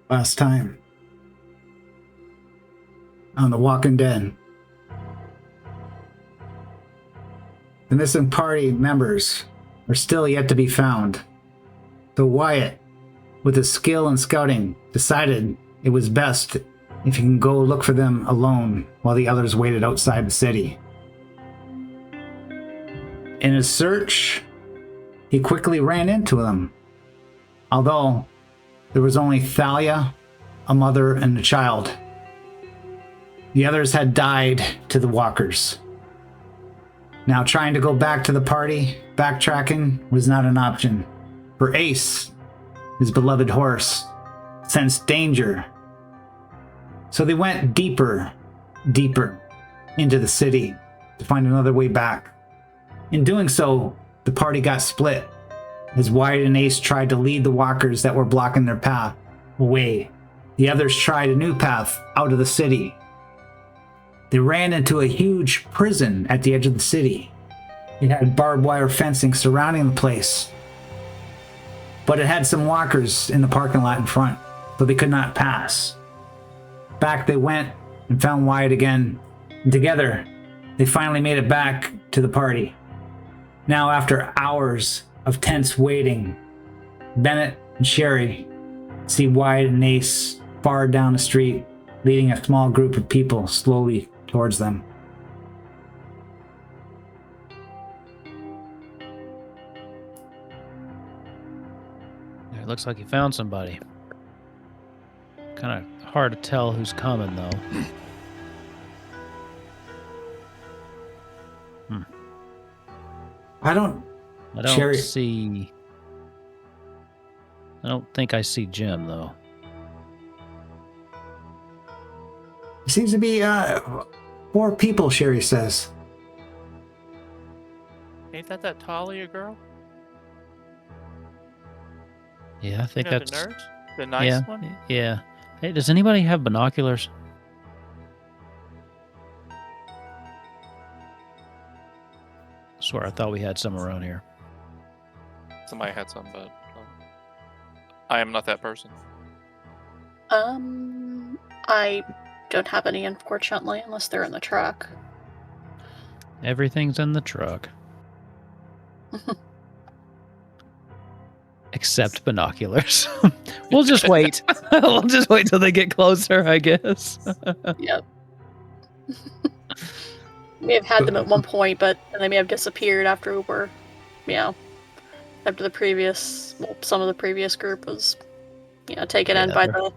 last time on The Walking Dead. The missing party members are still yet to be found. So Wyatt, with his skill in scouting, decided it was best if he can go look for them alone while the others waited outside the city. In his search, he quickly ran into them. Although there was only Thalia, a mother, and a child. The others had died to the walkers. Now trying to go back to the party, backtracking was not an option. For Ace, his beloved horse, sensed danger. So they went deeper into the city to find another way back. In doing so, the party got split as Wyatt and Ace tried to lead the walkers that were blocking their path away. The others tried a new path out of the city. They ran into a huge prison at the edge of the city. It had barbed wire fencing surrounding the place, but it had some walkers in the parking lot in front, so they could not pass. Back they went and found Wyatt again, and together they finally made it back to the party. Now, after hours of tense waiting, Bennett and Sherry see Wyatt and Ace far down the street, leading a small group of people slowly towards them. It looks like you found somebody. Kind of hard to tell who's coming, though. I don't Sherry. I don't think I see Jim, though. It seems to be 4 people, Sherry says. Ain't that Talia girl? Yeah, I think You know, that's... the nurse? The nice one? Yeah. Hey, does anybody have binoculars? I swear, I thought we had some around here. Somebody had some, but I am not that person. I don't have any, unfortunately, unless they're in the truck. Everything's in the truck. Except binoculars. We'll just wait. We'll just wait till they get closer, I guess. Yep. We have had them at one point, but they may have disappeared after we were, after the previous, some of the previous group was, taken in by the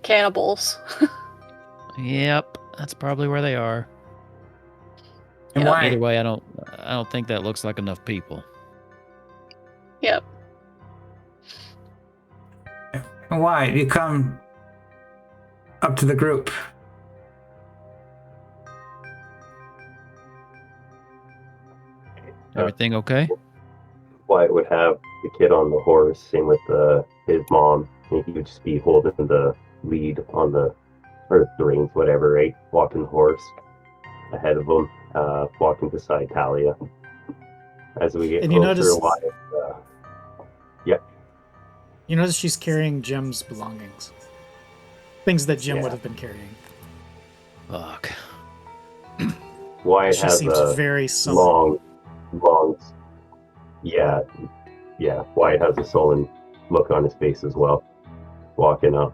cannibals. Yep, that's probably where they are. And why? Either way, I don't think that looks like enough people. Yep. And why? You come up to the group. Everything okay? Wyatt would have the kid on the horse, same with his mom, and he would just be holding the lead on the reins, whatever, right? Walking the horse ahead of him, walking beside Talia. As we get closer, Wyatt, You notice she's carrying Jim's belongings. Things that Jim would have been carrying. Fuck. Wyatt She has seems a very sullen. long, yeah. Wyatt has a sullen look on his face as well, walking up.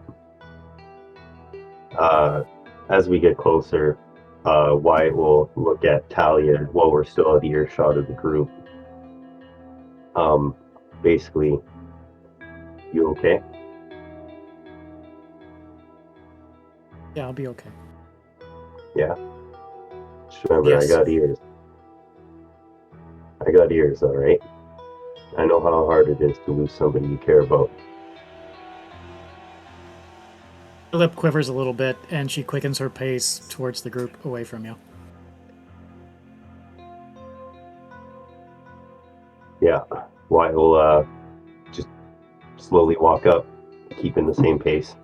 As we get closer, Wyatt will look at Talia while we're still at earshot of the group. Basically, you okay? Yeah, I'll be okay. Yeah. Just remember, Yes. I got ears. All right? I know how hard it is to lose somebody you care about. Her lip quivers a little bit, and she quickens her pace towards the group away from you. Yeah. Wyatt will just slowly walk up, keeping the same pace.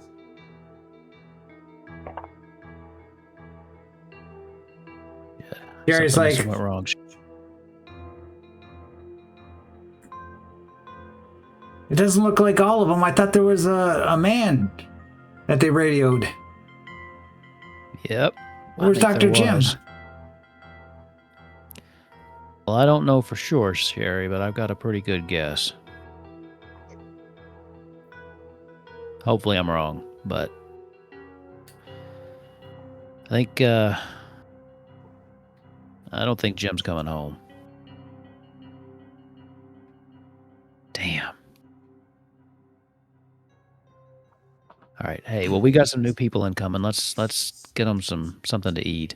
Sherry's Something like, went wrong. it doesn't look like all of them. I thought there was a man that they radioed. Yep. I Where's think Dr. there Jim? was. Well, I don't know for sure, Sherry, but I've got a pretty good guess. Hopefully I'm wrong, but I think I don't think Jim's coming home. Damn. All right. Hey, well, we got some new people incoming. Let's get them something to eat.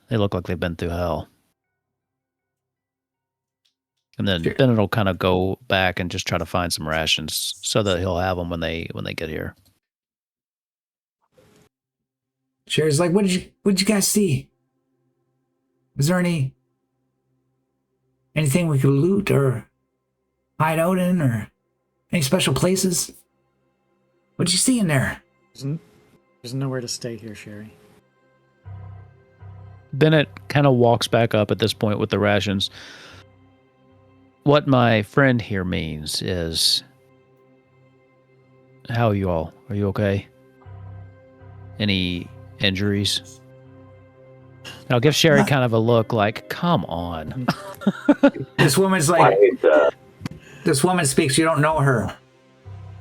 They look like they've been through hell. And then Sure. Bennett will kind of go back and just try to find some rations so that he'll have them when they get here. Sherry's like, what did you guys see? Was there anything we could loot or hide out in, or any special places? What'd you see in there? There's nowhere to stay here, Sherry. Bennett kind of walks back up at this point with the rations. What my friend here means is, how are you all? Are you okay? Any injuries? I'll give Sherry kind of a look like, come on. This woman's I like, hate that. this woman speaks, you don't know her.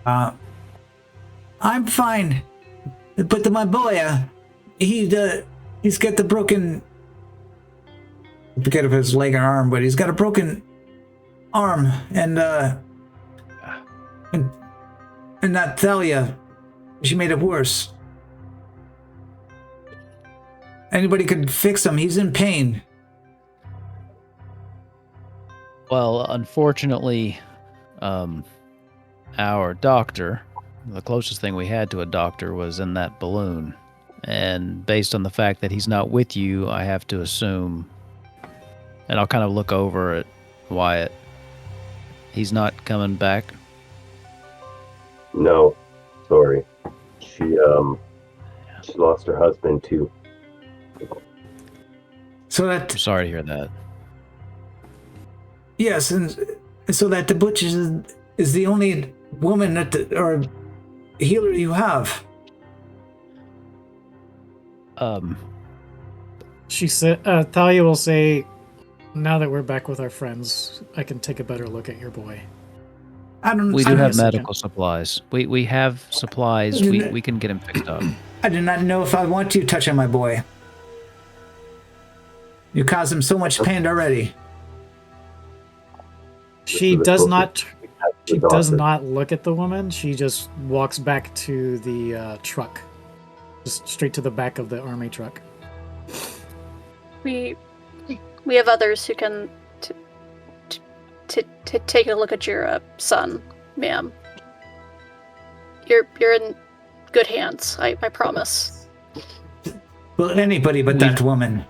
I'm fine. But my boy, he's got the broken, I forget if it's leg or arm, but he's got a broken arm, and that Thalia, she made it worse. Anybody could fix him. He's in pain. Well, unfortunately, our doctor, the closest thing we had to a doctor was in that balloon. And based on the fact that he's not with you, I have to assume, and I'll kind of look over at Wyatt, he's not coming back. No, sorry. She lost her husband too. So I'm that, sorry to hear that. yes, and so that the butch is the only woman or healer you have. She said, Thalia will say, now that we're back with our friends, I can take a better look at your boy. We do I have guess I medical supplies. We have supplies. We can get him fixed up. I do not know if I want you touching my boy. You caused him so much pain already. She The does closest not. we have to She the does doctor. not look at the woman. She just walks back to the truck, just straight to the back of the army truck. We have others who can to take a look at your son, ma'am. You're in good hands. I promise. Well, anybody but that woman.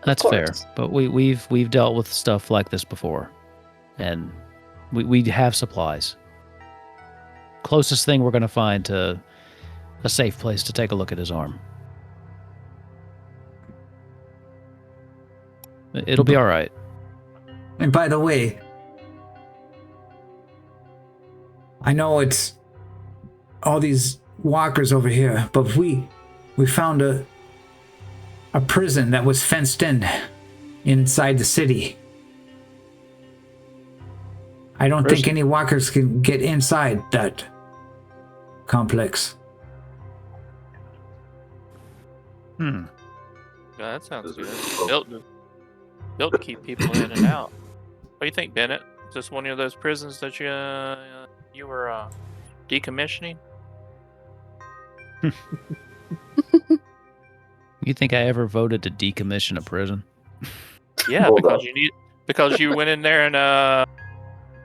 That's Of fair, course. but we've dealt with stuff like this before, and we have supplies. Closest thing we're gonna find to a safe place to take a look at his arm. It'll be all right. And by the way, I know it's all these walkers over here, but we found a prison that was fenced in inside the city. I don't think Prison? any walkers can get inside that complex. Yeah, that sounds good. Built to keep people in and out. What do you think, Bennett? Is this one of those prisons that you were decommissioning? You think I ever voted to decommission a prison? Yeah, Hold because up. because you went in there and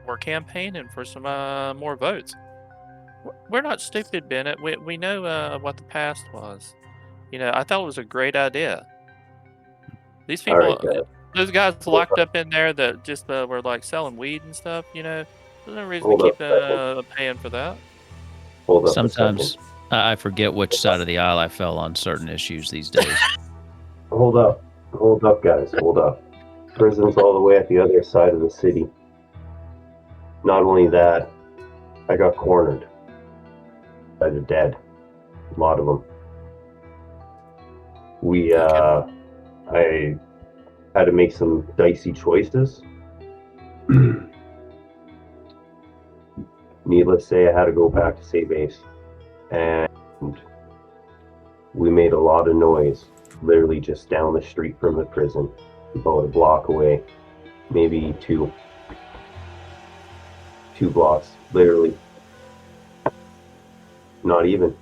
were campaigning for some more votes. We're not stupid, Bennett. We know what the past was. You know, I thought it was a great idea. These All people, right, guys. those guys locked up in there that just were like selling weed and stuff. You know, there's no reason Hold to up keep a second. paying for that. Hold up. Sometimes I forget which side of the aisle I fell on certain issues these days. Hold up, guys. Hold up. Prison's all the way at the other side of the city. Not only that, I got cornered by the dead. A lot of them. I had to make some dicey choices. Needless to say, I had to go back to Say Base. And we made a lot of noise, literally just down the street from the prison, about a block away, maybe two blocks, literally. Not even.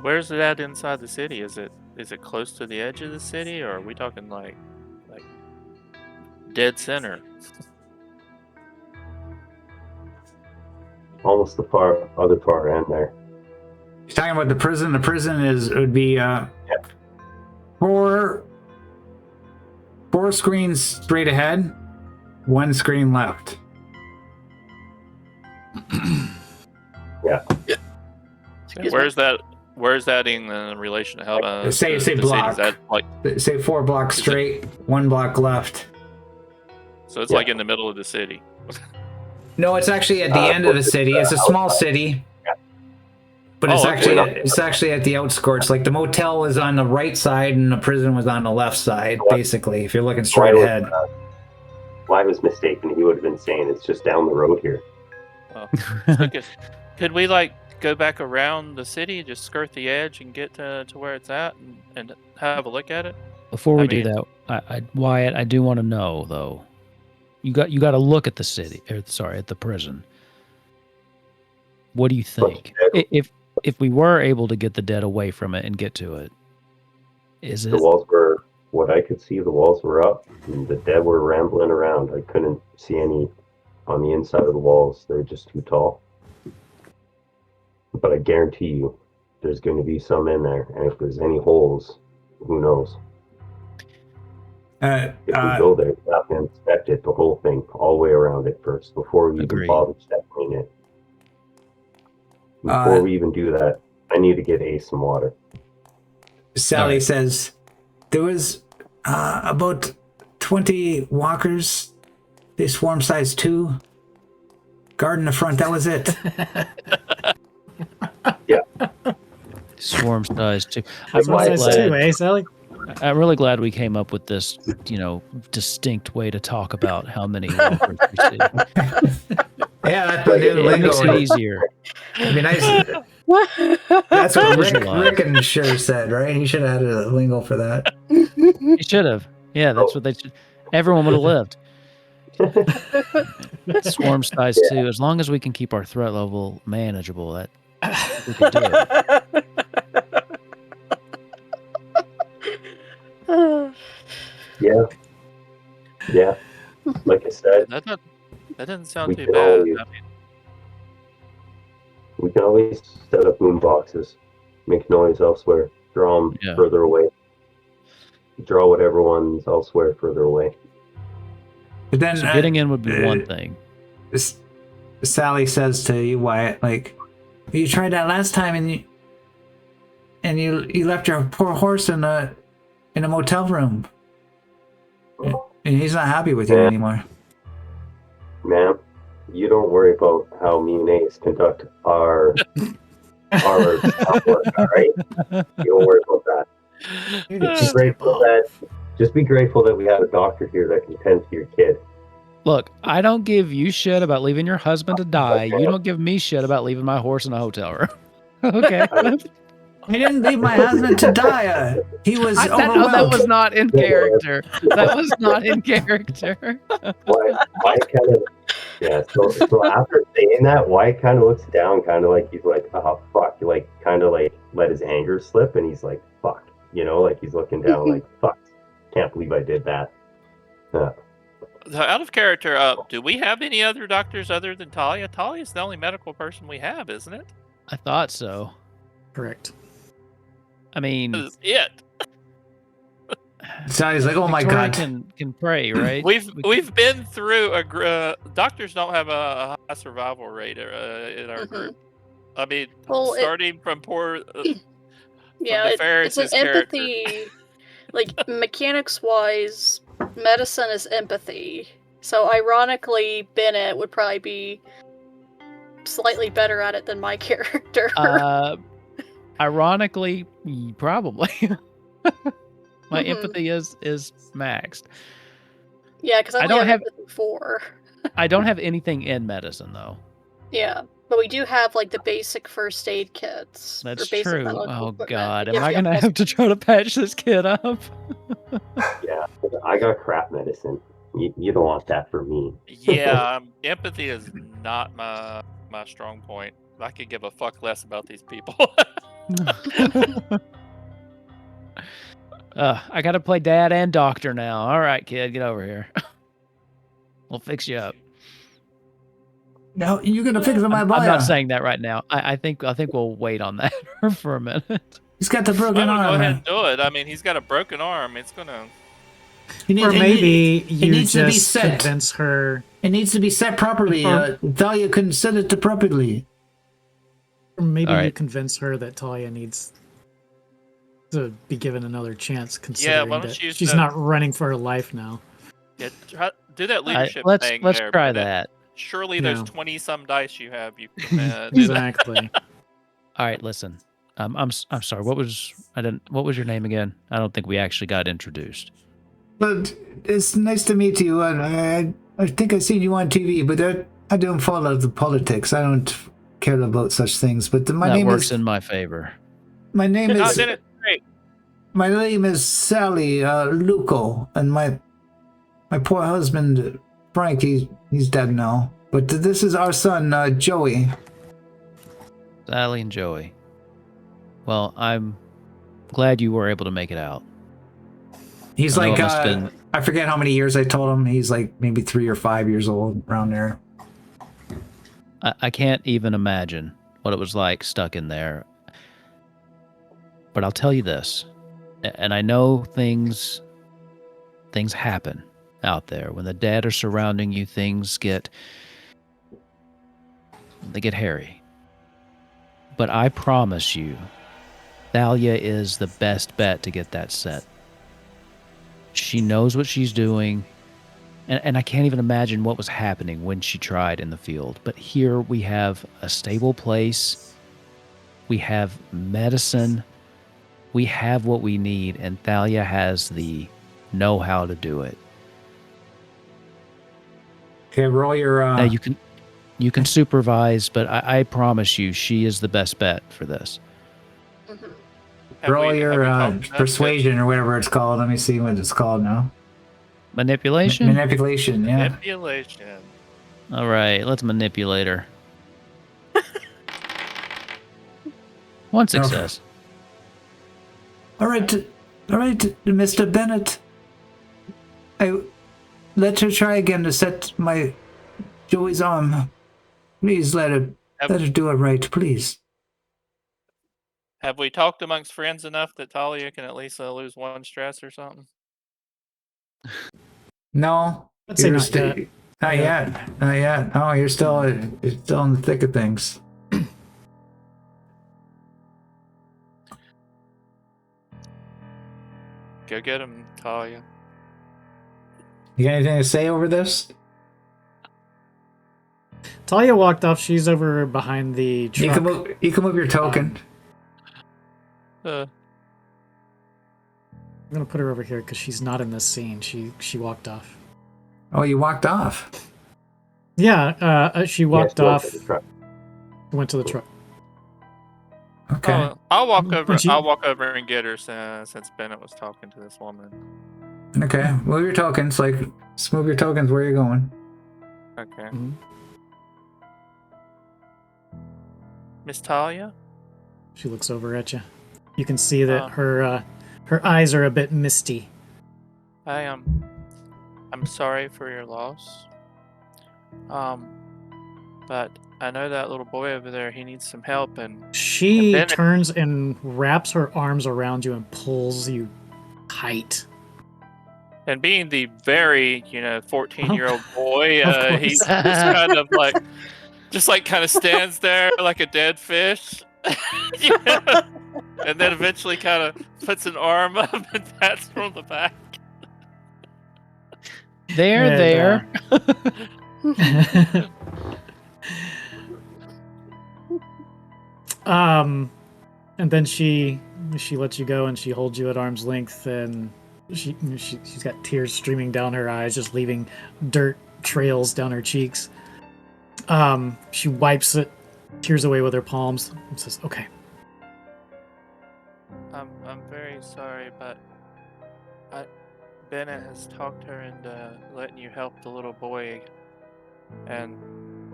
Where's it at inside the city? Is it close to the edge of the city, or are we talking like dead center? Almost the other far end there. He's talking about the prison. The prison would be four screens straight ahead, one screen left. Yeah. Excuse Where's that in relation to how say the block. city? Is that like, Say 4 blocks straight, 1 block left. so it's like in the middle of the city? No, it's actually at the end of the city. It's a small city, but it's actually at the outskirts. Like the motel was on the right side, and the prison was on the left side. Basically, if you're looking straight ahead. If I was mistaken, he would have been saying it's just down the road here. Oh. Could we go back around the city, just skirt the edge, and get to where it's at, and have a look at it? Before we do that, Wyatt, I do want to know though. You got to look at the city, at the prison. What do you think? If we were able to get the dead away from it and get to it, The walls were, what I could see, the walls were up, and the dead were rambling around. I couldn't see any on the inside of the walls. They're just too tall. But I guarantee you, there's going to be some in there, and if there's any holes, who knows? If we go there, we have to inspect it, the whole thing, all the way around it first, before we even bother stepping in it. Before we even do that, I need to get Ace some water. Sally says there was about 20 walkers. They swarm size 2. Guard in the front. That was it. Yeah. Swarm size 2. Sally? I'm really glad we came up with this, distinct way to talk about how many walkers we see. Yeah, that's the new It makes lingo. it easier. It'd be nice. That's what Rick and sure said, right? He should have added a lingo for that. You should have. Yeah, that's what they should. Everyone would have lived. Swarm size 2. As long as we can keep our threat level manageable, that we can do it. Yeah. Like I said, That doesn't sound We too can bad. always- we can always set up boom boxes, make noise elsewhere, draw them further away, draw whatever ones elsewhere further away. But then So getting in would be one thing. Sally says to you, Wyatt, you tried that last time, and you left your poor horse in a motel room, and he's not happy with you anymore. Ma'am, you don't worry about how me and Ace conduct our work, all right? You don't worry about that. Just be grateful that we have a doctor here that can tend to your kid. Look, I don't give you shit about leaving your husband to die. You don't give me shit about leaving my horse in a hotel room. Okay. I didn't leave my husband to die. He was overwhelmed. That was not in character. That was not in character. Why kind of, yeah, so after saying that, Wyatt kind of looks down, kind of like he's like, oh, fuck. Like, kind of like let his anger slip, and he's like, fuck. Like he's looking down, like, fuck. Can't believe I did that. Out of character, do we have any other doctors other than Talia? Talia's the only medical person we have, isn't it? I thought so. Correct. I mean, This is it. Sally's like, oh my Victoria God. can pray, right? We've been through doctors don't have a high survival rate in our group. I mean, starting from poor. Yeah, it's an empathy. Like mechanics wise, medicine is empathy. So ironically, Bennett would probably be slightly better at it than my character. Ironically, probably. My Mhm. empathy is maxed. Yeah, because I I only don't have have- empathy 4. I don't have anything in medicine though. Yeah, but we do have like the basic first aid kits. or That's basic true. medical Oh equipment God, that am gives I you gonna plus- have to try to patch this kid up? Yeah, I got crap medicine. You don't want that for me. Yeah, empathy is not my strong point. I could give a fuck less about these people. I gotta play dad and doctor now. All right, kid, get over here. We'll fix you up. No, you're gonna fix my I'm boy. not saying that right now. I think we'll wait on that for a minute. He's got the Why broken don't we go arm. ahead and do it? I mean, he's got a broken arm. It's gonna. Or maybe you needs to be just set. convince her, It needs to be set properly. Thalia couldn't set it properly. or maybe All you right. convince her that Talia needs to be given another chance, considering why don't that you use she's the- not running for her life now. Yeah, do that All right, leadership let's thing. let's there, try Bennett. that. Surely those Yeah. 20-some dice you have, you can do that. Exactly. All right, listen. I'm sorry. What was your name again? I don't think we actually got introduced. But it's nice to meet you. I think I've seen you on TV, but I don't follow the politics. I don't care about such things. But my That name works is in my favor. my name No, is Bennett, great. my name is Sally Luco, and my poor husband Frank. He's dead now. But this is our son Joey. Sally and Joey. Well, I'm glad you were able to make it out. He's I know like it must've been- I forget how many years I told him. He's like maybe 3 or 5 years old, around there. I can't even imagine what it was like stuck in there. But I'll tell you this, and I know things happen out there. When the dead are surrounding you, things get hairy. But I promise you, Thalia is the best bet to get that set. She knows what she's doing. And I can't even imagine what was happening when she tried in the field. But here we have a stable place. We have medicine. We have what we need. And Thalia has the know-how to do it. Okay, roll your. Now you can supervise, but I promise you she is the best bet for this. Mhm. Have roll we- your have we talked about persuasion or whatever it's called. Let me see what it's called now. Manipulation? Manipulation. this? Yeah. Manipulation. All right, let's manipulate her. One success. All right, Mr. Bennett. Let her try again to set my Joey's arm. Please let her do it right, please. Have we talked amongst friends enough that Talia can at least lose 1 stress or something? No, I'd say you're not sti- yet. Not yet. Not yet. No, you're still in the thick of things. Go get him, Talia. You got anything to say over this? Talia walked off. She's over behind the truck. You can move your token. Uh, I'm gonna put her over here because she's not in this scene. She walked off. Oh, you walked off. Yeah, she walked Yeah, off. still to the truck. Went to the truck. Okay. I'll walk over. Would you- I'll walk over and get her since Bennett was talking to this woman. Okay. Move your tokens. Just move your tokens where you're going. Okay. Mhm. Miss Talia? She looks over at you. You can see that Oh. her eyes are a bit misty. I'm sorry for your loss. But I know that little boy over there, he needs some help, and She Bennett- turns and wraps her arms around you and pulls you tight. being the very, 14-year-old boy, Of course. he's just kind of like, kind of stands there like a dead fish. You know? And then eventually kind of puts an arm up and pats from the back. There. And then she lets you go and she holds you at arm's length, and she's got tears streaming down her eyes, just leaving dirt trails down her cheeks. She wipes it, tears away with her palms, and says, "Okay." I'm very sorry, but Bennett has talked her into letting you help the little boy, and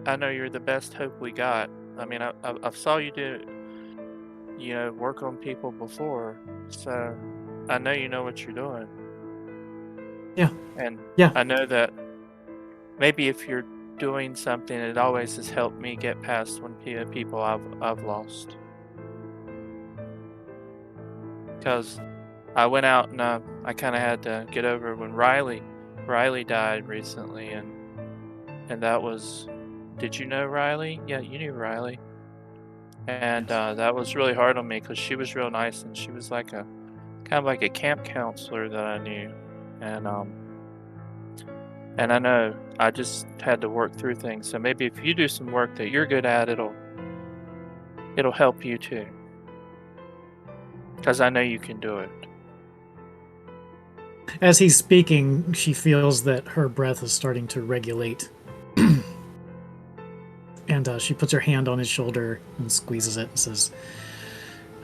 I know you're the best hope we got. I mean, I've saw you do, work on people before, so I know you know what you're doing. Yeah. And Yeah. I know that maybe if you're doing something, it always has helped me get past when people I've lost. Because I went out and I kind of had to get over when Riley died recently, and that was, did you know Riley? Yeah, you knew Riley. And that was really hard on me because she was real nice, and she was like a kind of like a camp counselor that I knew, and I know I just had to work through things. So maybe if you do some work that you're good at, it'll help you too. Because I know you can do it. As he's speaking, she feels that her breath is starting to regulate. And she puts her hand on his shoulder and squeezes it and says,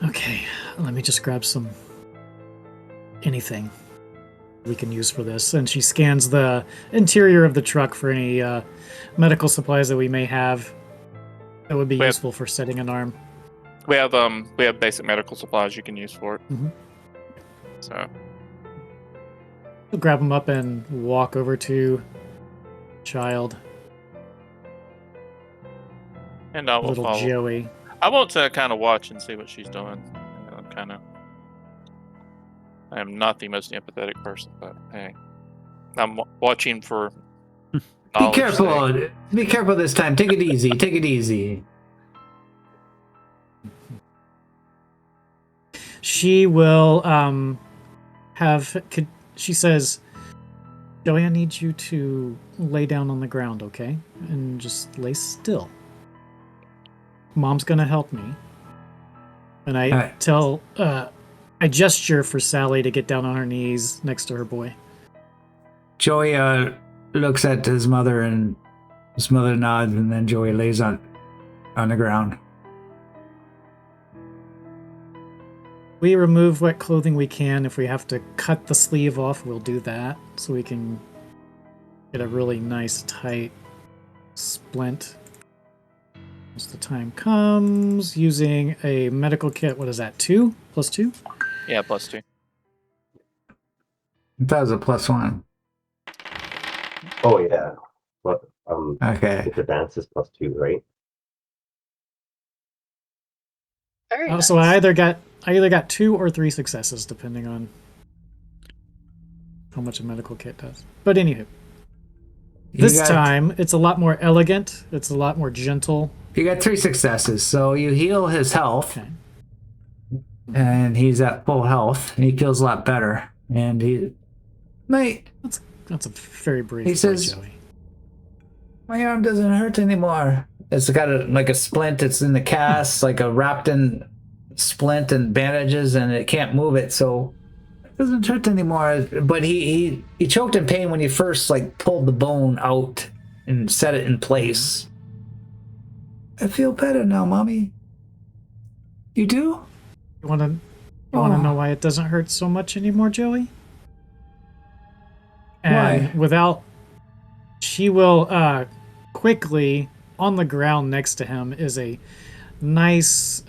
"Okay, let me just grab anything we can use for this." And she scans the interior of the truck for any medical supplies that we may have that would be useful for setting an arm. We have basic medical supplies you can use for it. Mhm. So We'll grab him up and walk over to Child, and I will little follow. Joey. I want to kind of watch and see what she's doing. I am not the most empathetic person, but hey, I'm watching for. Be knowledge careful. sake. Be careful this time. Take it easy. Take it easy. She will she says, "Joey, I need you to lay down on the ground, okay? And just lay still. Mom's gonna help me." And I Alright. I gesture for Sally to get down on her knees next to her boy. Joey looks at his mother, and his mother nods, and then Joey lays on the ground. We remove what clothing we can. If we have to cut the sleeve off, we'll do that so we can get a really nice tight splint as the time comes, using a medical kit. What is that, 2 + 2? Yeah, +2. That was a +1. Oh yeah. But Okay. it's advances +2, right? Very So I either got 2 or 3 successes, depending on how much a medical kit does. But anywho, this time it's a lot more elegant. It's a lot more gentle. You got 3 successes, so you heal his health, Okay. and he's at full health, and he feels a lot better. And mate, That's a very brief. He boy, says- Joey. my arm doesn't hurt anymore. It's got a splint. It's in the cast, like a wrapped in splint and bandages, and it can't move it, so it doesn't hurt anymore. But he choked in pain when he first pulled the bone out and set it in place. I feel better now, Mommy. You do? You want to know why it doesn't hurt so much anymore, Joey? And Why? She will quickly, on the ground next to him is a nice,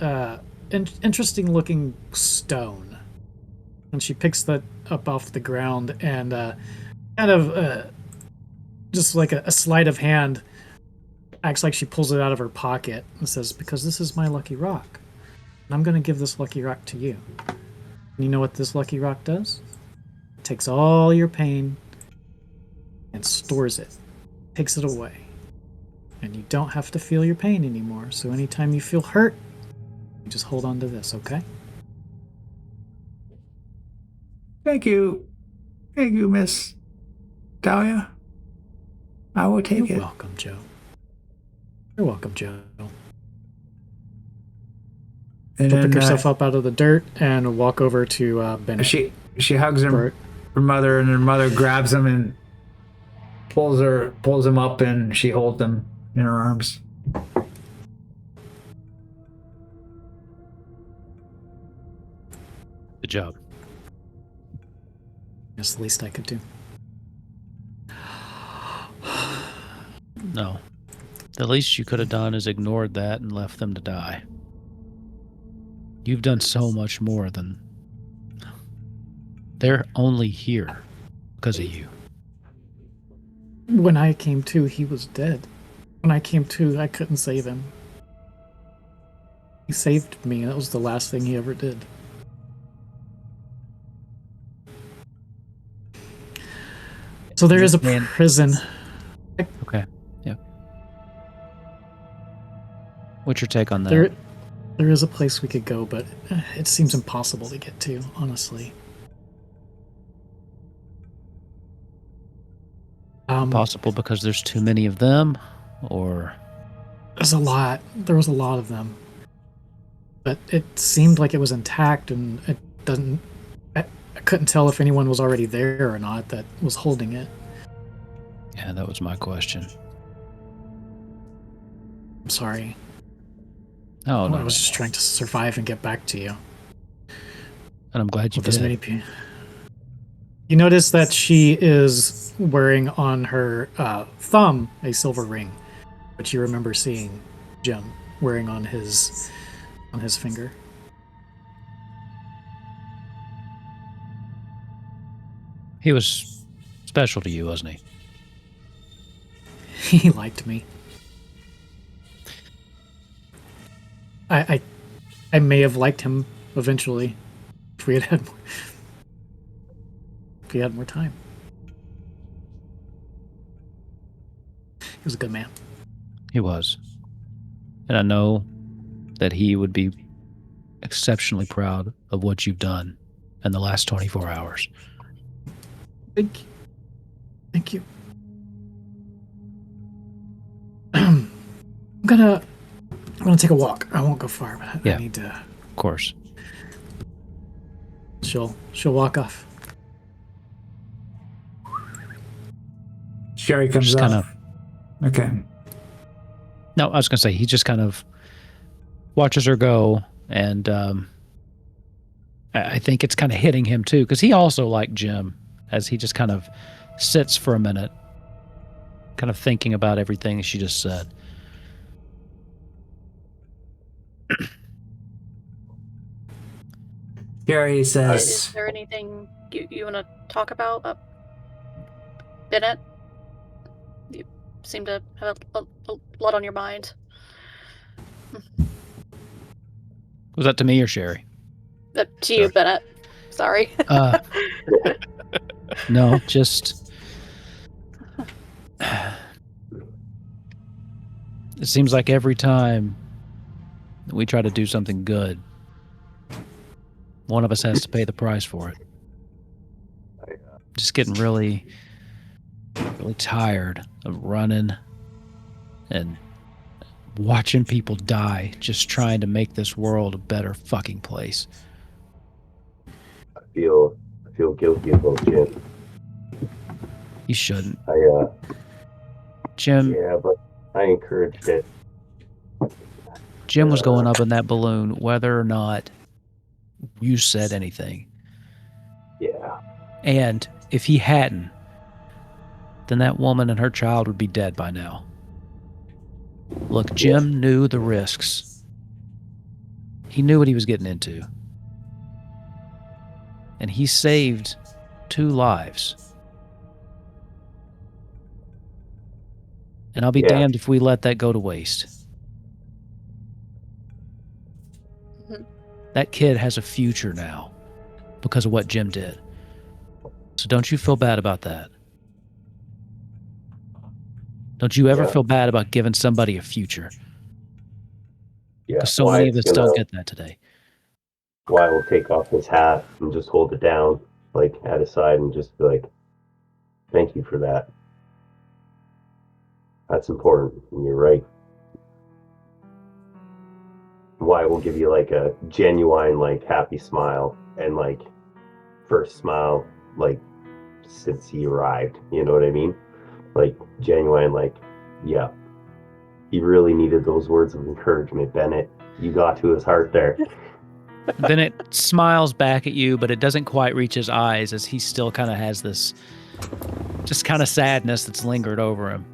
interesting looking stone. And she picks that up off the ground and just like a sleight of hand, acts like she pulls it out of her pocket and says, "Because this is my lucky rock. And I'm going to give this lucky rock to you." And you know what this lucky rock does? It takes all your pain and stores it, takes it away. And you don't have to feel your pain anymore. So anytime you feel hurt, you just hold on to this, okay? Thank you. Thank you, Miss. Talia. I will take You're it. welcome, Joe. You're welcome, Joe. And She'll pick then herself up out of the dirt and walk over to Bennett. she hugs her, For- her mother, and her mother grabs him and pulls him up, and she holds him in her arms. Good job. That's the least I could do. No. The least you could have done is ignored that and left them to die. You've done so much more than... They're only here because of you. When I came to, he was dead. When I came to, I couldn't save him. He saved me, and that was the last thing he ever did. So there is a Man. prison. Okay. Yeah. What's your take on that? There is a place we could go, but it seems impossible to get to, honestly. Possible because there's too many of them, or... There's a lot. There was a lot of them. But it seemed like it was intact, and it doesn't... I couldn't tell if anyone was already there or not that was holding it. Yeah, that was my question. I'm sorry. Oh, no. I was just trying to survive and get back to you. And I'm glad you With as did. many people. You notice that she is wearing on her thumb a silver ring, which you remember seeing Jim wearing on his finger. He was special to you, wasn't he? He liked me. I may have liked him eventually if we had more time. He was a good man. He was. And I know that he would be exceptionally proud of what you've done in the last 24 hours. Thank you. Thank you. I'm gonna take a walk. I won't go far, but Yeah. I need to. Of course. She'll walk off. Sherry comes Just up. kind of... Okay. No, I was going to say, he just kind of watches her go, and I think it's kind of hitting him, too, because he also liked Jim, as he just kind of sits for a minute, kind of thinking about everything she just said. Sherry Is says, there anything you want to talk about, Bennett? You seem to have a lot on your mind. Was that to me or Sherry? To you, Bennett. Sorry. No, just... It seems like every time that we try to do something good, one of us has to pay the price for it. Just getting really, really tired of running and watching people die, just trying to make this world a better fucking place. I feel guilty about Jim. You shouldn't. Jim, Yeah, but I encouraged it. Jim was going up in that balloon whether or not you said anything. Yeah. And if he hadn't, then that woman and her child would be dead by now. Look, Jim knew the risks. He knew what he was getting into. And he saved 2 lives. And I'll be Yeah. damned if we let that go to waste. Mhm. That kid has a future now because of what Jim did. So don't you feel bad about that. Don't you ever Yeah. feel bad about giving somebody a future. Yeah. Because so many of us don't get that today. Why will take off his hat and just hold it down, like at his side, and just be like, Thank you for that. That's important, and you're right. Wyatt will give you like a genuine, like, happy smile, and like first smile, like, since he arrived. You know what I mean? Like, genuine, like, yeah. He really needed those words of encouragement, Bennett. You got to his heart there. Then it smiles back at you, but it doesn't quite reach his eyes, as he still kind of has this just kind of sadness that's lingered over him.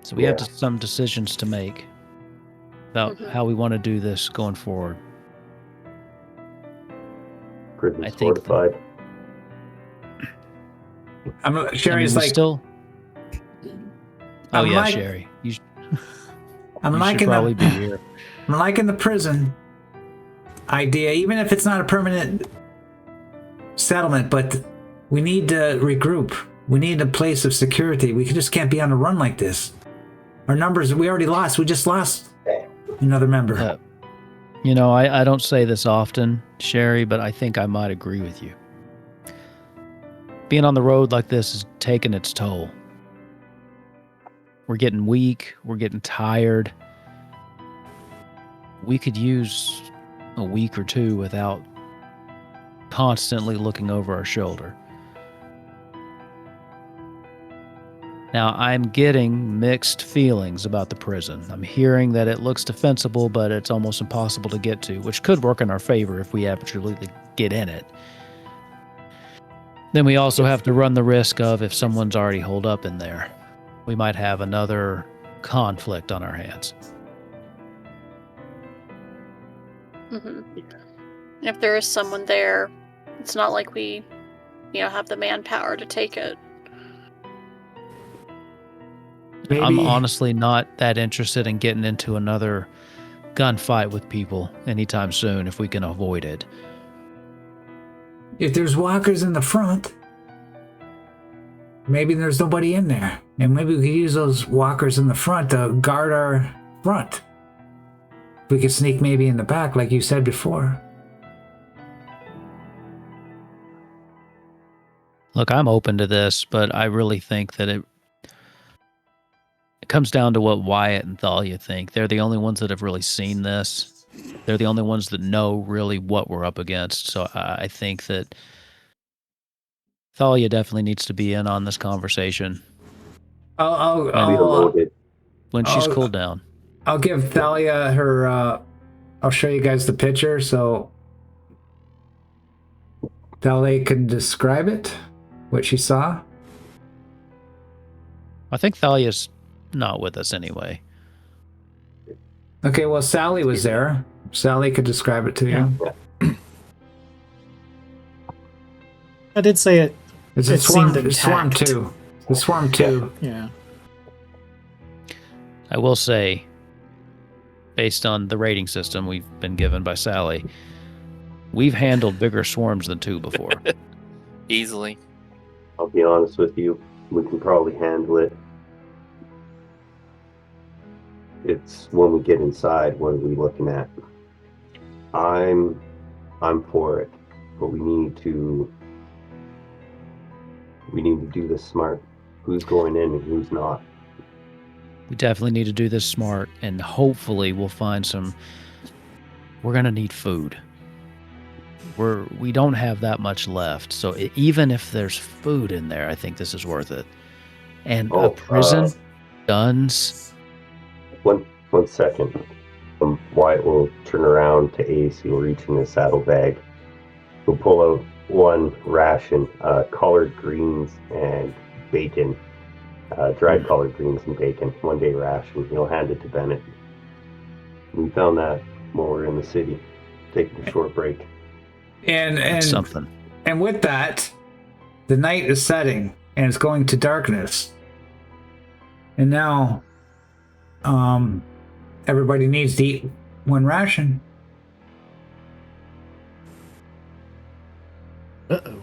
So we have some decisions to make about how we want to do this going forward. Prison's I think fortified. Sherry's like, still. Oh I'm yeah, like- Sherry. You I'm should liking probably be the, here. I'm liking the prison idea, even if it's not a permanent settlement. But we need to regroup. We need a place of security. We just can't be on a run like this. Our numbers, we already lost. We just lost another member. You know, I don't say this often, Sherry, but I think I might agree with you. Being on the road like this is taking its toll. We're getting weak. We're getting tired. We could use a week or two without constantly looking over our shoulder. Now, I'm getting mixed feelings about the prison. I'm hearing that it looks defensible, but it's almost impossible to get to, which could work in our favor if we absolutely get in it. Then we also have to run the risk of, if someone's already holed up in there, we might have another conflict on our hands. If there is someone there, it's not like we, have the manpower to take it. Maybe, I'm honestly not that interested in getting into another gunfight with people anytime soon if we can avoid it. if there's walkers in the front, maybe there's nobody in there. And maybe we could use those walkers in the front to guard our front. We could sneak maybe in the back, like you said before. Look, I'm open to this, but I really think that it comes down to what Wyatt and Thalia think. They're the only ones that have really seen this. They're the only ones that know really what we're up against. So I think that Thalia definitely needs to be in on this conversation I'll Reloaded. when she's Oh, cooled down. I'll give Thalia her. I'll show you guys the picture so Thalia can describe it, what she saw. I think Thalia's not with us anyway. Okay, well, Sally was there. Sally could describe it to you. I did say it. It's It a swarm. seemed It's swarm intact. 2. The swarm 2. Yeah. I will say, based on the rating system we've been given by Sally, we've handled bigger swarms than 2 before. Easily. I'll be honest with you, we can probably handle it. It's when we get inside, what are we looking at? I'm for it, but we need to do this smart. Who's going in and who's not? We definitely need to do this smart, and hopefully we'll find some. We're gonna need food. We don't have that much left, so even if there's food in there, I think this is worth it. And a prison, guns. One second. Wyatt will turn around to Ace. He'll reach in his saddlebag. He'll pull out one ration, collard greens and bacon. Dried collard greens and bacon. 1 day ration. He'll hand it to Bennett. We found that while we were in the city, taking a short break. And Something. And with that, the night is setting and it's going to darkness. And now, everybody needs to eat one ration. Uh-oh.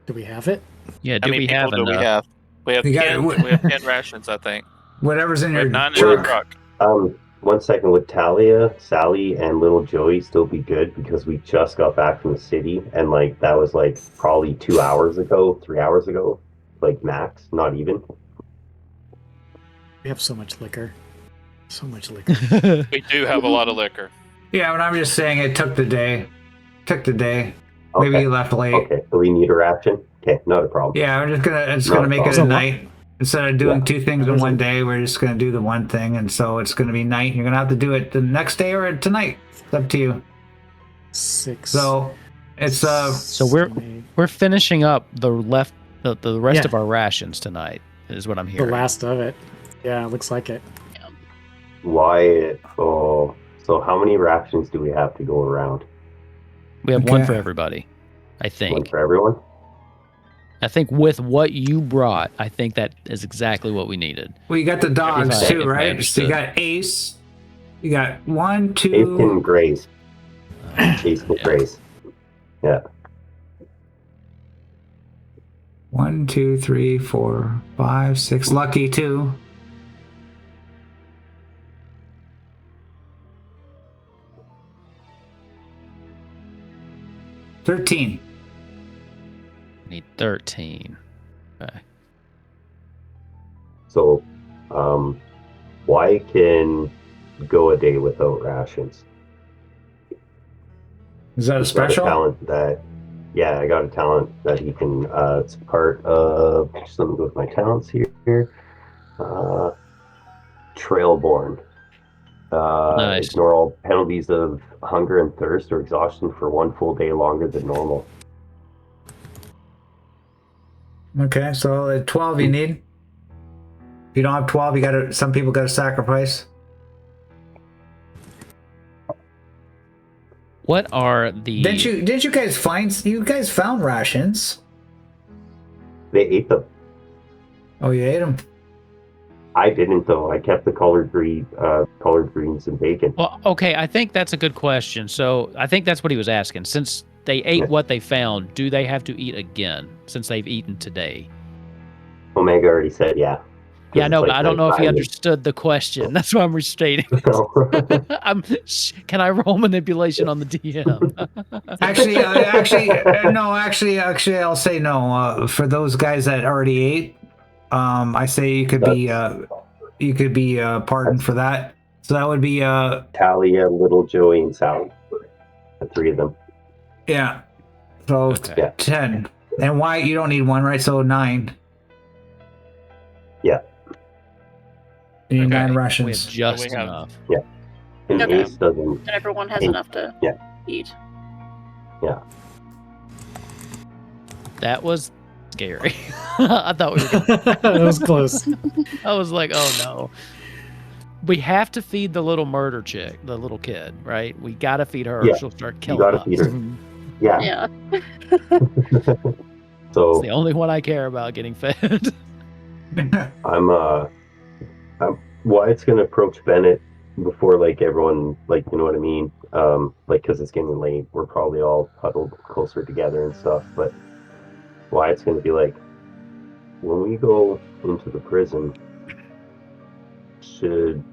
Do we have it? Yeah, How do many we people have do we enough? have? We have You got 10. it. We have 10 rations, I think. Whatever's in We have your 9 in the truck. truck. 1 second, would Talia, Sally, and little Joey still be good because we just got back from the city and like that was like probably 2 hours ago, 3 hours ago, like max, not even. We have so much liquor. So much liquor. We do have a lot of liquor. Yeah, but I'm just saying it took the day. Took the day. Okay. Maybe you left late. Okay, so we need a ration. Okay, not a problem. Yeah, we're just gonna Not gonna a make it problem. a night. Instead of doing Yeah. two things in There's one a- day, we're just gonna do the one thing, and so it's gonna be night. You're gonna have to do it the next day or tonight. It's up to you. 6. So it's So we're finishing up the rest Yeah. of our rations tonight. Is what I'm the hearing. last of it. Yeah, it looks like it. Why? Oh, so how many rations do we have to go around? We have one Okay. for everybody. I One think. for everyone? I think with what you brought, I think that is exactly what we needed. well, you got the dogs If I- too, if I right? So you understood. got Ace. You got 1, Ace can 2. graze. Ace can Yeah. graze. Yeah. 1, 2, 3, 4, 5, 6. Lucky 2. $13. Need 13. Okay. So, why can go a day without rations? Is that a He's got special? talent that, yeah, I got a talent that he can. It's part of. Just let me go with my talents here. Trailborn. Nice. Ignore all penalties of hunger and thirst or exhaustion for 1 full day longer than normal. Okay, so 12 you need. If you don't have 12, you gotta. Some people gotta sacrifice. What are the? Didn't you guys find? You guys found rations. They ate them. Oh, you ate them. I didn't though. I kept the collard greens and bacon. Well, okay, I think that's a good question. So I think that's what he was asking. Since they ate Yeah. what they found, do they have to eat again since they've eaten today? Omega already said yeah. Yeah, I know, It's but I don't know if he nighttime. understood the question. That's why I'm restating. Can I roll manipulation on the DM? Actually, I'll say no. For those guys that already ate, I say you could be pardoned for that. So that would be Talia, Little Joey, and Sally. The 3 of them. yeah. So Okay. Yeah. 10. And why you don't need 1, right? So 9. Yeah. You need Okay. 9 We have rations. just we have- enough. And Okay. Ace doesn't. And everyone has Eight. enough to Yeah. eat. That was scary. I thought we were gonna, That was close. I was like, oh no. We have to feed the little murder chick, the little kid, right? We gotta feed her or Yeah. she'll start You killing gotta us. feed her. Yeah. Yeah. So It's the only one I care about getting fed. I'm Wyatt's gonna approach Bennett before like everyone, like, you know what I mean, like, because it's getting late, we're probably all huddled closer together and stuff, but Wyatt's gonna be like, when we go into the prison, should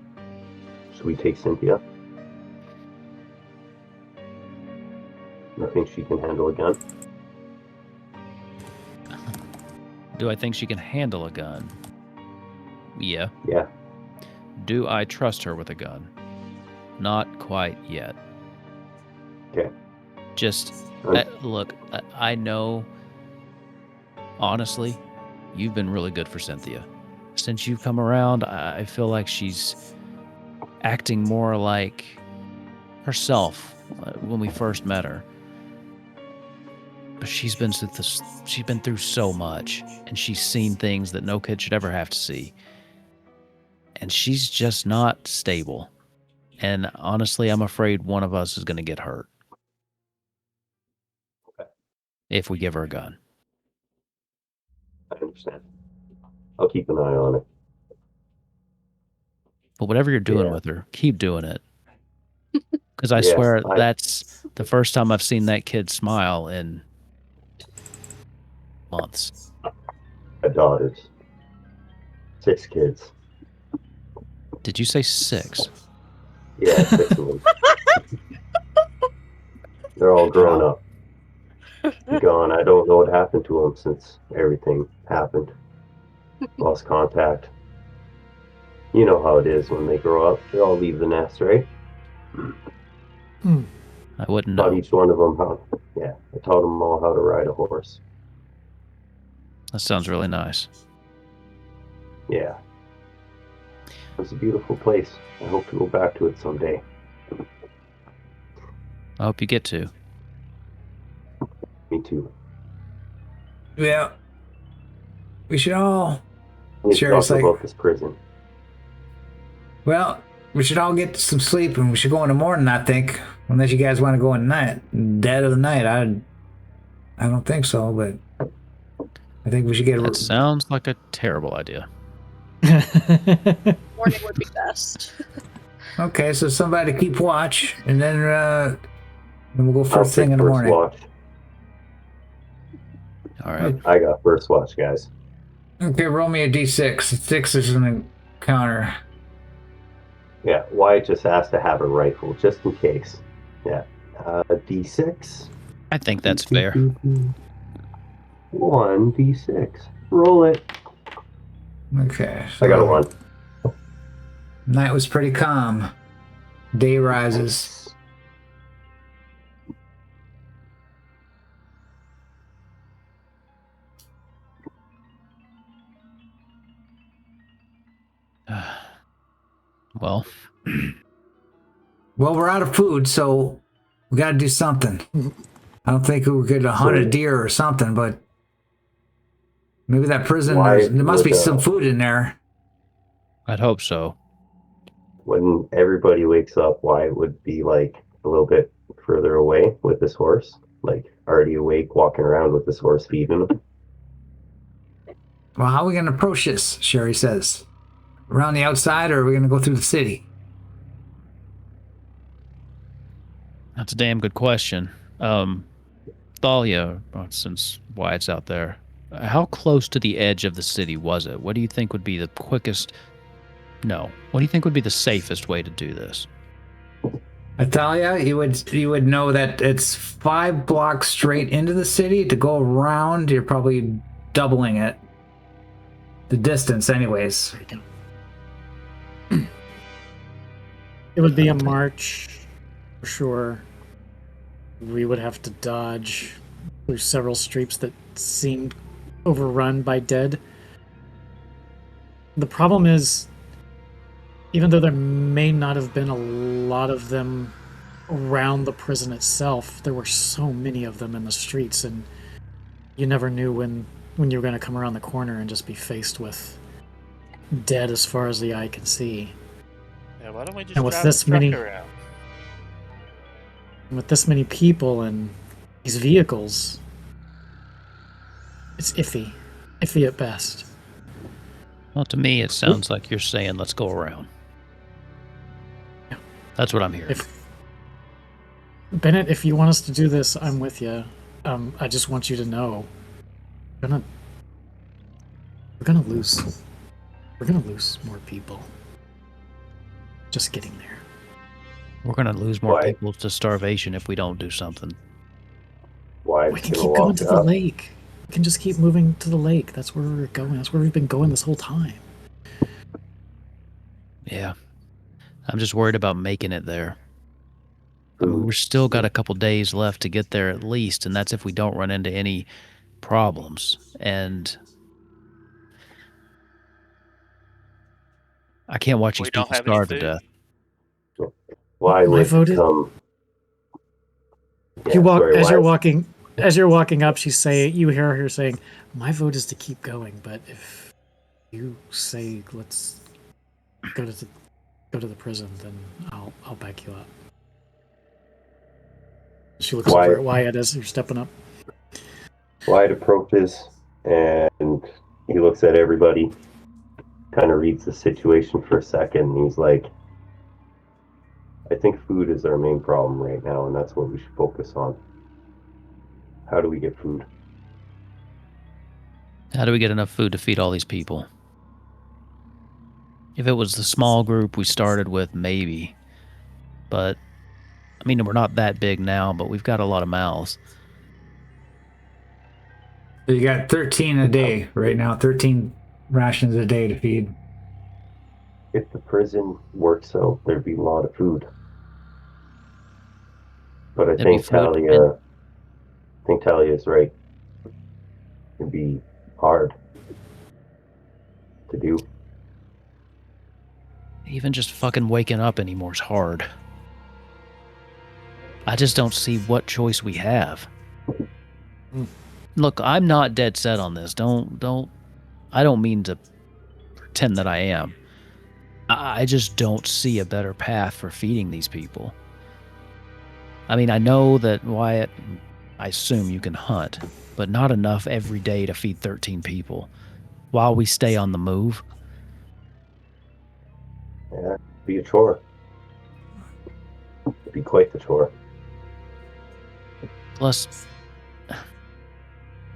we take Cynthia? I think she can handle a gun. Do I think she can handle a gun? Yeah. Yeah. Do I trust her with a gun? Not quite yet. Okay. Just Um, look, I know, honestly, you've been really good for Cynthia. Since you've come around, I feel like she's acting more like herself when we first met her. But she's been through so much, and she's seen things that no kid should ever have to see. And she's just not stable. And honestly, I'm afraid one of us is going to get hurt. Okay. If we give her a gun. I understand. I'll keep an eye on it. But whatever you're doing Yeah. with her, keep doing it. Because I Yes, swear I- that's the first time I've seen that kid smile in months. My daughters. 6 kids. Did you say 6? Yeah, 6 of them. They're all grown up. Gone. I don't know what happened to them since everything happened. Lost contact. You know how it is when they grow up. They all leave the nest, right? I wouldn't Taught know. each one of them how. Yeah, I taught them all how to ride a horse. That sounds really nice. Yeah. It was a beautiful place. I hope to go back to it someday. I hope you get to. Me too. Yeah. We should all. We need to Sherry's talk like, about this prison. well, we should all get some sleep and we should go in the morning, I think. Unless you guys want to go in the night. Dead of the night. I don't think so, but I think we should get That sounds like a terrible idea. Morning would be best. Okay, so somebody keep watch and then we'll go I'll first thing take in the first morning. watch. All right. I got first watch, guys. Okay, roll me a d6. 6 is an encounter. Yeah, Wyatt just has to have a rifle, just in case. Yeah. D6. I think that's fair. 1 D6. Roll it. Okay. So I got a 1. Night was pretty calm. Day rises. Well, Well, we're out of food, so we got to do something. I don't think we could hunt a deer or something, but maybe that prison, there must be some food in there. I'd hope so. When everybody wakes up, Wyatt would be like a little bit further away with this horse, like already awake, walking around with this horse feeding him. Well, how are we going to approach this? Sherry says. Around the outside, or are we going to go through the city? That's a damn good question. Thalia, since Wyatt's out there, how close to the edge of the city was it? What do you think would be the quickest? No. What do you think would be the safest way to do this? Italia, you would know that it's 5 blocks straight into the city. To go around, you're probably doubling it. The distance, anyways. It would be a march, for sure. We would have to dodge through several streets that seemed overrun by dead. The problem is, even though there may not have been a lot of them around the prison itself, there were so many of them in the streets, and you never knew when you were going to come around the corner and just be faced with dead as far as the eye can see. Yeah, why don't we just And with drive this the truck many- around? And with this many people and these vehicles, it's iffy. Iffy at best. Well, to me, it sounds like you're saying, let's go around. Yeah. That's what I'm hearing. If Bennett, if you want us to do this, I'm with you. I just want you to know, we're gonna lose more people. Just getting there. We're going to lose more Why? people to starvation if we don't do something. Wyatt's We can gonna keep going walk to the up. lake. We can just keep moving to the lake. That's where we're going. That's where we've been going this whole time. Yeah. I'm just worried about making it there. I mean, we're still got a couple days left to get there at least, and that's if we don't run into any problems. And I can't watch We these don't people have any starve to food? death. Why My would vote is- come? You walk sorry, as you're Wyatt. walking up. You hear her saying, "My vote is to keep going, but if you say let's go to the prison, then I'll back you up." She looks Wyatt. over at Wyatt as you're stepping up. Wyatt approaches and he looks at everybody, kind of reads the situation for a second, and he's like, I think food is our main problem right now, and that's what we should focus on. How do we get food? How do we get enough food to feed all these people? If it was the small group we started with, maybe. But I mean, we're not that big now, but we've got a lot of mouths. So you got 13 a day right now, 13 rations a day to feed. If the prison works out, there'd be a lot of food. But I There'd be think food Talia's right. It'd be hard to do. Even just fucking waking up anymore is hard. I just don't see what choice we have. Look, I'm not dead set on this. I don't mean to pretend that I am. I just don't see a better path for feeding these people. I mean, I know that Wyatt, I assume you can hunt, but not enough every day to feed 13 people while we stay on the move. Yeah, it'd be a chore. It'd be quite the chore. Plus,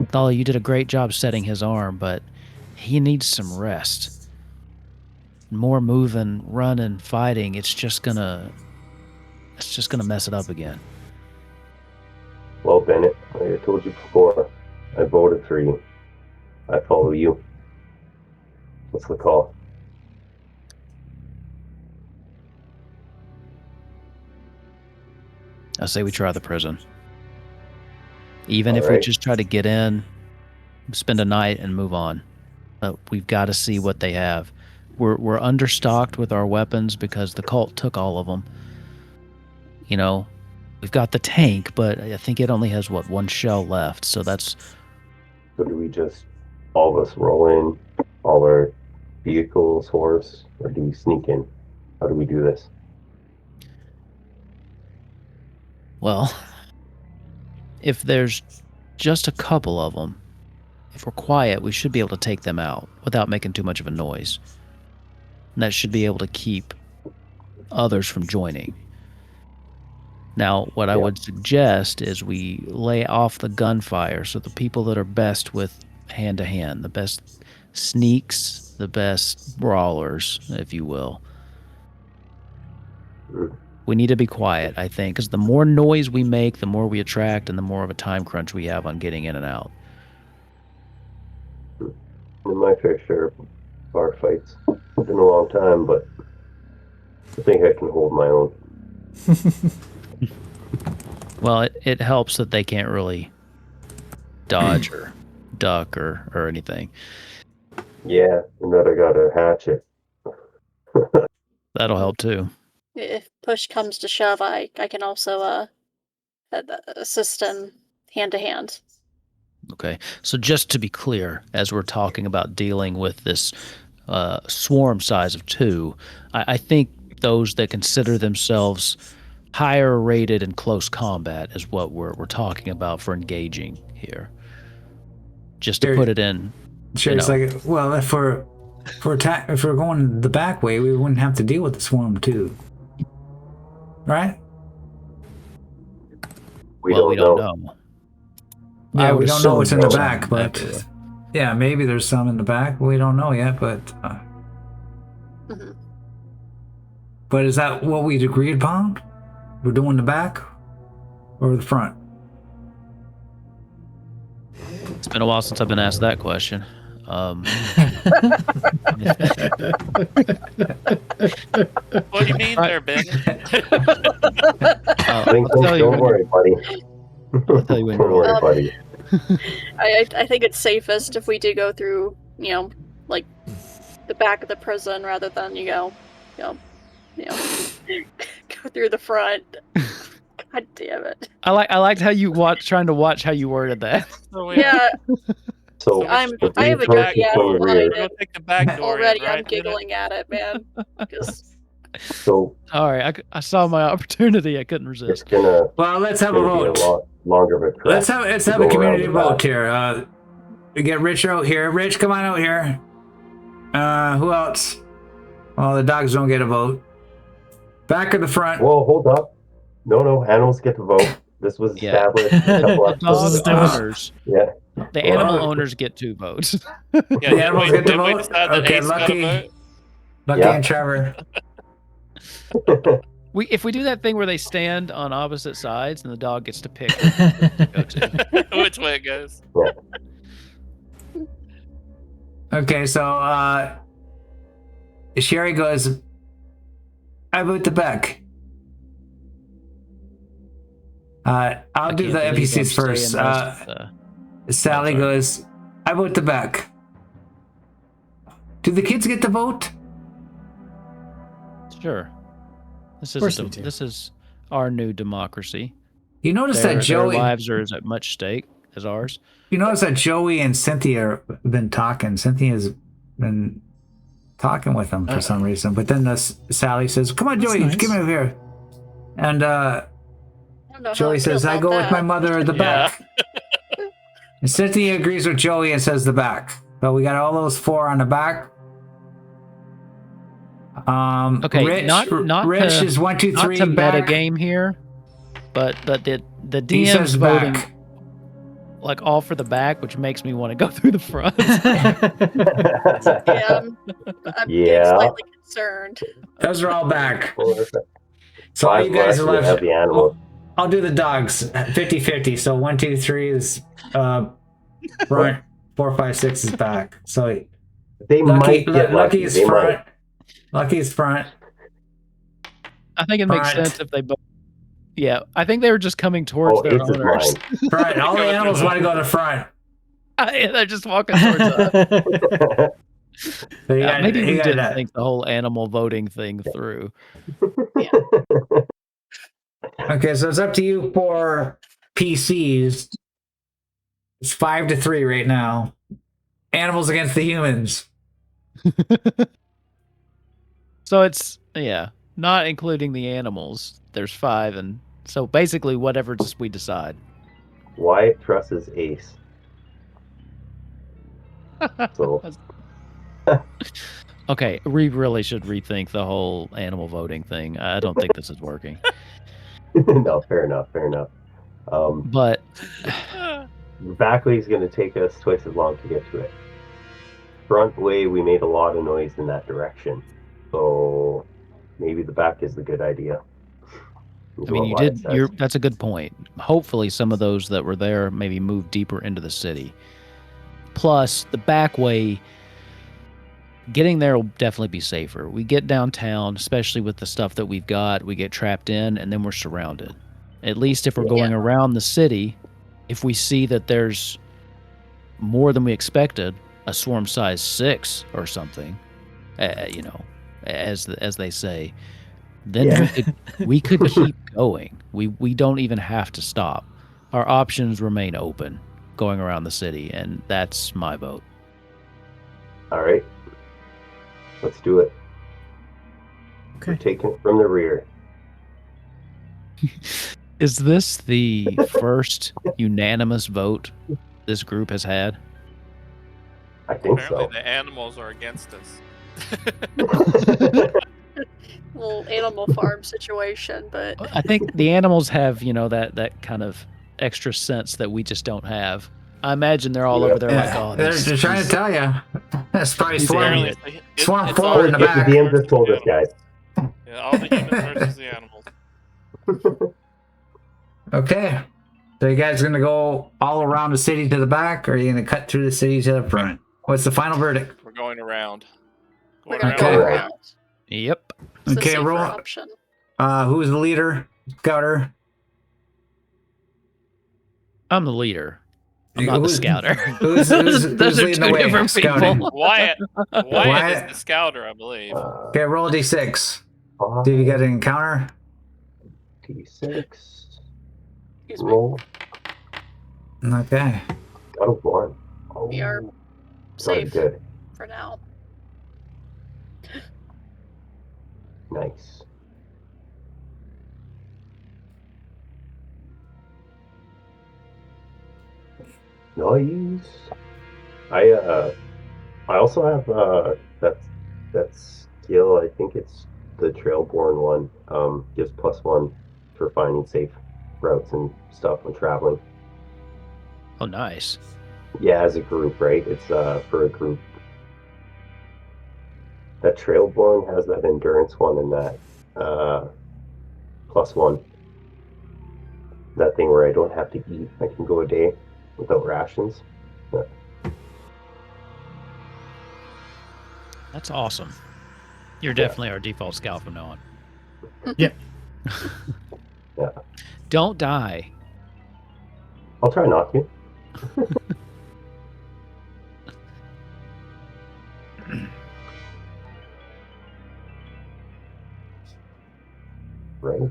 Thalia, you did a great job setting his arm, but he needs some rest. More moving, running, fighting, it's just gonna mess it up again. Well, Bennett, like I told you before, I voted for you. I follow you. What's the call? I say we try the prison. Even if All we right. just try to get in, spend a night, and move on. But we've got to see what they have. We're understocked with our weapons because the cult took all of them. You know, we've got the tank, but I think it only has, one shell left. So that's... So do we just, all of us roll in, all our vehicles, horse, or do we sneak in? How do we do this? Well, if there's just a couple of them, if we're quiet, we should be able to take them out without making too much of a noise. And that should be able to keep others from joining. Now, what I would suggest is we lay off the gunfire so the people that are best with hand-to-hand, the best sneaks, the best brawlers, if you will. We need to be quiet, I think, because the more noise we make, the more we attract, and the more of a time crunch we have on getting in and out. In my fair share of bar fights. It's been a long time, but I think I can hold my own. Well, it helps that they can't really dodge or duck or anything. Yeah, and that I got a hatchet. That'll help too. If push comes to shove, I can also assist him hand to hand. Okay, so just to be clear, as we're talking about dealing with this swarm size of 2, I think those that consider themselves higher rated in close combat is what we're talking about for engaging here. Just to put it in. Sure, it's like, well, if we're going the back way, we wouldn't have to deal with the swarm too, right? We don't know. Yeah, we don't know what's in the assume back, but everywhere. yeah, maybe there's some in the back. We don't know yet, but Mm-hmm. but is that what we'd agreed upon? We're doing the back or the front? It's been a while since I've been asked that question. What do you mean there, Ben? Don't worry, buddy. I'll tell you when Don't you're worry, buddy. I think it's safest if we do go through, like the back of the prison rather than go through the front. God damn it! I liked how you trying to watch how you worded that. Yeah, So I have a approach good from the yeah, rear. We'll take the back door in, already. right? I'm giggling at it, man. 'Cause So All right, I saw my opportunity. I couldn't it's resist. gonna, Well, let's have a be a vote. lot longer of a trek. Let's to have go a around community the vote back. here. We get Rich out here. Rich, come on out here. Who else? Well, the dogs don't get a vote. Back or the front? Whoa, hold up. No, animals get to vote. This was Yeah. established a couple The episodes dog ago. owners, Yeah. the animal Well, owners get 2 votes. Yeah, The did animals we- get to did we vote? decide that Okay, Ace got a Lucky. vote? Lucky Yeah. and Trevor. If we do that thing where they stand on opposite sides and the dog gets to pick which to go to. Which way it goes? Okay, so Sherry goes, I vote the back. I'll do the NPCs first. Sally goes, I vote the back. Do the kids get to vote? Sure. This course is they do. this is our new democracy. You notice that Their Joey. lives are as much stake as ours. You notice that Joey and Cynthia have been talking. Cynthia's been talking with them for some reason. But then Sally says, "Come on, Joey, nice. get me over here." And I don't know how Joey I feel says, "I about go with my that. mother at the Yeah. back." And Cynthia agrees with Joey and says the back. But we got all those 4 on the back. Okay, Rich, not Rich to, is 1, 2, not 3 to back. meta game here, but the He DM's says voting back. like all for the back, which makes me want to go through the front. Yeah, I'm getting Yeah. slightly concerned. Those are all back. Well, So all five you guys are left, we have left. the animals. I'll do the dogs 50-50. So 1, 2, 3 is front. 4, 5, 6 is back. So They might get lucky. Lucky's They front. might. Lucky's front. I think it makes Front. sense if they both. Yeah, I think they were just coming towards Oh, their Ace is owners. mine. Front. All the animals want to go to front. They're just walking towards us. So you Yeah, got- maybe you we got didn't that. think the whole animal voting thing through. Okay, so it's up to you for PCs. It's 5-3 right now. Animals against the humans. So it's not including the animals. There's 5, and so basically whatever we decide. Wyatt trusts Ace. So Okay, we really should rethink the whole animal voting thing. I don't think this is working. no, fair enough. But Backway's going to take us twice as long to get to it. Front way, we made a lot of noise in that direction, so maybe the back is the good idea. Is I mean, what you Wyatt did. says. That's a good point. Hopefully, some of those that were there maybe moved deeper into the city. Plus, the back way, getting there will definitely be safer. We get downtown, especially with the stuff that we've got, we get trapped in, and then we're surrounded. At least if we're going around the city, if we see that there's more than we expected, a swarm size 6 or something, as they say, then we could keep going. We don't even have to stop. Our options remain open going around the city, and that's my vote. All right, let's do it. We're Okay. taking it from the rear. Is this the first unanimous vote this group has had? I think Apparently, so. the animals are against us. Little animal farm situation, but I think the animals have, that kind of extra sense that we just don't have. I imagine they're all over there like, oh, they're these- trying to these- tell you. That's probably These swarm. animals. Apparently, Swarm it's forward all in the the back. The humans DM just told us, versus the guys. animals. Yeah, all the humans versus the animals. Okay. So you guys gonna go all around the city to the back, or are you gonna cut through the city to the front? What's the final verdict? We're going around. we're Going gonna around. go Okay. around. Yep. It's the Okay, safer roll. option. Who's the leader? Scouter. I'm the leader. I'm not the Who's- scouter. who's those are leading two the way? different Scouting. people. Wyatt Wyatt? is the scouter, I believe. Okay, roll a d6. Five, Did you get an encounter? D6. Excuse me. Roll. Okay. Got a 1. Oh, We are very safe good. for now. Nice. Nice. I also have that skill. I think it's the Trailborn one. Gives +1 for finding safe routes and stuff when traveling. Oh, nice. Yeah, as a group, right? It's for a group. That Trailborn has that endurance one and that +1. That thing where I don't have to eat. I can go a day without rations. Yeah. That's awesome. You're definitely our default scout from now on. Yeah. Yeah. Don't die. I'll try not to. Right.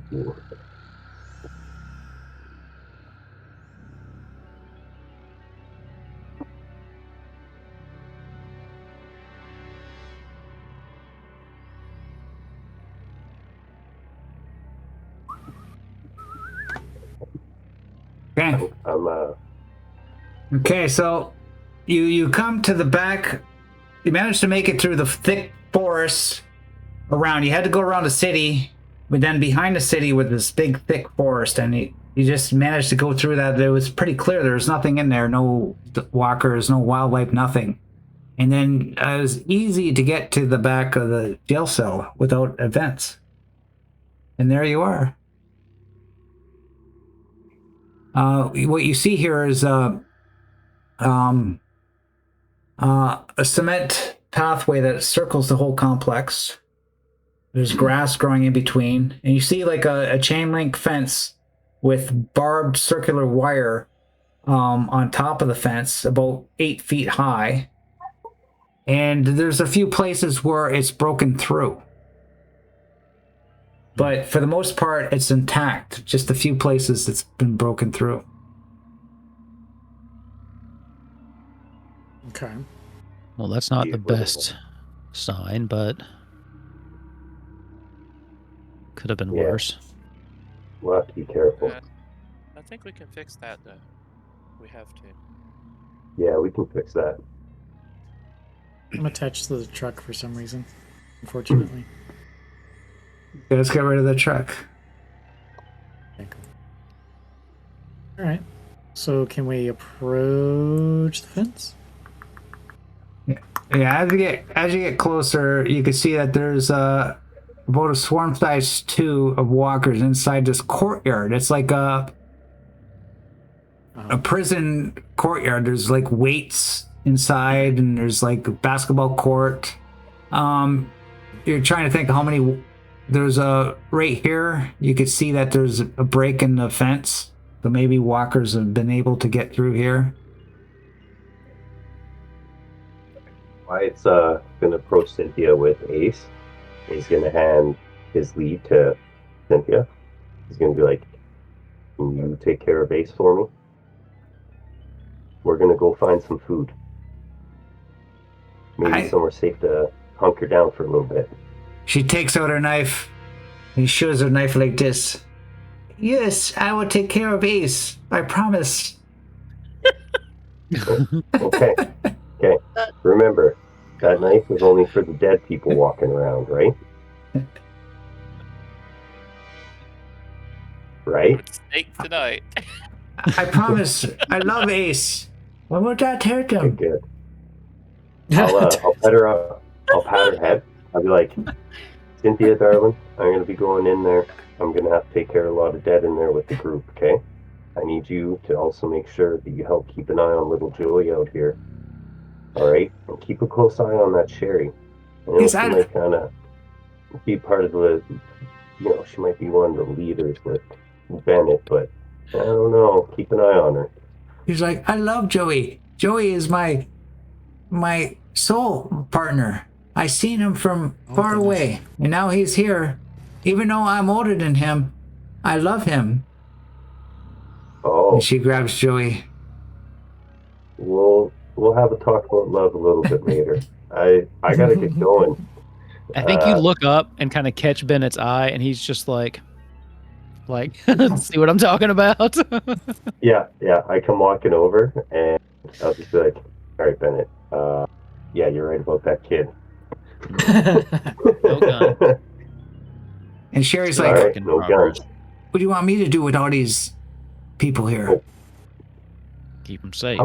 Okay. I'm Okay, so you come to the back. You managed to make it through the thick forest around. You had to go around the city, but then behind the city was this big thick forest, and you just managed to go through that. It was pretty clear there was nothing in there, no walkers, no wildlife, nothing. And then it was easy to get to the back of the jail cell without events. And there you are. What you see here is a cement pathway that circles the whole complex. There's grass growing in between, and you see like a chain link fence with barbed circular wire on top of the fence, about 8 feet high. And there's a few places where it's broken through. But for the most part, it's intact. Just a few places it's been broken through. Okay. Well, that's not the Beautiful. best sign, but could have been Yeah. worse. we'll have to be careful. I think we can fix that though. We have to. Yeah, we can fix that. I'm attached to the truck for some reason, unfortunately. Okay, let's get rid of the truck. Okay, cool. All right. So can we approach the fence? Yeah, as you get closer, you can see that there's about a swarm size 2 of walkers inside this courtyard. It's like a prison courtyard. There's like weights inside, and there's like a basketball court. You're trying to think how many. There's a right here. You could see that there's a break in the fence, so maybe walkers have been able to get through here. Wyatt's gonna approach Cynthia with Ace. He's gonna hand his lead to Cynthia. He's gonna be like, "Can you take care of Ace for me? We're gonna go find some food. Maybe somewhere safe to hunker down for a little bit." She takes out her knife and shows her knife like this. Yes, I will take care of Ace. I promise. Okay. Okay. Remember, that knife is only for the dead people walking around, right? Right? With steak tonight. I promise. I love Ace. Why would that hurt Okay, him? good. I'll pet her up. I'll pat her head. I'll be like, "Cynthia, darling, I'm gonna be going in there. I'm gonna have to take care of a lot of dead in there with the group, okay? I need you to also make sure that you help keep an eye on little Joey out here. Alright? And keep a close eye on that Sherry. I know Yes, she might kinda be part of the, she might be one of the leaders with Bennett, but I don't know. Keep an eye on her." He's like, I love Joey. Joey is my soul partner. I seen him from far goodness. away, and now he's here. Even though I'm older than him, I love him. Oh, And she grabs Joey. we'll have a talk about love a little bit later. I gotta get going. I think you look up and kind of catch Bennett's eye, and he's just like, see what I'm talking about? Yeah, I come walking over, and I'll just be like, "All right, Bennett. Yeah, you're right about that kid." No gun. And Sherry's All like, right, Fucking no Roberts. guns. what do you want me to do with all these people here? Keep him safe.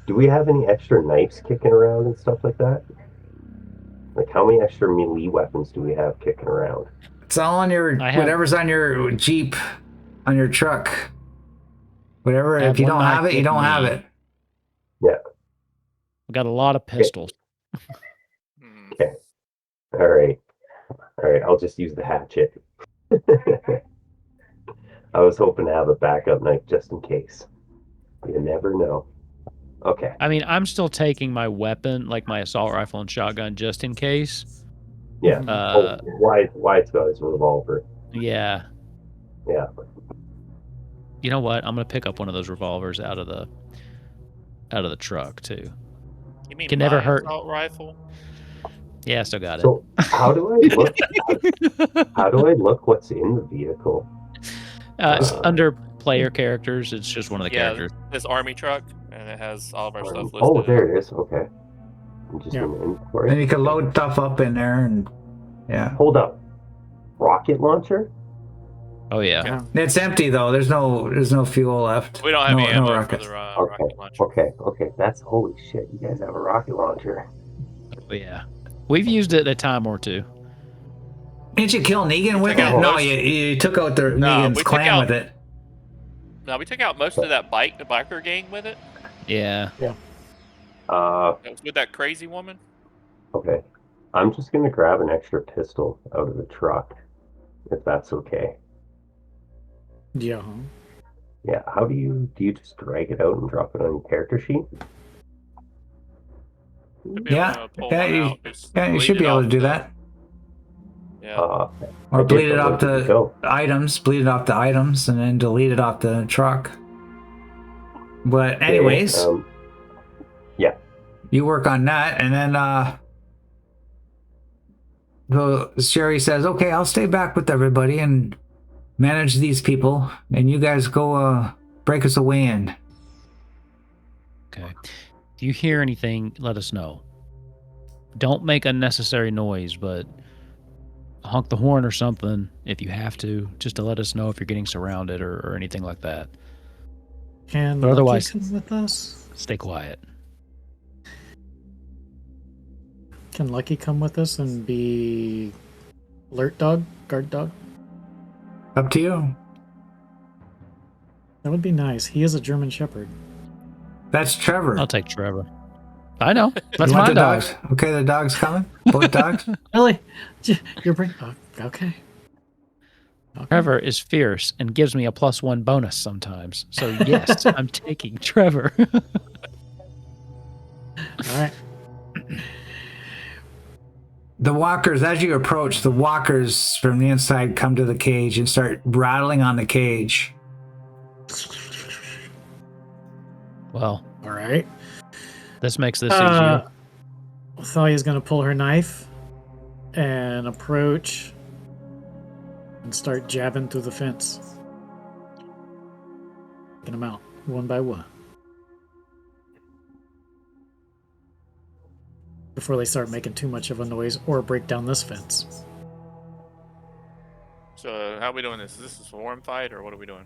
Do we have any extra knives kicking around and stuff like that? Like, how many extra melee weapons do we have kicking around? It's all on your whatever's on your Jeep, on your truck. Whatever. If you don't have it, you don't have it. Yeah. We got a lot of pistols. Okay. All right. I'll just use the hatchet. I was hoping to have a backup knife just in case. You never know. Okay. I mean, I'm still taking my weapon, like my assault rifle and shotgun, just in case. Yeah. Wyatt's got his revolver. Yeah. Yeah. You know what? I'm gonna pick up one of those revolvers out of the truck too. You mean Can never hurt. assault rifle? Yeah, I still got it. So how do I look? How do I look? What's in the vehicle? It's under player characters. It's just one of the characters. This army truck, and it has all of our stuff listed. Oh, there it is. Okay. I'm just Yeah. in inventory. Then you can load stuff up in there, and Hold up. Rocket launcher? Oh yeah. Yeah. it's empty though. There's no fuel left. We don't have any no ammo for rockets. the Okay. rocket launcher. Okay. That's holy shit. You guys have a rocket launcher. Oh yeah. We've used it a time or two. Didn't you kill Negan with took it? out No, most- you took out No, Negan's we took clan out- with it. No, we took out most of that the biker gang with it. Yeah. That was with that crazy woman. Okay. I'm just gonna grab an extra pistol out of the truck, if that's okay. Yeah. Yeah. How do you just drag it out and drop it on your character sheet? Should be able Yeah, to pull yeah, one you- out, just Yeah, you bleed should it be able off to do the- that. Yeah. Or I did, bleed it but off where did it the go? items, bleed it off the items, and then delete it off the truck. But anyways, Yeah. you work on that, and then Sherry says, "Okay, I'll stay back with everybody and manage these people, and you guys go break us a way in." Okay. If you hear anything, let us know. Don't make unnecessary noise, but honk the horn or something if you have to, just to let us know if you're getting surrounded or anything like that. Can But otherwise- Lucky come with us? Stay quiet. Can Lucky come with us and be alert dog, guard dog? Up to you. That would be nice. He is a German Shepherd. That's Trevor. I'll take Trevor. I know. That's You want my the dog. dogs? Okay, the dog's coming. Both dogs. Ellie, you're bring. Okay. Trevor is fierce and gives me a +1 bonus sometimes. So yes, I'm taking Trevor. All right. The walkers, as you approach, the walkers from the inside come to the cage and start rattling on the cage. Well, All right. this makes this easier. Thalia's gonna pull her knife and approach and start jabbing through the fence. Taking them out one by one before they start making too much of a noise or break down this fence. So how are we doing this? Is this a swarm fight or what are we doing?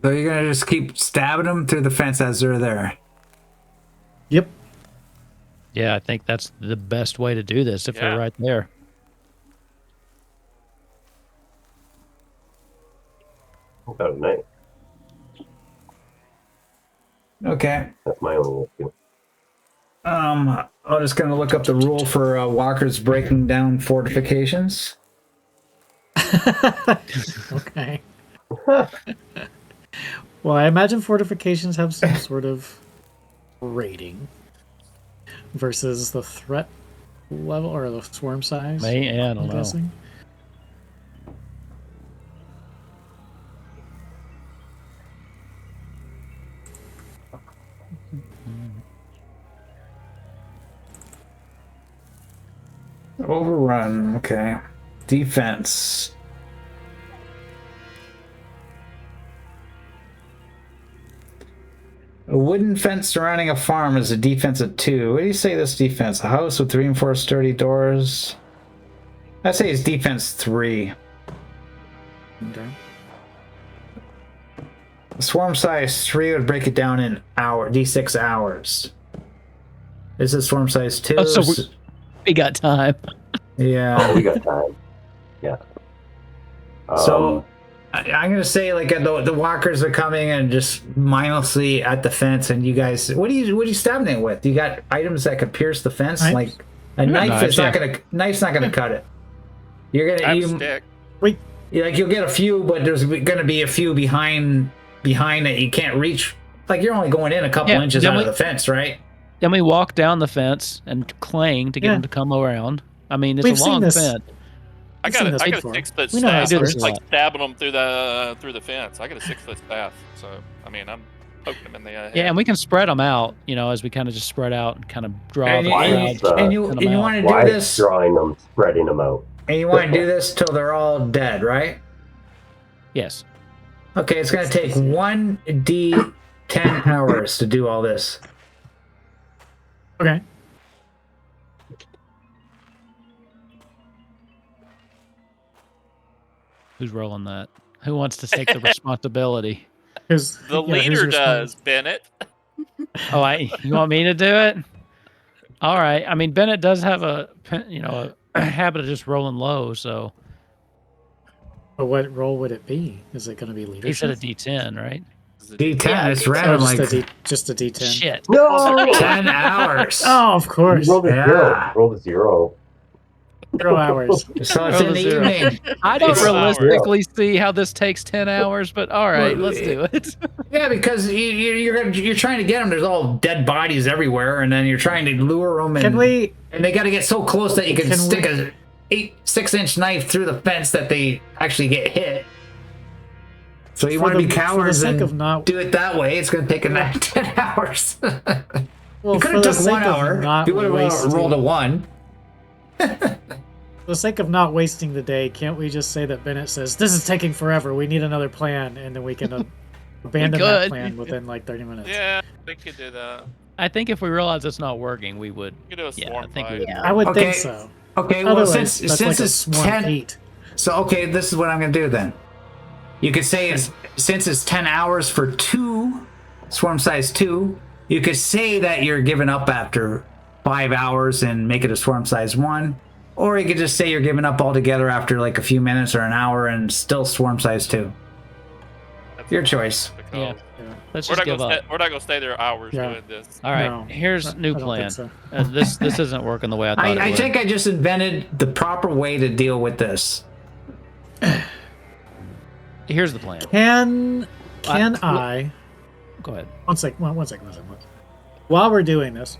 So you're gonna just keep stabbing them through the fence as they're there. Yep. Yeah, I think that's the best way to do this if Yeah. they're right there. Oh, nice. Okay. That's my only issue. I'm just gonna look up the rule for walkers breaking down fortifications. Okay. Well, I imagine fortifications have some sort of rating versus the threat level or the swarm size. Yeah, I I'm don't know. guessing. Overrun. Okay. Defense. A wooden fence surrounding a farm is a defense of 2. What do you say this defense? A house with reinforced sturdy doors? I say it's defense 3. Okay. Swarm size 3 would break it down in D6 hours. This is swarm size 2. Oh, so we got time. Oh, Yeah. we got time. So I'm gonna say like the walkers are coming and just mindlessly at the fence, and you guys, what are you stabbing it with? You got items that could pierce the fence, Knives? like a knife knives, is not gonna cut it. You're I gonna have a stick. you'll get a few, but there's gonna be a few behind that you can't reach. Like you're only going in a couple inches out of the fence, right? Then we walk down the fence and clang to get them to come around. I mean, it's We've a seen long this. fence. I I've seen got this a before. 6-foot We know how staff. to do It's this. like stabbing them through the fence. I got a 6-foot staff, so I mean I'm poking them in the head. Yeah, and we can spread them out, as we kind of just spread out and kind of draw And, the Why crowd. is, and you Cut 'em out. want to do why this, drawing them, spreading them out? and you want to do this till they're all dead, right? Yes. Okay, it's gonna take 1d10 hours to do all this. Okay. Who's rolling that? Who wants to take the responsibility? Who's, The yeah, who's leader responding? does, Bennett. Oh, you want me to do it? All right. I mean, Bennett does have a habit of just rolling low, so But what role would it be? Is it going to be he said a leadership? D10, right? D10, Yeah, it's D10. random, just, like just a D10. Shit. No! 10 hours. Oh, of course. You rolled a Yeah. zero. Rolled a zero. 0 hours. So it's in the Zero. evening. I don't It's realistically see how this takes 10 hours, but all right, Well, let's do it. Yeah, because you're trying to get them. There's all dead bodies everywhere, and then you're trying to lure them. And, Can we? And they got to get so close that you can, Can stick we- a 6-inch knife through the fence that they actually get hit. So you For want to the- be for the cowards sake and of not- do it that way. It's going to take 10 hours. Well, You could for have the took 1 sake of hour. not You would have wasting- rolled a 1. For the sake of not wasting the day, can't we just say that Bennett says this is taking forever? We need another plan, and then we can abandon that could. plan within like 30 minutes. Yeah, we could do that. I think if we realize it's not working, we would. We could do a Yeah, swarm I think we fight. would. Yeah. I would Okay. think so. Okay, well, Otherwise, since that's like a it's swarm 10, 8. so okay, this is what I'm gonna do then. You could say since it's 10 hours for 2, swarm size 2, you could say that you're giving up after 5 hours and make it a swarm size 1, or you could just say you're giving up altogether after like a few minutes or an hour and still swarm size 2. That's Your fine, choice. because Yeah. Let's We're just not give gonna up. we're not gonna stay there hours Yeah. doing this. All right, No, here's new I don't plan. think so. This isn't working the way I thought it I would. think I just invented the proper way to deal with this. Here's the plan. Can I- I? Go ahead. One second. While we're doing this,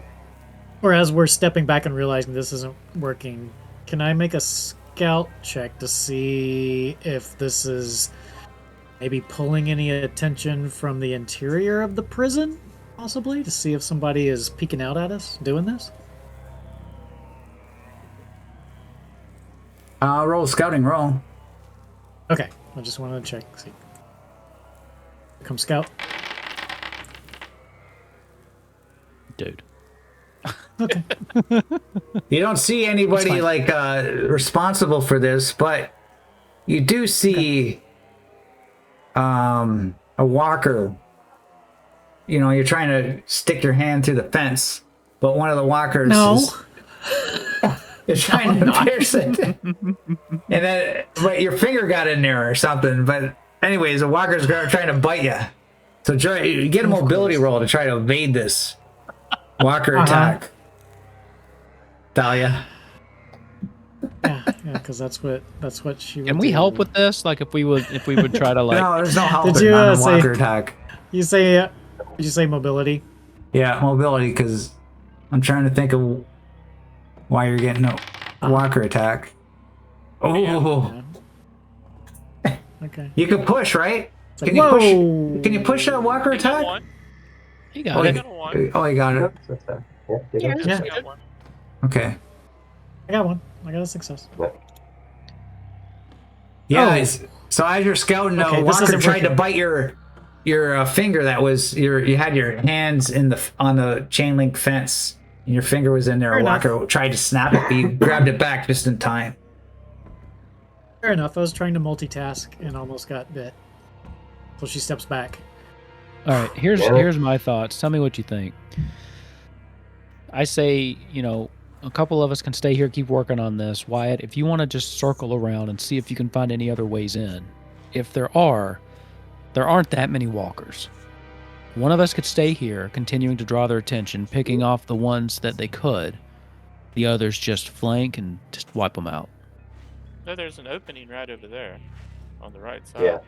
or as we're stepping back and realizing this isn't working, can I make a scout check to see if this is maybe pulling any attention from the interior of the prison? Possibly to see if somebody is peeking out at us doing this. Roll a scouting roll. Okay, I just wanted to check. See. Come scout. Dude. Okay. You don't see anybody fine. like responsible for this, but you do see a walker. You know, you're trying to stick your hand through the fence, but one of the walkers is trying to pierce it. And then but your finger got in there or something. But anyways, the walker's trying to bite you. So you get a mobility roll to try to evade this walker attack. Dahlia. Yeah, because that's what she. Can would we do. help with this? Like if we would try to like No, there's no help Did in you, on a say- walker attack. You say? Did you say mobility? Yeah, mobility, because I'm trying to think of why you're getting a walker attack. Oh, Okay. you can push, right? It's like, Can you whoa! push? Can you push a walker I got attack? one. you Oh, got I it. got one. Oh, you got it. That's fair. Yeah, they Yeah. don't- Yeah. I got one. Okay. I got one. I got a success. Yeah. Oh. So as you're scouting, Okay, a this walker isn't tried to working. bite your finger. That was you had your hands on the chain link fence, and your finger was in there. Fair a enough. walker tried to snap it, but you grabbed it back just in time. Fair enough. I was trying to multitask and almost got bit. So she steps back. All right, here's Yeah. here's my thoughts. Tell me what you think. I say, a couple of us can stay here, keep working on this. Wyatt, if you want to just circle around and see if you can find any other ways in. If there aren't that many walkers. One of us could stay here, continuing to draw their attention, picking off the ones that they could. The others just flank and just wipe them out. No, there's an opening right over there, on the right side. Yeah.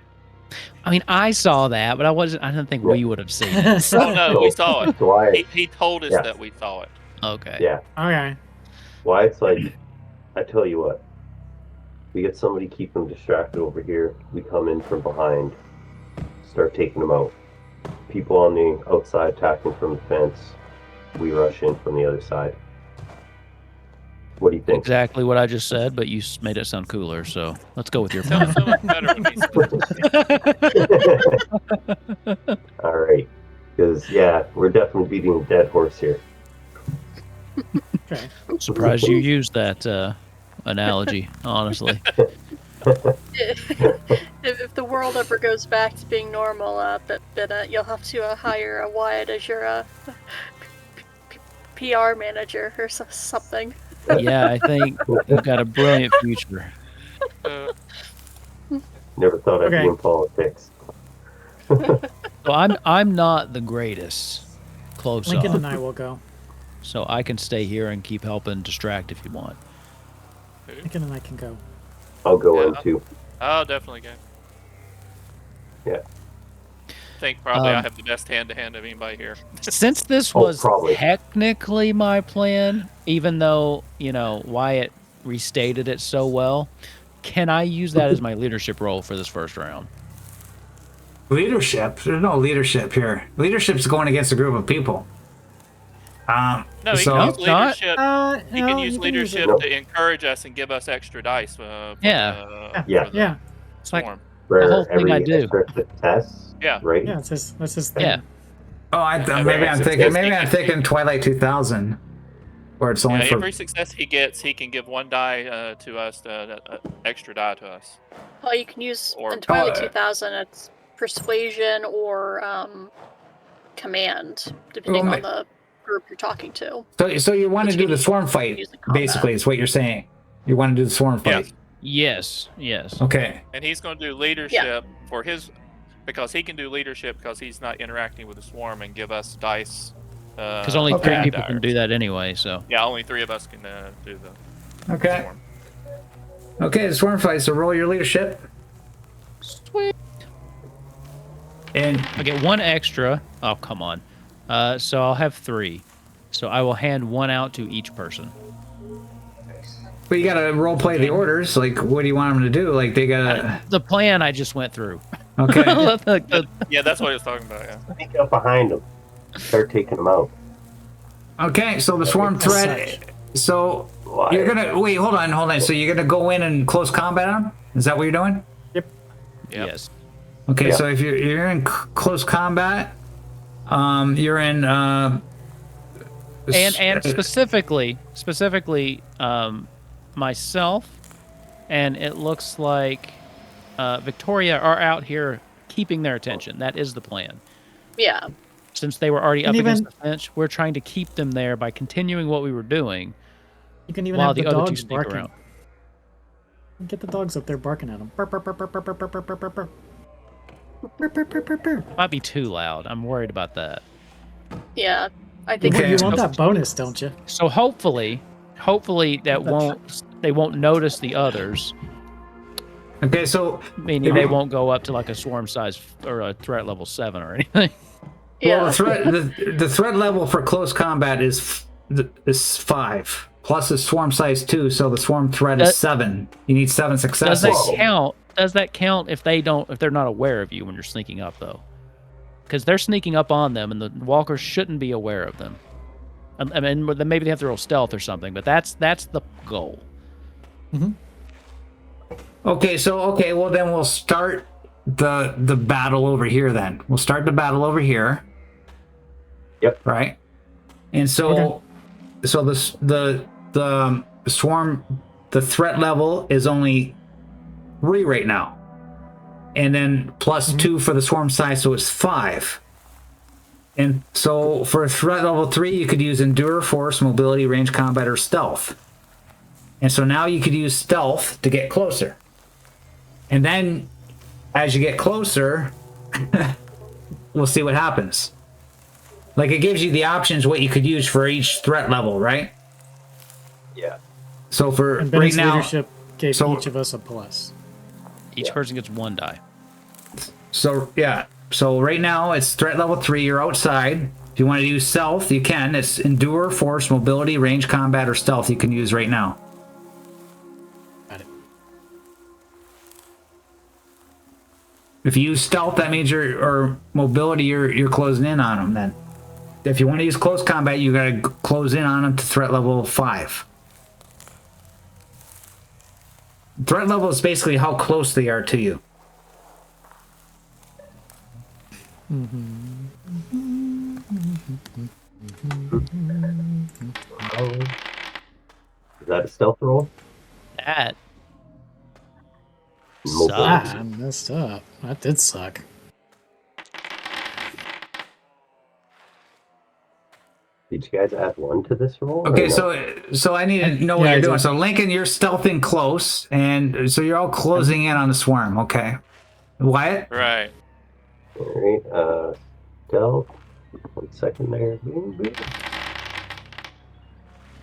I mean, I saw that, but I didn't think we would have seen it. Oh no, we saw it. Wyatt, He told us Yeah. that we saw it. Okay. yeah. Okay. Wyatt's like, I tell you what. We get somebody keep them distracted over here. We come in from behind, start taking them out. People on the outside attacking from the fence. We rush in from the other side. What do you think? Exactly what I just said, but you made it sound cooler, so let's go with your plan. Sounds so much better when he said it. All right. Because, yeah, we're definitely beating a dead horse here. Okay. Surprised you used that analogy, honestly. If the world ever goes back to being normal, but you'll have to hire a Wyatt as your PR manager or something. Yeah, I think you've got a brilliant future. Never thought I'd Okay. be in politics. So I'm not the greatest close Lincoln up, and I will go. so I can stay here and keep helping distract if you want. Lincoln and I can go. I'll go Yeah. in too. I'll definitely go. Yeah. I think probably I Um, have the best hand-to-hand of anybody here. Since this Oh, was probably. technically my plan, even though, Wyatt restated it so well, can I use that as my leadership role for this first round? Leadership? There's no leadership here. Leadership's going against a group of people. No, he So- can use It's not? leadership. He can use leadership it. to encourage us and give us extra dice. For Yeah. Yeah. for the Yeah. It's like, storm. For whole thing every I do. extra success, Yeah. right? Yeah, that's his thing. yeah. Oh, maybe I'm thinking Twilight 2000, where it's only Yeah, for. every success he gets, he can give one die to us, extra die to us. Well, you can use Or- in Twilight Oh, 2000. It's persuasion or command, depending Well, on the group you're talking to. So you want to Which do you the can swarm fight, use in combat. basically, is what you're saying. You want to do the swarm fight. Yes. Okay. And he's going to do leadership for his, because he can do leadership because he's not interacting with the swarm and give us dice. Because only Okay. 3 people can do that anyway, so. Yeah, only 3 of us can do the Okay. swarm. Okay, the swarm fight. So roll your leadership. Sweet. And I get 1 extra. Oh, come on. So I'll have 3. So I will hand 1 out to each person. but you gotta role play the orders. Like, what do you want them to do? Like, they gotta. The plan I just went through. Okay. Yeah, that's what he was talking about. Yeah. Sneak up behind them. Start taking them out. Okay. So the swarm As threat. So Why? you're gonna wait. Hold on. So you're gonna go in and close combat on them? Is that what you're doing? Yep. Yes. Okay. Yeah. So if you're in close combat, you're in. And specifically, myself, and it looks like Victoria are out here keeping their attention. That is the plan. Yeah. Since they were already And up against even- the fence, we're trying to keep them there by continuing what we were doing You can even while have the the other two dogs sneak barking. around. Get the dogs up there barking at them. Burp, burp, burp, burp, burp, burp, burp, burp, burp, burp. Burp, burp, burp, burp, burp. Might be too loud. I'm worried about that. Yeah. I think Okay. You want that bonus, don't you? So hopefully they won't notice the others, Okay. So meaning they won't go up to like a swarm size or a threat level 7 or anything. well, yeah. the threat level for close combat is 5 plus the swarm size 2. So the swarm threat is 7. You need 7 Does successes. that count? Does that count if they're not aware of you when you're sneaking up though? Because they're sneaking up on them, and the walkers shouldn't be aware of them. I mean, then maybe they have to roll stealth or something, but that's the goal. Okay. Well, then we'll start the battle over here. Then we'll start the battle over here. Yep. Right. And so, so the swarm, the threat level is only 3 right now, and then plus 2 for the swarm size, so it's 5. And so for threat level 3, you could use Endure, Force, Mobility, Range Combat, or Stealth. And so now you could use Stealth to get closer. And then, as you get closer, we'll see what happens. Like, it gives you the options what you could use for each threat level, right? Yeah. So for And right Bennett's now, leadership gave so- each of us a plus. Each person gets 1 die. so yeah. So right now it's threat level 3. You're outside. If you want to use Stealth, you can. It's Endure, Force, Mobility, Range Combat, or Stealth. You can use right now. Got it. If you use Stealth, that means or Mobility, you're closing in on them. Then, if you want to use Close Combat, you got to close in on them to threat level 5. Threat level is basically how close they are to you. Is that a stealth roll? That Mobility. sucks. Ah, I messed up. That did suck. Did you guys add 1 to this roll? or Okay, no? so I need to know what Yeah, I you're doing. did. So Lincoln, you're stealthing close, and so you're all closing in on the swarm. Okay, Wyatt. Right. Alright, stealth. 1 second there. Boom, boom.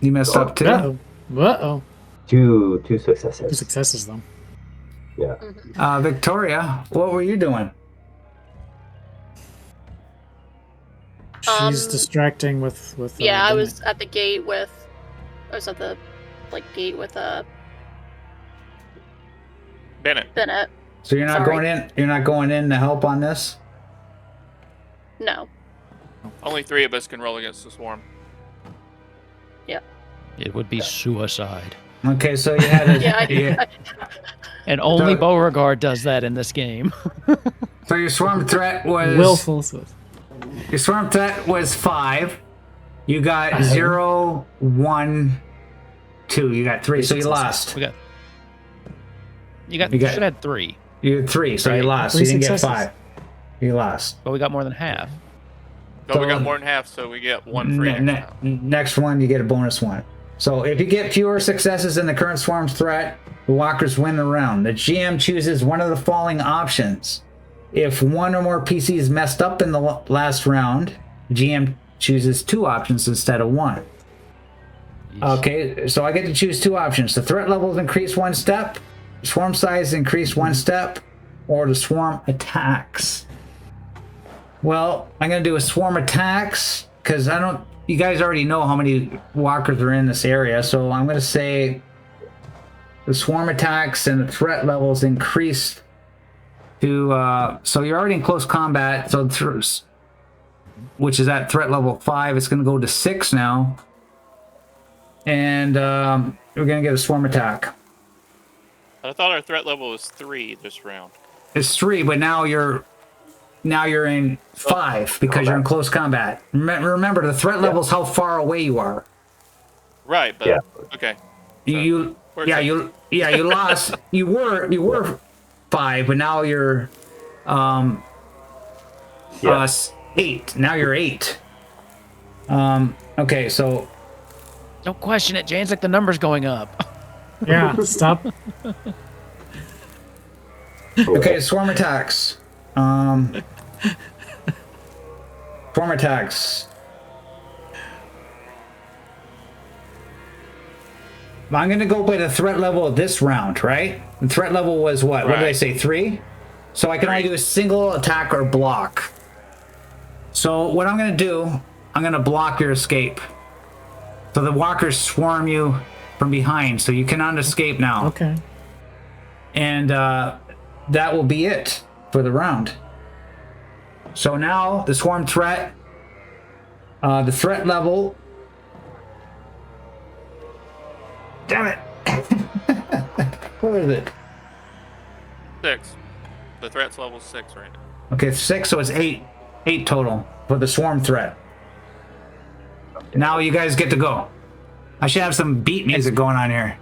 You messed up too. Uh-oh. Uh-oh. Two 2 successes. successes, though. Yeah. Victoria, what were you doing? She's Um, distracting with Yeah, I Bennett. was at the gate with. I was at the gate with Bennett. Bennett. So you're not Sorry. going in. You're not going in to help on this. No. Only 3 of us can roll against the swarm. It would be suicide. Okay, so you had a, Yeah, yeah. And only So- Beauregard does that in this game. So your swarm threat was Willful. So- your swarm threat was 5. You got 0, 1, 2. You got 3. So you lost. You You got- should have had 3, You had 3. So you Right. lost. 3 You didn't successes. get 5. You lost. but we got more than half. But we So- got more than half, so we get 1 free. extra. Next one, you get a bonus 1. So if you get fewer successes than the current swarm's threat, the walkers win the round. The GM chooses one of the following options. If one or more PCs messed up in the last round, GM chooses 2 options instead of 1. Okay, so I get to choose 2 options. The threat level is increased 1 step, swarm size increased 1 step, or the swarm attacks. Well, I'm going to do a swarm attacks because you guys already know how many walkers are in this area, so I'm going to say the swarm attacks and the threat levels increased to, so you're already in close combat, so which is at threat level 5, it's going to go to 6 now. And we're going to get a swarm attack. I thought our threat level was 3 this round. It's 3, but now you're in 5 because you're in close combat. Remember, the threat level is how far away you are. Right, but Yeah. okay. You Where's yeah that? you lost. You were 5, but now you're Yeah. 8. Now you're 8. Okay, so Don't question it, Jane's like the number's going up. Yeah, stop. okay, swarm attacks. Swarm attacks. I'm going to go by the threat level of this round, right? The threat level was what? What did I Right. say? 3? So I can only do a single attack or block. So what I'm going to do, I'm going to block your escape. So the walkers swarm you from behind, so you cannot escape now. Okay. And that will be it for the round. So now the swarm threat, the threat level. Damn it! What is it? 6. The threat's level 6 right now. Okay, 6, so it's 8. 8 total for the swarm threat. Now you guys get to go. I should have some beat music going on here.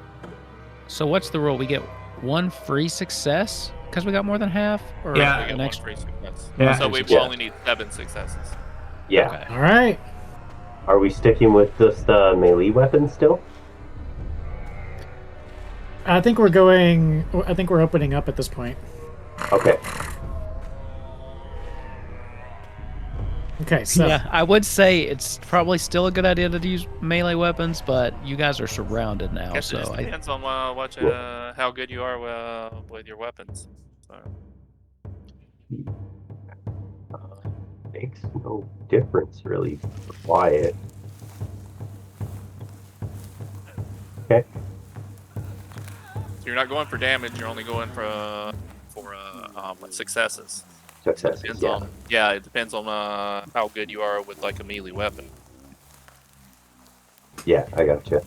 So what's the rule? We get 1 free success because we got more than half, or Yeah. We an get 1 extra? free success. Yeah. So we Yeah. only need 7 successes. Yeah. Okay. All right. Are we sticking with just melee weapons still? I think we're opening up at this point. Okay. Okay, so Yeah, I would say it's probably still a good idea to use melee weapons, but you guys are surrounded now, Guess it so just depends on how good you are with your weapons. So. Makes no difference really for Wyatt. Okay. So you're not going for damage. You're only going for successes. Successes, Depends yeah. on it depends on how good you are with like a melee weapon. Yeah, I gotcha.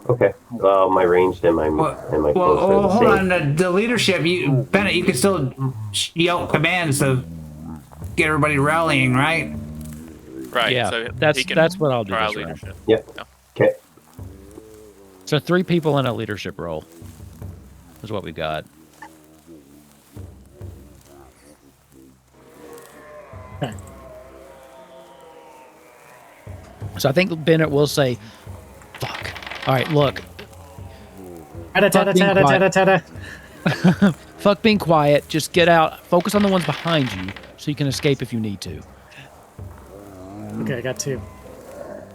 Okay. Well, my ranged and my Well, close are the hold same. on. The leadership, Bennett, you can still yell commands to get everybody rallying, right? Right. yeah, So he can that's what I'll do try this round. leadership. Yep. Okay. So 3 people in a leadership role is what we got. okay. So I think Bennett will say, "Fuck! All right, look, fuck being quiet. Just get out. Focus on the ones behind you, so you can escape if you need to. Okay, I got 2.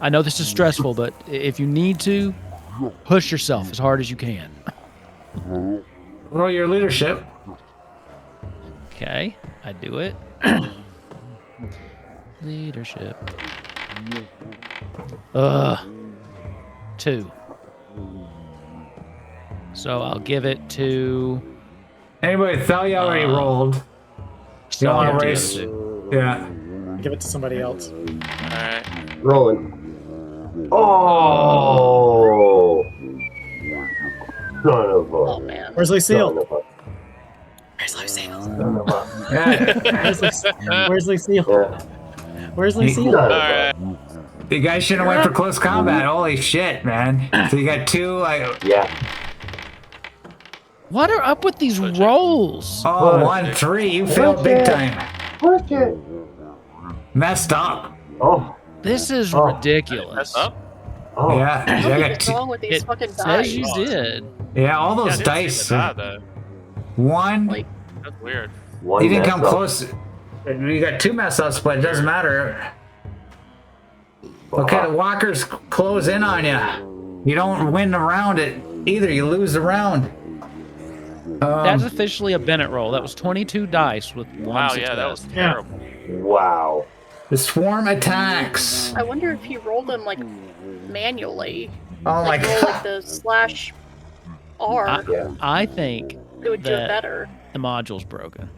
I know this is stressful, but if you need to, push yourself as hard as you can." Roll your leadership. Okay, I do it. Leadership. 2. So I'll give it to. Anybody, Thalia already rolled. So wanna I'll give it race? to- Yeah. Give it to somebody else. All right. Rolling. Oh! Son of a. Oh man. Where's Son Lucille? of a. Where's Lucille? Son of a. Yeah. Where's Lucille? Yeah. Where's Son Lucille? of All a. right. You guys should have went for close combat. Holy shit, man. So you got 2, like, Yeah. What are up with these rolls? oh, 1, 3. You failed big time. Push it. Messed up. Oh. This is Oh. ridiculous. Mess up. Oh. Yeah. I What got is two, wrong with these It fucking says dice? you did. yeah, all Yeah, I those didn't dice. see the die, though. 1. Like- That's weird. One You didn't mess come up. close. You got 2 mess ups, but it doesn't matter. Okay, the walkers close in on you. You don't win the round it either. You lose the round. That's officially a Bennett roll. That was 22 dice with 1 Wow. success. Yeah, that was Yeah. terrible. Wow. The swarm attacks. I wonder if he rolled them like manually. Oh my Like roll god. like the slash R. Yeah. I think It would do it that- better. the module's broken.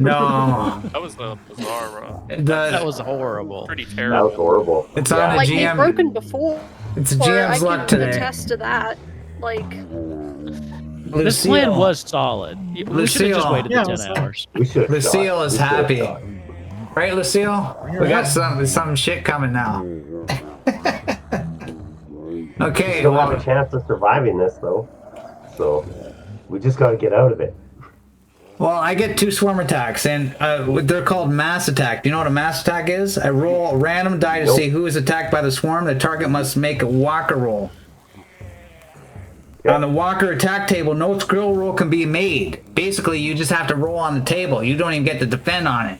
No. That was a bizarre. That The, was horrible. Pretty That was terrible. horrible. It's on Yeah. the Like they've GM. broken before. It's the I GM's luck can today. attest to that. Like This plan was solid. We should have just Lucille. waited Yeah, the it was 10 fine. hours. We should. Lucille is happy. Right, Lucille? We got some shit coming now. Okay, Still have a well, chance of surviving this though, so we just got to get out of it. I get 2 swarm attacks, and they're called mass attack. Do you know what a mass attack is? I roll a random die to Nope. see who is attacked by the swarm. The target must make a walker roll. Okay. On the walker attack table, no skill roll can be made. Basically, you just have to roll on the table. You don't even get to defend on it.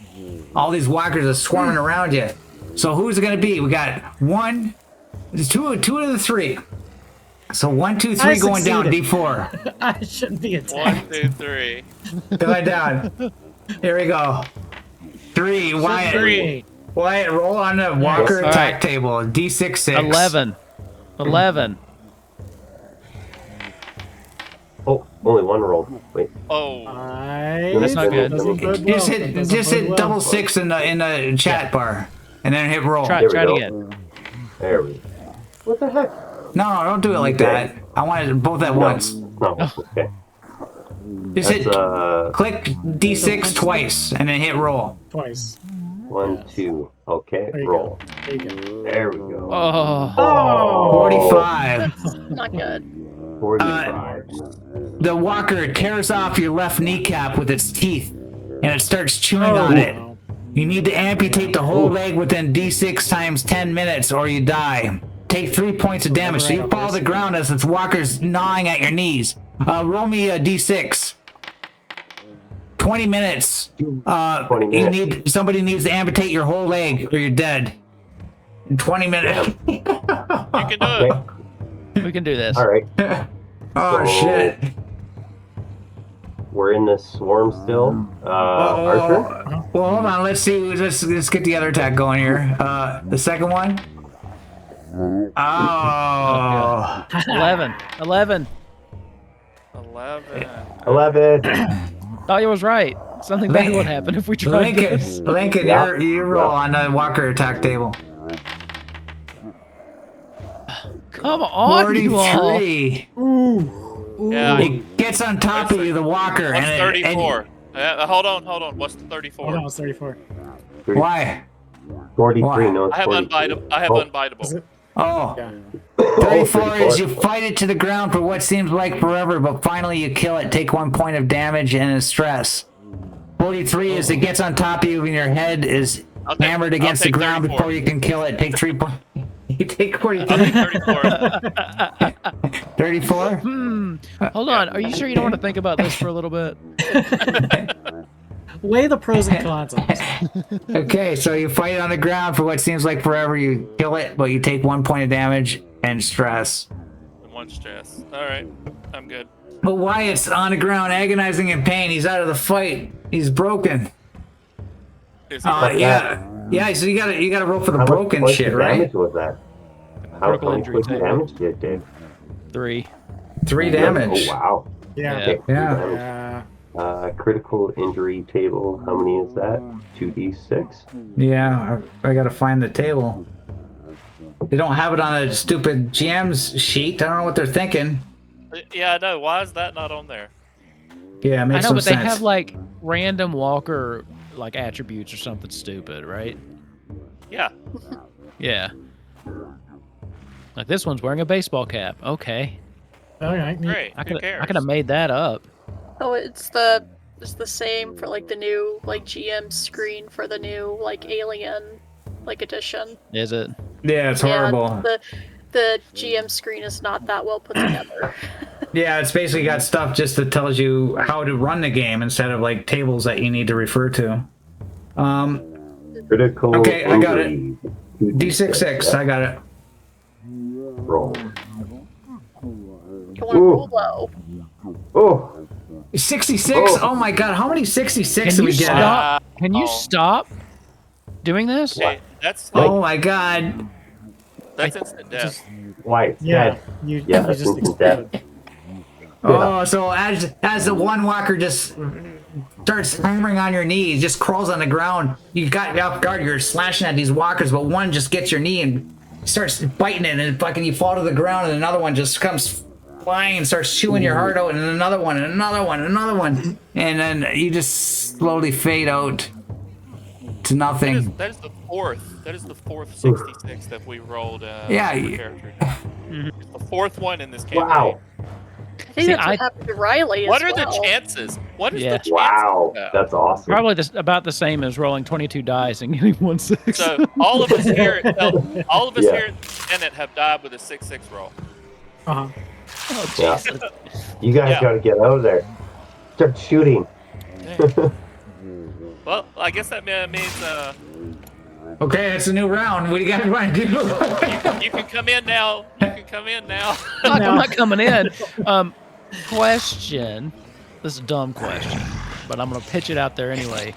All these walkers are swarming around you. So who's it going to be? We got 1, 2 of the 3. So 1, 2, 3 I going down. succeeded. D4. I shouldn't be 1, attacked. 2, 3. Going down. Here we go. 3. Wyatt. 3. Wyatt, roll on the walker All attack right. table. D6 6. 11. 11. Oh, only 1 roll. Wait. Oh. That's not good. Doesn't bode well. Just hit, Doesn't just bode hit well. double 6 in the chat bar, and then hit roll. Try, There we try it go. again. There we go. What the heck? No, don't do it like that. I want it both at once. No. Okay. Just That's hit click D6 twice, and then hit roll. Twice. 1, 2. Okay. There you Roll. go. There you go. There we go. Oh. Oh! 45. that's not good. 45. The walker tears off your left kneecap with its teeth, and it starts chewing on it. You need to amputate the whole leg within D6 times 10 minutes or you die. Take 3 points of damage. So you fall to the ground as its walker's gnawing at your knees. Roll me a D6. 20 minutes. 20 minutes. Somebody needs to amputate your whole leg or you're dead. In 20 minutes. You can do it. We can do this. All right. Oh, So- shit. We're in the swarm still. Archer? Well, hold on. Let's see. Let's get the other attack going here. The second one. Oh. 11. 11. 11. 11. Talia was right. Something bad would happen if we tried this. Lincoln, Yeah. you roll on the walker attack table. Come on, you all. 43. Yeah. It gets on top of you, the walker. What's and 34? Hold on. What's the 34? Hold on, it's 34. Why? 43. Why? No, it's I have 43. unbiteable. I have Oh, Is unbiteable. it? Oh. Yeah. 34 is you fight it to the ground for what seems like forever, but finally you kill it, take 1 point of damage and is stress. 43 is it gets on top of you and your head is I'll take- hammered I'll against the take ground 34. before you can kill it. Take 3 points. You take I'll 43. take 34. 34? Hold on. Are you sure you don't want to think about this for a little bit? Weigh the pros and cons of this. Okay, so you fight it on the ground for what seems like forever. You kill it, but you take 1 point of damage and stress. And 1 stress. All right. I'm good. But Wyatt's on the ground, agonizing in pain. He's out of the fight. He's broken. Is it Yeah. So you gotta roll for the How much broken points shit, of right? damage was that? How Critical many injury points of table. damage did it do? 3. 3 damage. Oh, wow. Yeah. Yeah. Okay, Yeah. damage. Yeah. Critical injury table. How many is that? 2d6. Yeah, I gotta find the table. They don't have it on a stupid GM's sheet. I don't know what they're thinking. Yeah, I know. Why is that not on there? Yeah, it I makes know, some but sense. they have like random walker like attributes or something stupid, right? Yeah. Yeah. Like this one's wearing a baseball cap. Okay. All right. Great. I Who could cares? have made that up. Oh, it's the same for like the new like GM screen for the new like Alien like edition. Is it? Yeah, it's horrible. Yeah, the GM screen is not that well put together. Yeah, it's basically got stuff just that tells you how to run the game instead of like tables that you need to refer to. Critical Okay, I got it. injury. D66, I got it. Roll. You want to Ooh. roll low. Oh, 66? Oh. Oh my god, how many 66 Can did you we get? stop? Can you Oh. stop doing this? Okay, that's like Oh my god. that's instant death. why it's Yeah. dead. You Yeah, just instant death. exploded. Oh, so as the one walker just starts hammering on your knee, just crawls on the ground, you got you off guard, you're slashing at these walkers, but one just gets your knee and starts biting it, and fucking you fall to the ground, and another one just comes flying and starts chewing your heart out, and another one, and another one, and another one, and then you just slowly fade out to nothing. That is the fourth. That is the fourth 66 that we rolled. Yeah, for you- characters. It's the fourth one in this campaign. Wow. I think See, that's what happened to Riley. What as are the well. chances? What is Yeah. the chances? Wow. of that? That's awesome. Probably just about the same as rolling 22 dice and getting 1 6. So all of us here, all of us Yeah. here at Tenet have died with a 6-6 roll. Uh-huh. Oh, Yeah. Jesus. You guys Yeah. gotta get out of there. Start shooting. Well, I guess that means Okay, it's a new round. What do you guys want to do? you can come in now. You can come in now. I'm not coming in. Question. This is a dumb question, but I'm gonna pitch it out there anyway.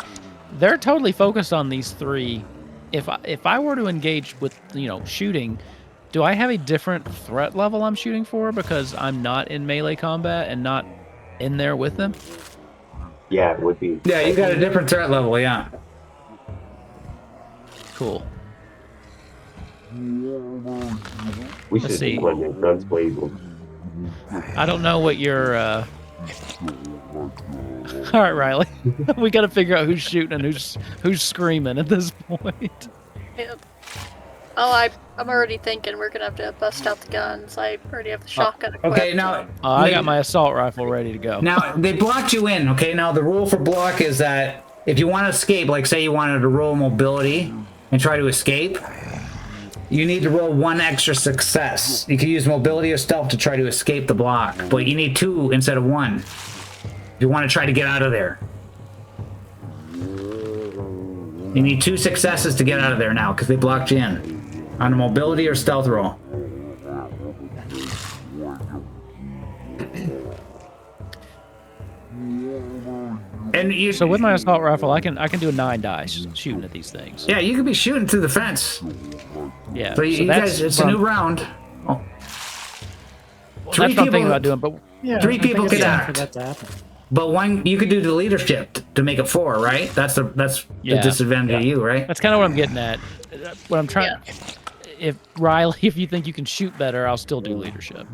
They're totally focused on these three. If I were to engage with shooting, do I have a different threat level I'm shooting for because I'm not in melee combat and not in there with them? Yeah, it would be. Yeah, you got a different threat level, yeah. Cool. We Let's should see. do one in guns blazing. I don't know what your. All right, Riley. We got to figure out who's shooting and who's screaming at this point. Yep. Oh, I'm already thinking we're gonna have to bust out the guns. I already have the shotgun equipped. Okay, now I got my assault rifle ready to go. Now they blocked you in. Okay, now the rule for block is that if you want to escape, like say you wanted to roll mobility and try to escape, you need to roll 1 extra success. You can use mobility or stealth to try to escape the block, but you need 2 instead of 1 if you want to try to get out of there. You need 2 successes to get out of there now because they blocked you in on a mobility or stealth roll. And you, So with my assault rifle, I can do a 9 dice shooting at these things. yeah, you could be shooting through the fence. Yeah. So you that's guys, it's a what new I'm- round. Oh. well, Three that's what I'm thinking people- about doing, but Yeah, Three I think people it's could time act. for that to happen. But one, you could do the leadership to make it 4, right? That's the Yeah. disadvantage of you, right? that's kind of what I'm getting at. What I'm trying. If Riley, if you think you can shoot better, I'll still do leadership.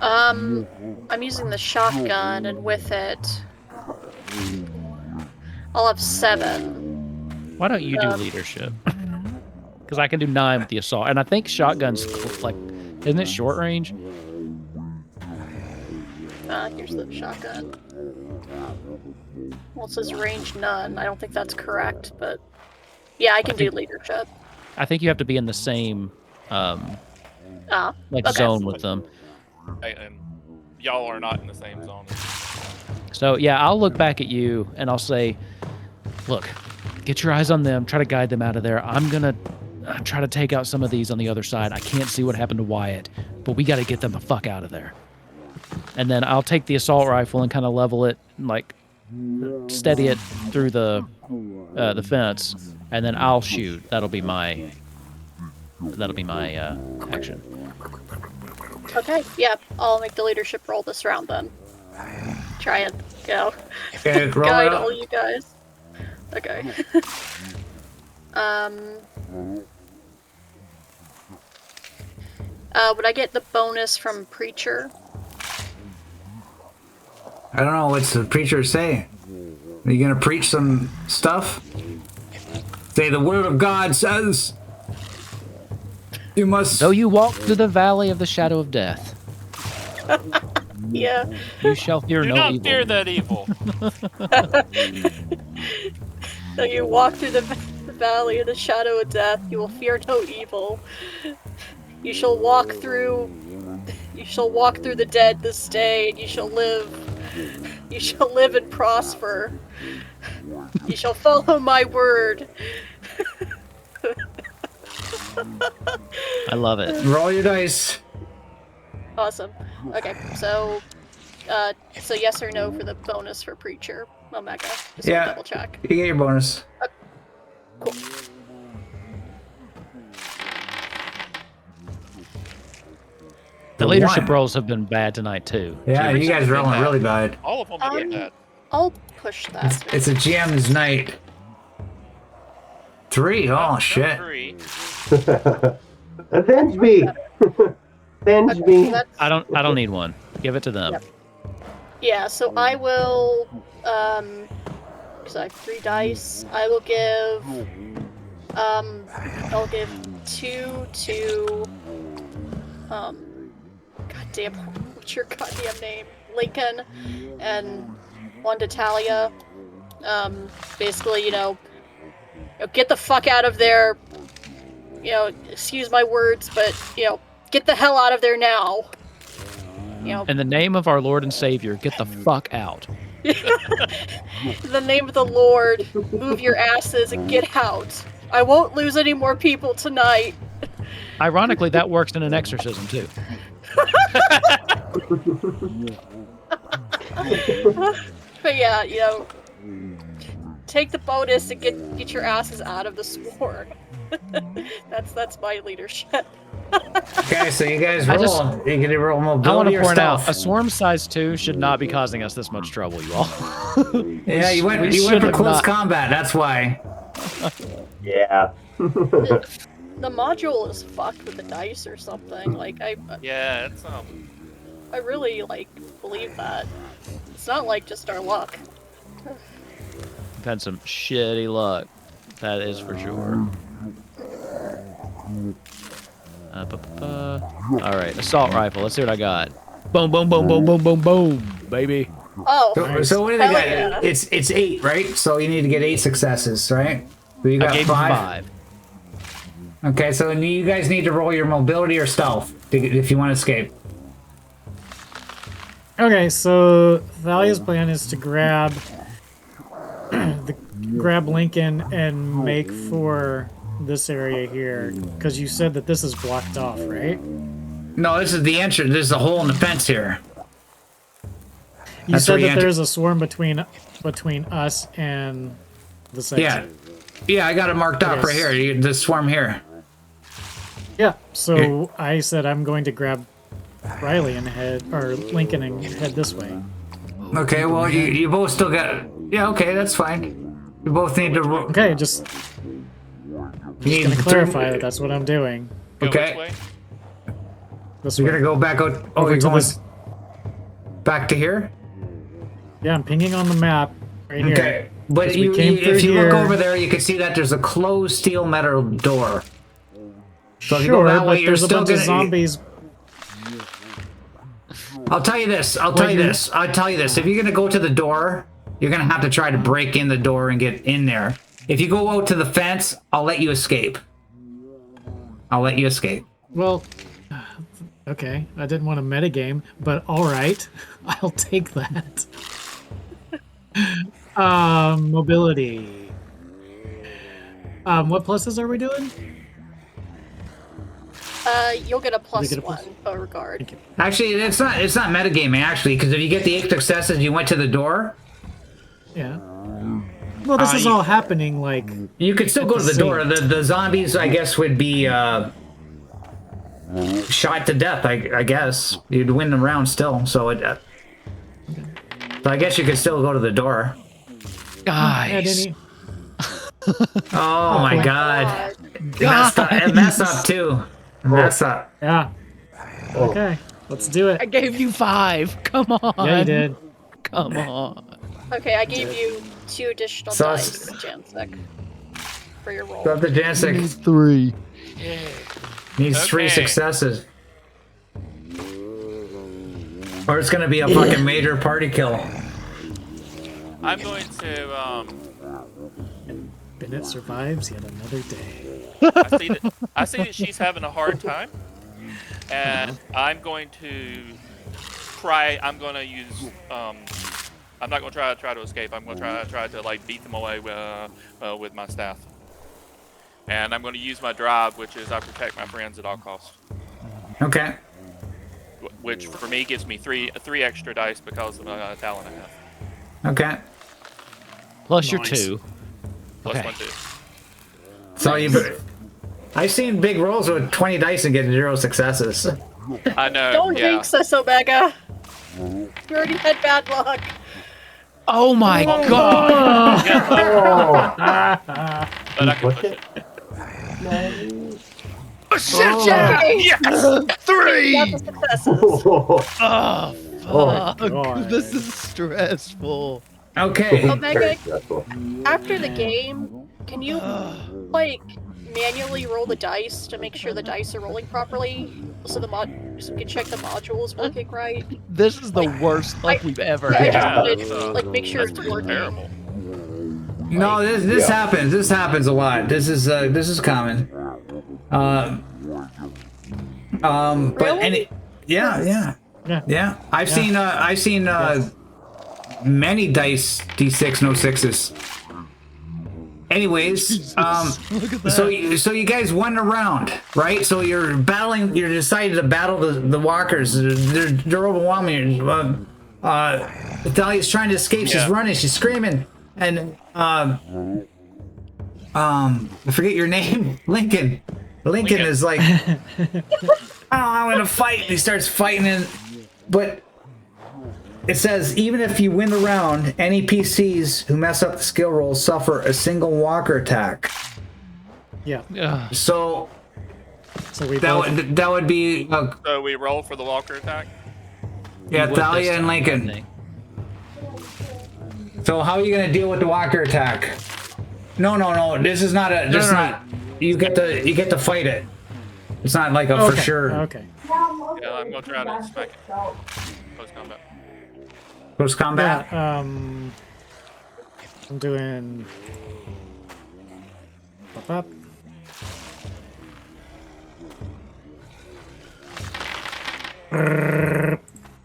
I'm using the shotgun, and with it, I'll have 7. Why don't you do leadership? Because I can do 9 with the assault, and I think shotgun's like, isn't it short range? Here's the shotgun. Well, it says range none. I don't think that's correct, but yeah, I can do leadership. I think you have to be in the same Ah, like Okay. zone with them. And y'all are not in the same zone. So yeah, I'll look back at you and I'll say, look, get your eyes on them, try to guide them out of there. I'm gonna try to take out some of these on the other side. I can't see what happened to Wyatt, but we got to get them the fuck out of there. And then I'll take the assault rifle and kind of level it, like steady it through the fence, and then I'll shoot. That'll be my action. okay. Yeah, I'll make the leadership roll this round then. Try and Okay, roll guide it up. all you guys. Okay. Would I get the bonus from Preacher? I don't know, what's the preacher say? Are you gonna preach some stuff? Say the word of God says you must. Though you walk through the valley of the shadow of death, Yeah. you shall fear Do no not evil. fear that evil. Though you walk through the valley of the shadow of death, you will fear no evil. You shall walk through the dead this day, and you shall live. You shall live and prosper. You shall follow my word. I love it. Roll your dice. Awesome. Okay, so yes or no for the bonus for Preacher, Omega. Just Yeah. to double check. You get your bonus. Cool. The leadership One. rolls have been bad tonight too. Yeah, you guys are rolling really bad. All of them did that. I'll push that. It's a GM's night. 3. Oh shit. 3. Avenge me! Avenge me! That's- I don't need one. Give it to them. Yep. Yeah, so I will, because I have 3 dice, I will give, I'll give 2 to, goddamn, what's your goddamn name? Lincoln, and 1 to Talia. Basically, get the fuck out of there, excuse my words, but, get the hell out of there now. In the name of our Lord and Savior, get the fuck out. In the name of the Lord, move your asses and get out. I won't lose any more people tonight. Ironically, that works in an exorcism too. But yeah, take the bonus and get your asses out of the swarm. That's my leadership. Okay, so you guys I roll. just- You get to roll I want mobility to or point out, stealth. a swarm size 2 should not be causing us this much trouble, you all. Yeah, you went we for should have close not- combat. That's why. Yeah. The module is fucked with the dice or something. Like Yeah, it's I really believe that. It's not like just our luck. We've had some shitty luck. That is for sure. All right, assault rifle. Let's see what I got. Boom, boom, boom, boom, boom, boom, boom, baby. Oh, So what do they Hell got? yeah. It's 8, right? So you need to get 8 successes, right? So you I got gave 5. him 5. Okay, so you guys need to roll your mobility or stealth if you want to escape. Okay, so Thalia's plan is to grab grab Lincoln and make for this area here, because you said that this is blocked off, right? No, this is the entrance. There's a hole in the fence here. You That's said where you that enter. there's a swarm between us and the section. Yeah. Yeah, I got it marked off Okay, right here. The swarm here. Yeah. So I said I'm going to grab Riley and head, or Lincoln and head this way. Okay, well, you both still got... Yeah, okay, that's fine. You both need to... Okay, just You gonna need clarify that that's what I'm doing. Go Okay. which way? This You're way. gonna go back out... Oh, Over you're to going this. back to here? Yeah, I'm pinging on the map right here. Okay. But 'Cause we came through if you here. look over there, you can see that there's a closed steel metal door. So if you Sure, go that but way, you're there's a still bunch gonna... of zombies. I'll tell you this. I'll tell you this. If you're gonna go to the door, you're gonna have to try to break in the door and get in there. If you go out to the fence, I'll let you escape. Well, okay, I didn't want a metagame, but all right, I'll take that. Mobility. What pluses are we doing? You'll get a plus get a 1 plus? Beauregard. Thank you. Actually, it's not metagaming actually, because if you get the 8 successes, you went to the door. Yeah. Well, this is all happening like. You could still go to the Same. door. The zombies, I guess, would be shot to death. I guess you'd win the round still. So it. So I guess you could still go to the door. Add Guys. any- Oh my God! It messed up too. Messed up. Yeah. Okay, let's do I it. gave you 5. Come on. Yeah, you did. Come on. Okay, I gave you 2 additional So dice, Jansek, for your roll. So the Jansek 3. needs 3 Okay. successes, or it's gonna be a fucking major party kill. I'm going to. Bennett survives yet another day. I see that she's having a hard time, and I'm going to try. I'm going to use. I'm not going to try to escape. I'm going to try to like beat them away with my staff. And I'm going to use my drive, which is I protect my friends at all costs. Okay. Which for me gives me three extra dice because of talent I have. Okay. Plus your Nice. 2. Plus Okay. 1, 2. So I've seen big rolls with 20 dice and get 0 successes. I know. Don't yeah. jinx us, Omega! You already had bad luck. Oh my God. But I can push it. Okay. Yes. 3. Got the successes. Oh, Oh, fuck. God. This is stressful. Okay. Very Omega, stressful. after the game, can you, like, manually roll the dice to make sure the dice are rolling properly? So so we can check the modules working right? This is the worst luck we've ever I had. just Yeah, wanted that's, to, like, make sure That's it's pretty working. terrible. No, this Yeah. happens. This happens a lot. This is common. But Really? yeah. I've seen many dice D6 no 6s. Anyways, Look at that. so you guys won a round, right? So you're decided to battle the walkers. They're overwhelming. Thalia's trying to escape. She's Yeah. running. She's screaming, and I forget your name, Lincoln. Lincoln is like, oh, I'm gonna fight. And he starts fighting, but it says even if you win the round, any PCs who mess up the skill rolls suffer a single walker attack. Yeah. Ugh. So So we both. that would be So we roll for the walker attack. yeah, He would Thalia this and time, Lincoln. wouldn't So how are you gonna deal with the walker attack? No. This is not a. This is not. You get to fight it. It's not like a for Okay, sure. Okay. Yeah, I'm gonna try to smack it. Post combat. Close combat. Yeah, I'm doing. Up.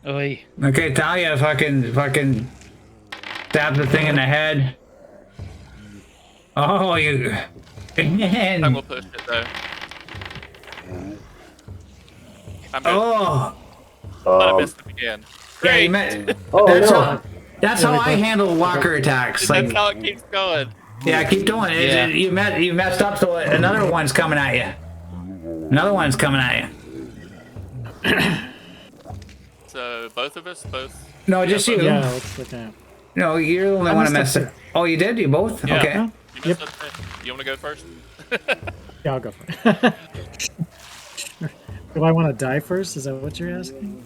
Oy. Okay, Talia fucking stab the thing in the head. Oh, you. I'm Man. gonna push it though. I'm good. Oh. But I missed him again. Yeah, you Great. met. Oh That's no! how. That's how I handle walker attacks. That's Like, how it keeps going. yeah, keep doing it. Yeah. You messed up, so another one's coming at you. Another one's coming at you. So both of us, both. No, just you. Yeah, let's look at. No, you're the only I one to messed mess up it. Oh, you did? You both? Yeah. Okay. No? You messed up too. You want to go first? Yeah, I'll go for it. Do I want to die first? Is that what you're asking?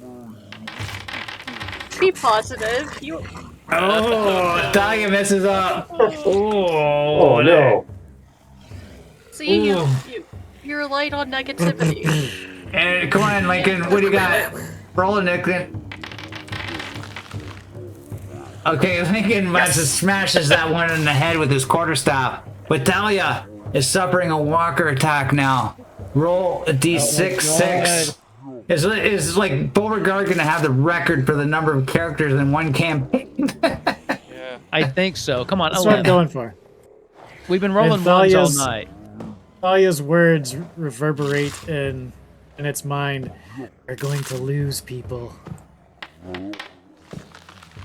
Be positive. You Oh, Talia messes up. Oh no! see Ooh. you're light on negativity. And come on, Lincoln. What do you got? Roll it, Lincoln. Okay, Lincoln smashes that one in the head with his quarterstaff. But Talia is suffering a walker attack now. Roll a d6 6. Is like Beauregard gonna have the record for the number of characters in one campaign? Yeah. I think so. Come on, That's what I'm 11. going for. We've been rolling ones all Thalia's- night. Talia's words reverberate in its mind. We're going to lose people.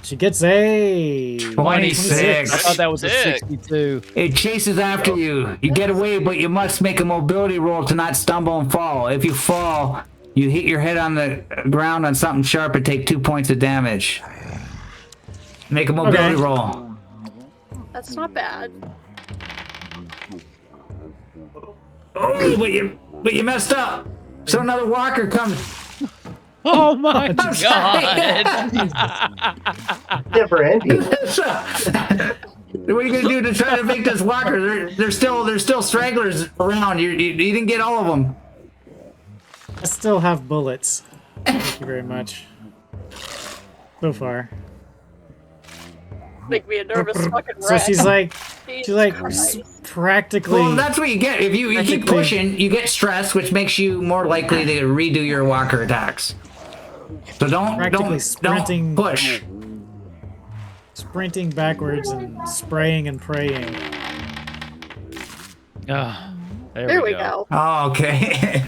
She gets a 26. I thought that was a Sick. 62. It chases after you. You get away, but you must make a mobility roll to not stumble and fall. If you fall, you hit your head on the ground on something sharp and take 2 points of damage. Make a mobility Okay. roll. That's not bad. Oh, but you messed up. So another walker comes. Oh my I'm sorry. god! Never ending. What are you gonna do to try to make this walker? There's still stragglers around. You didn't get all of them. I still have bullets. Thank you very much. So far. Make me a nervous fucking wreck. So she's like Jesus Christ. practically. Well, that's what you get if you keep Technically- pushing. You get stress, which makes you more likely to redo your walker attacks. So Practically sprinting- don't push. sprinting backwards and spraying and praying. Ah, There we go. Oh, okay.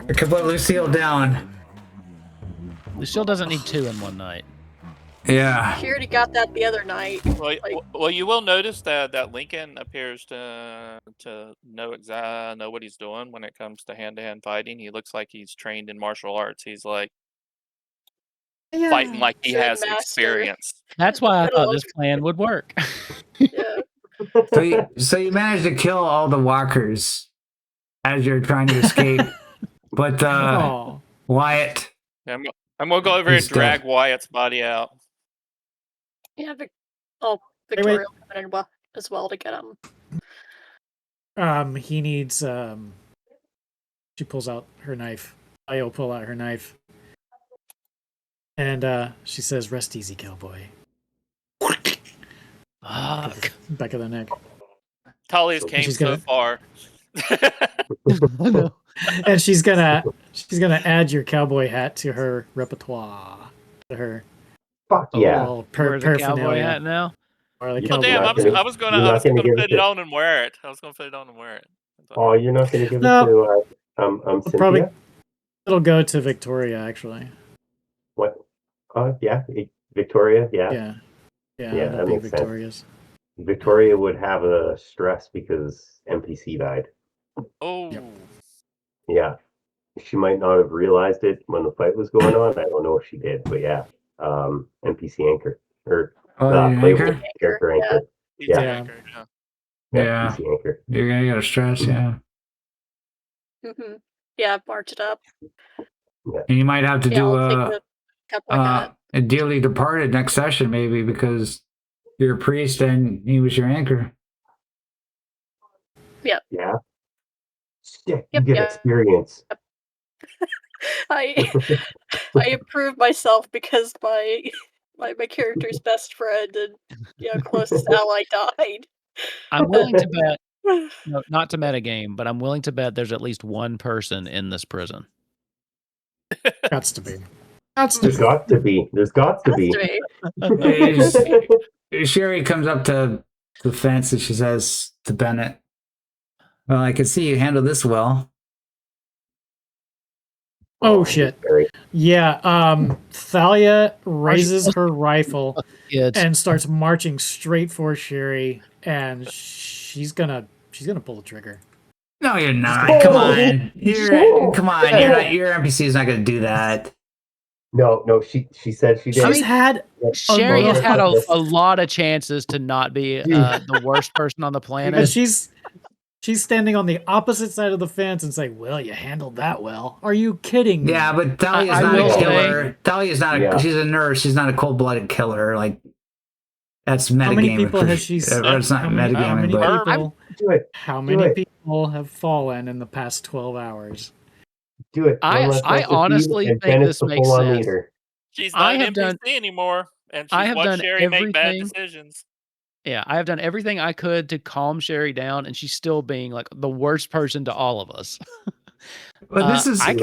I could put Lucille down. Lucille doesn't need 2 in one night. Yeah. She already got that the other night. Well, you will notice that Lincoln appears to know know what he's doing when it comes to hand-to-hand fighting. He looks like he's trained in martial arts. He's like fighting like he Zen has master. experience. That's why I I thought love this plan would work. Yeah. So you managed to kill all the walkers as you're trying to escape, but Oh, Wyatt. Yeah, I'm gonna go over and He's dead. drag Wyatt's body out. Yeah, wait. Victoria will come in as well to get him. he needs. She pulls out her knife. I'll pull out her knife, and she says, "Rest easy, cowboy." Fuck. Back of the neck. Talia's came She's so gonna- far. And she's gonna add your cowboy hat to her repertoire. To her Fuck yeah! little Where's the cowboy paraphernalia. hat now? Or the Well, Well, cowboy damn, not hat. gonna- I was you're gonna not gonna give put it it to- on and wear it. I was gonna put it on and wear it. Oh, you're not gonna give No. it to Cynthia? Probably it'll go to Victoria actually. What? Yeah, Victoria. Yeah. Yeah. Yeah, Yeah, it'll that be makes sense. Victoria's. Victoria would have a stress because NPC died. Oh, Yeah. She might not have realized it when the fight was going on. I don't know if she did, but yeah. NPC anchor or Oh, you playable anchor? character Yeah. anchor. he's Yeah. an anchor, yeah. Yeah. NPC anchor. You're gonna get a stress, yeah. Hmm. Yeah, march it up. And you might have to Yeah, do I'll take the cowboy hat. a dearly departed next session maybe because you're a priest and he was your anchor. Yeah. Shit, you Yep, get yeah. experience. I approve myself because my my character's best friend and closest ally died. I'm willing to bet, no, not to metagame, but I'm willing to bet there's at least one person in this prison. Gots to be. Gots to There's got to be. There's got to Has be. to be. Sherry comes up to the fence and she says to Bennett, "Well, I can see you handle this well." Oh shit. Very- Yeah, Thalia raises her rifle Kids. and starts marching straight for Sherry, and she's gonna pull the trigger. No, you're not. Oh. Come on. Come on. Yeah. Your NPC is not going to do that. No, she said she did. She's had Sherry Oh, has had no. a lot of chances to not be the worst person on the because planet. she's standing on the opposite side of the fence and saying, "Well, you handled that well." Are you kidding me? Yeah, but Thalia's I not will a say- killer. Thalia's not Yeah. she's a nurse. She's not a cold-blooded killer. Like, that's metagaming. How many people has she? It's not how many metagaming, but people? Do it. How Do many it. people have fallen in the past 12 hours? Do it. I One less recipe, honestly and think Bennett's this the makes full-on sense. leader. She's I not have an done- NPC anymore, and I she's have watched done Sherry make bad everything- decisions. Yeah, I have done everything I could to calm Sherry down, and she's still being like the worst person to all of us. but this is I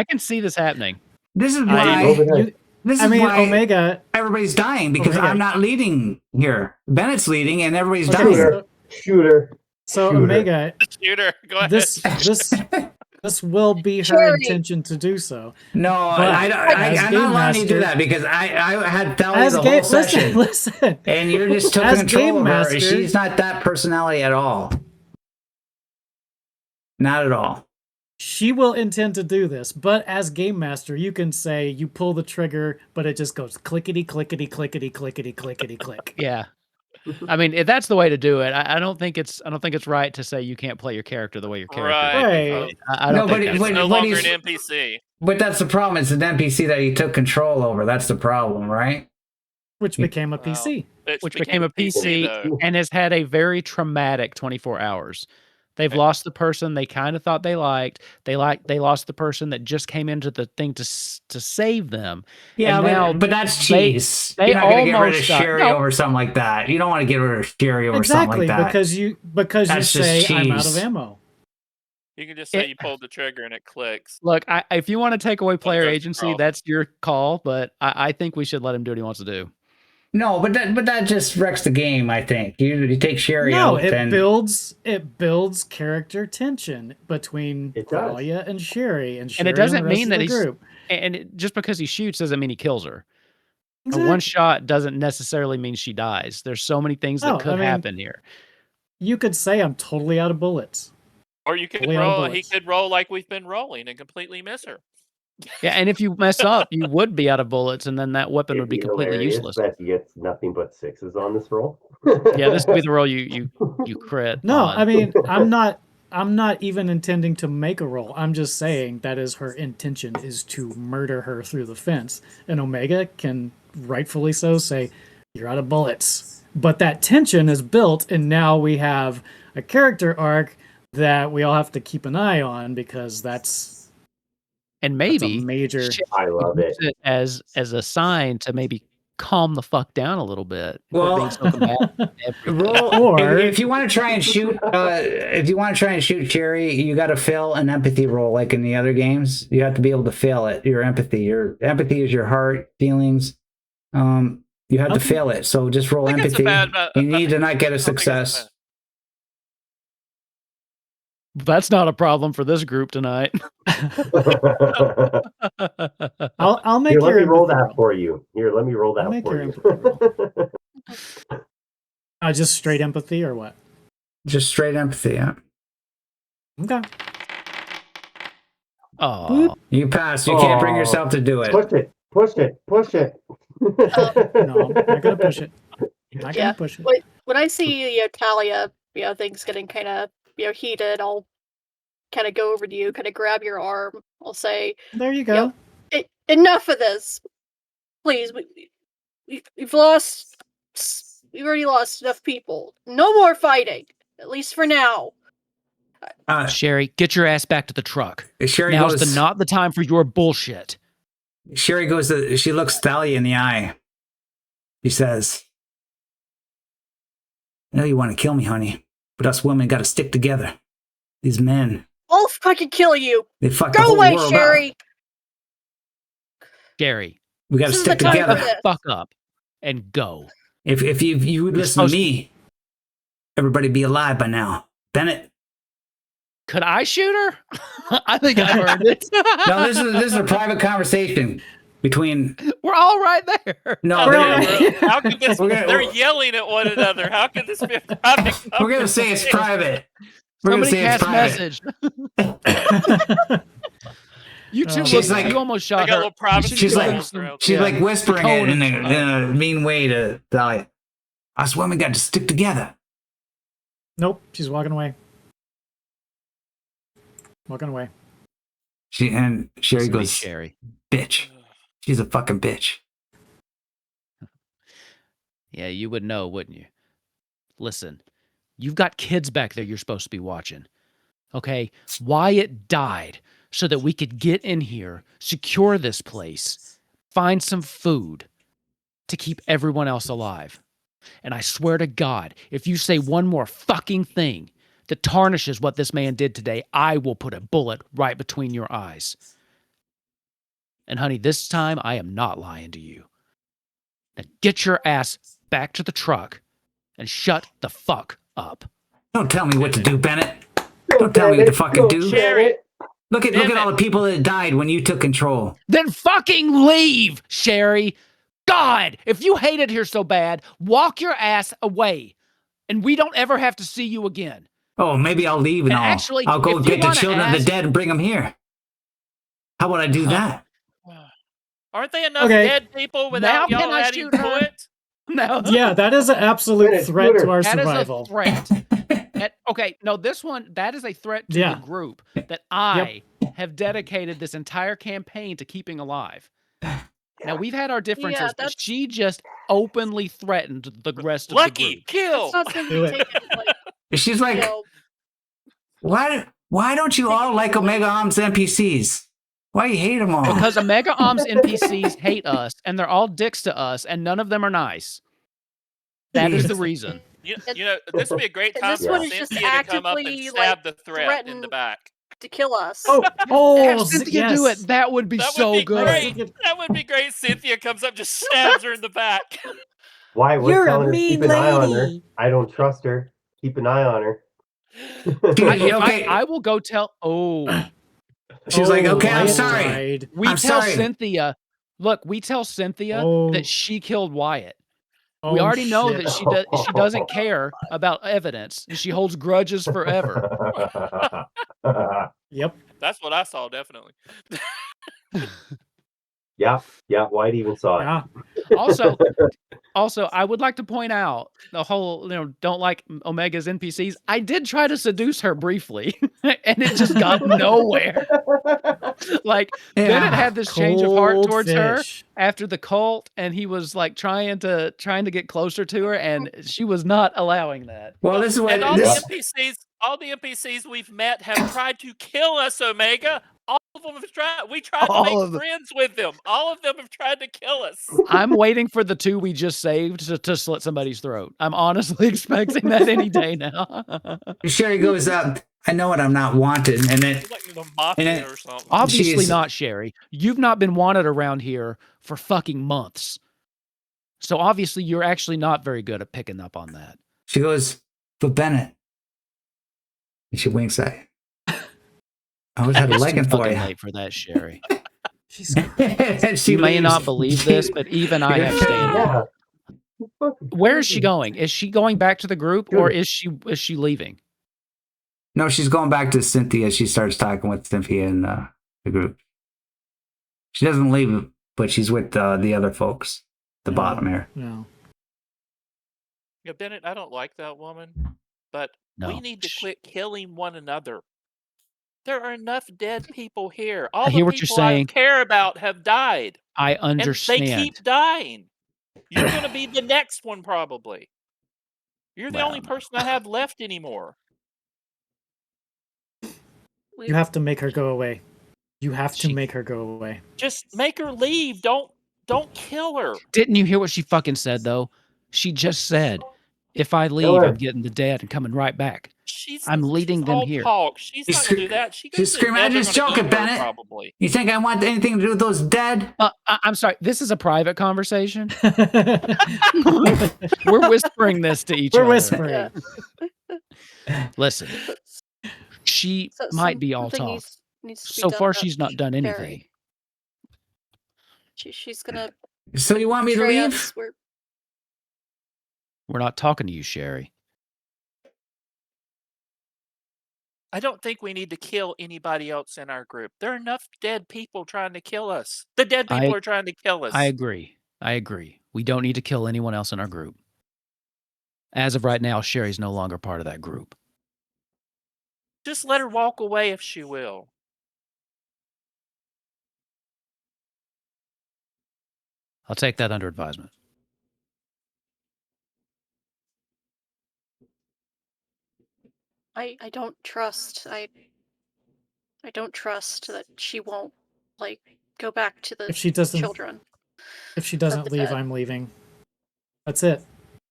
can see this happening. this is I- why Overnight. this I is mean, why Omega. everybody's dying because Omega. I'm not leading here. Bennett's leading, and everybody's Okay, dying. Shooter. Shooter. So Shooter. Omega, Shooter, go ahead. this will be her Sherry. intention to do so. No, But I'm as not Game allowing you to do Master- that because I had Thalia As the game, whole session. listen. And you're just took As control Game of her. Master- She's not that personality at all. Not at all. She will intend to do this, but as game master, you can say you pull the trigger, but it just goes clickety clickety clickety clickety clickety click. Yeah. I mean, if that's the way to do it, I don't think it's right to say you can't play your character the way your character. Right. Right. because I don't No, think but that's It's when- no when longer he's- an NPC. But that's the problem. It's an NPC that he took control over. That's the problem, right? Which became a PC. Which became a PC though. and has had a very traumatic 24 hours. They've lost the person they kind of thought they liked. They lost the person that just came into the thing to save them. Yeah, And now but that's they- cheese. they You're not going to get rid of almost got- Sherry no. over something like that. You don't want to get rid of Sherry over something Exactly, like that. because you That's say just I'm out cheese. of ammo. You can just say you pulled the trigger and it clicks. Look, if you want to take away player that's the agency, problem. that's your call. But I think we should let him do what he wants to do. No, but that just wrecks the game. I think you take Sherry No, out. it then builds character tension between It does. Thalia and Sherry, and And it Sherry doesn't the rest mean of that the he's- group. Just because he shoots doesn't mean he kills her. A Exactly. one shot doesn't necessarily mean she dies. There's so many things that No, could I mean- happen here. You could say I'm totally out of bullets. Or you could Fully out of roll. He bullets. could roll like we've been rolling and completely miss her. Yeah, and if you mess up, you would be out of bullets, and then that weapon would be completely hilarious useless. that he gets nothing but sixes on this roll. Yeah, this would be the roll you crit. No, on. I mean I'm not even intending to make a roll. I'm just saying that is her intention is to murder her through the fence. And Omega can rightfully so say, "You're out of bullets." But that tension is built, and now we have a character arc that we all have to keep an eye on because that's and a maybe major. shit I love it. use it as a sign to maybe calm the fuck down a little bit. Quit Well- being so combative. roll. Or- if you want to try and shoot, Sherry, you got to fail an empathy roll like in the other games. You have to be able to fail it. Your empathy is your heart feelings. You have to Okay. fail it. So just roll I think it's a empathy. bad- You need to not get a I don't think it's success. That's not a problem for this group tonight. I'll make Here, let your me roll empathy that roll. for you. Here, let me roll I'll that make for your you. empathy Just straight empathy or what? Just straight empathy. Yeah. Okay. Oh, You pass. You can't bring yourself to do it. Push it. Push it. Push it. No, I'm not gonna push it. Not Yeah. gonna push it. Wait, when I see Talia, things getting kind of heated, I'll kind of go over to you, kind of grab your arm. I'll say, There you go. Enough of this, please. We've lost. We've already lost enough people. No more fighting, at least for now. Sherry, get your ass back to the truck. Sherry Now's goes. not the time for your bullshit. Sherry goes. She looks Thalia in the eye. She says, I know you want to kill me, honey, but us women got to stick together. These men, I'll fucking kill you. they fuck the Go whole away, world Sherry. up. Gary, We got to This is stick the time together. for this. fuck up and go. If you would You're listen to supposed to- me, everybody be alive by now. Bennett. Could I shoot her? I think I heard it. No, this is a private conversation between. We're all right there. No, We're they're- all right. How could this? We're gonna- They're yelling at one another. How could this be a private we're gonna say it's private. We're gonna Somebody say it's cast private. message. You two, She's look, like- you almost I shot got a her. little private. You should She's go like- with some- She's yeah. like whispering it in Conan. a mean way to Dahlia. Us women got to stick together. Nope, she's walking away. Walking away. And Sherry Listen to me, goes, Sherry. bitch. She's a fucking bitch. Yeah, you would know, wouldn't you? Listen, you've got kids back there you're supposed to be watching. Okay? Wyatt died so that we could get in here, secure this place, find some food to keep everyone else alive. And I swear to God, if you say one more fucking thing that tarnishes what this man did today, I will put a bullet right between your eyes. And honey, this time I am not lying to you. Now get your ass back to the truck and shut the fuck up. Don't tell me what to do, Bennett. Don't tell me what to fucking do. Sherry. Look at Damn all it. the people that died when you took control. Then fucking leave, Sherry. God, if you hate it here so bad, walk your ass away. And we don't ever have to see you again. Oh, maybe I'll leave and And I'll, actually, I'll go if you get the wanna children of ask- the dead and bring them here. How would I do that? Aren't they enough Okay. dead people without Now can y'all I adding shoot to her? it? No. Yeah, that is an absolute Bennett, threat shoot her. to our That is survival. a threat. Okay, no, this one, that is a threat to Yeah. the group that I have dedicated this entire campaign to keeping alive. Now, we've had our differences, but that's- she just openly threatened the rest of Lucky, the group. kill. It's not something Do to it. take it, like, She's like, you know, why don't you all like Omega Om's NPCs? Why you hate them all? Because Omega Om's NPCs hate us, and they're all dicks to us, and none of them are nice. That is the reason. You know, this would be a great And time this for one is just Cynthia to come up and actively, stab like, the threat in the threaten- back. to kill us. Oh, Have Cynthia do it. That would be That so would be good. great. That would be great. Cynthia comes up, just stabs her in the back. Why? We're You're a telling her to mean keep an eye on her. lady. I don't trust her. Keep an eye on her. I will go tell. Oh, She's like, okay, I'm Wyatt sorry. died. we I'm tell sorry. Cynthia. Look, we tell Cynthia Oh. that she killed Wyatt. Oh, We already know shit. that she doesn't care about evidence, and she holds grudges forever. Yep. That's what I saw, definitely. yeah, White even saw it. Yeah. Also, I would like to point out the whole, don't like Omega's NPCs. I did try to seduce her briefly, and it just got nowhere. Like, Bennett had this change of heart Cold towards her fish. after the cult, and he was like trying to get closer to her, and she was not allowing that. Well, this is what And all this, the NPCs we've met have tried to kill us, Omega. All of them have tried. We tried to All make of them. friends with them. All of them have tried to kill us. I'm waiting for the two we just saved to slit somebody's throat. I'm honestly expecting that any day now. Sherry goes up. I know what I'm not wanted, and then It's like the mafia And it- or something. Obviously Jeez. not, Sherry. You've not been wanted around here for fucking months. So obviously you're actually not very good at picking up on that. she goes, but Bennett. And she winks at you. I always had a It's too legging for fucking you. late for that, Sherry. She's And she You may leaves. not believe this, but even I have standards. Yeah. Where is she going? Is she going back to the group, or is she leaving? No, she's going back to Cynthia. She starts talking with Cynthia in the group. She doesn't leave, but she's with the other folks, the bottom here. No. Yeah, Bennett, I don't like that woman, but No. we need to quit killing one another. There are enough dead people here. All hear the what you're people I saying. care about have died. I And understand. they keep dying. You're going to be the next one, probably. You're the Well, only person I have left anymore. You have to make her go away. You have to She- make her go away. Just make her leave. Don't Don't kill her. Didn't you hear what she fucking said, though? She just said, if I leave, her. I'm getting the dead and coming right back. She's I'm leading she's them all here. talk. She's She's not gonna do that. She goes she's to the screaming, dead, "I'm they're just gonna joking, eat her, Bennett." probably. You think I want anything to do with those dead? I'm sorry. This is a private conversation. We're whispering this to each We're other. whispering. Listen, she So might be all something talk. needs to be So done far, about she's not done anything. Barry. She's gonna So you want me to betray leave? us. We're not talking to you, Sherry. I don't think we need to kill anybody else in our group. There are enough dead people trying to kill us. The dead people are trying to kill us. I agree. We don't need to kill anyone else in our group. As of right now, Sherry's no longer part of that group. Just let her walk away if she will. I'll take that under advisement. I don't trust. I don't trust that she won't go back to the If she doesn't, children. if she doesn't the leave, dead. I'm leaving. That's it.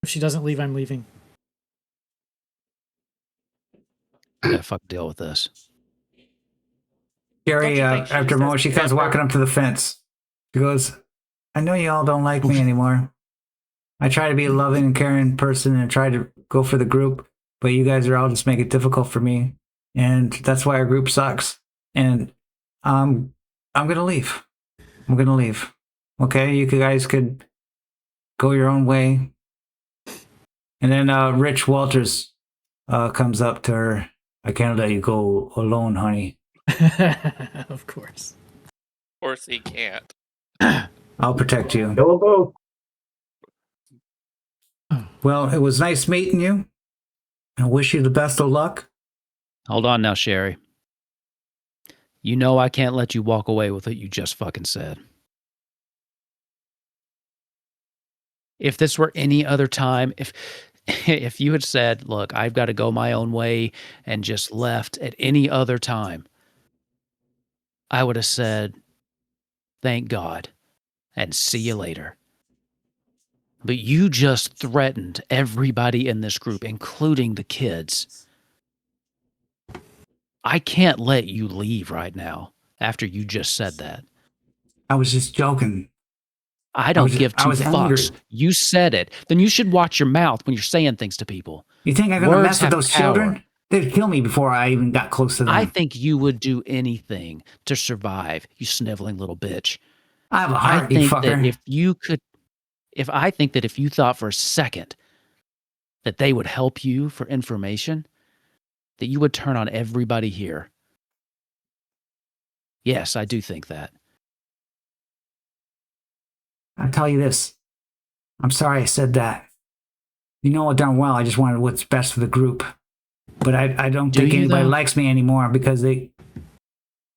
If she doesn't leave, I'm leaving. I gotta fuck deal with this. Gary, Don't you think she after a just moment, has she to comes have her- walking up to the fence. She goes, "I know you all don't like me anymore. I try to be a loving and caring person and try to go for the group, but you guys are all just making it difficult for me. And that's why our group sucks. And I'm gonna leave. I'm gonna leave. Okay, you guys could go your own way." And then Rich Walters comes up to her. "I can't let you go alone, honey. Of course. Of course he can't. I'll protect you." Kill them both. Well, it was nice meeting you. I wish you the best of luck. Hold on now, Sherry. You know I can't let you walk away with what you just fucking said. If this were any other time, if you had said, "Look, I've got to go my own way," and just left at any other time, I would have said, "Thank God," and see you later. But you just threatened everybody in this group, including the kids. I can't let you leave right now after you just said that. I was just joking. I don't give two I was angry. fucks. You said it. Then you should watch your mouth when you're saying things to people. You think I'm going to Words mess with have those power. children? They'd kill me before I even got close to them. I think you would do anything to survive, you sniveling little bitch. I have a I heart, you think that fucker. if you thought for a second that they would help you for information, that you would turn on everybody here. Yes, I do think that. I'll tell you this. I'm sorry I said that. You know it darn well. I just wanted what's best for the group. But I don't Do think you, anybody though? likes me anymore because they...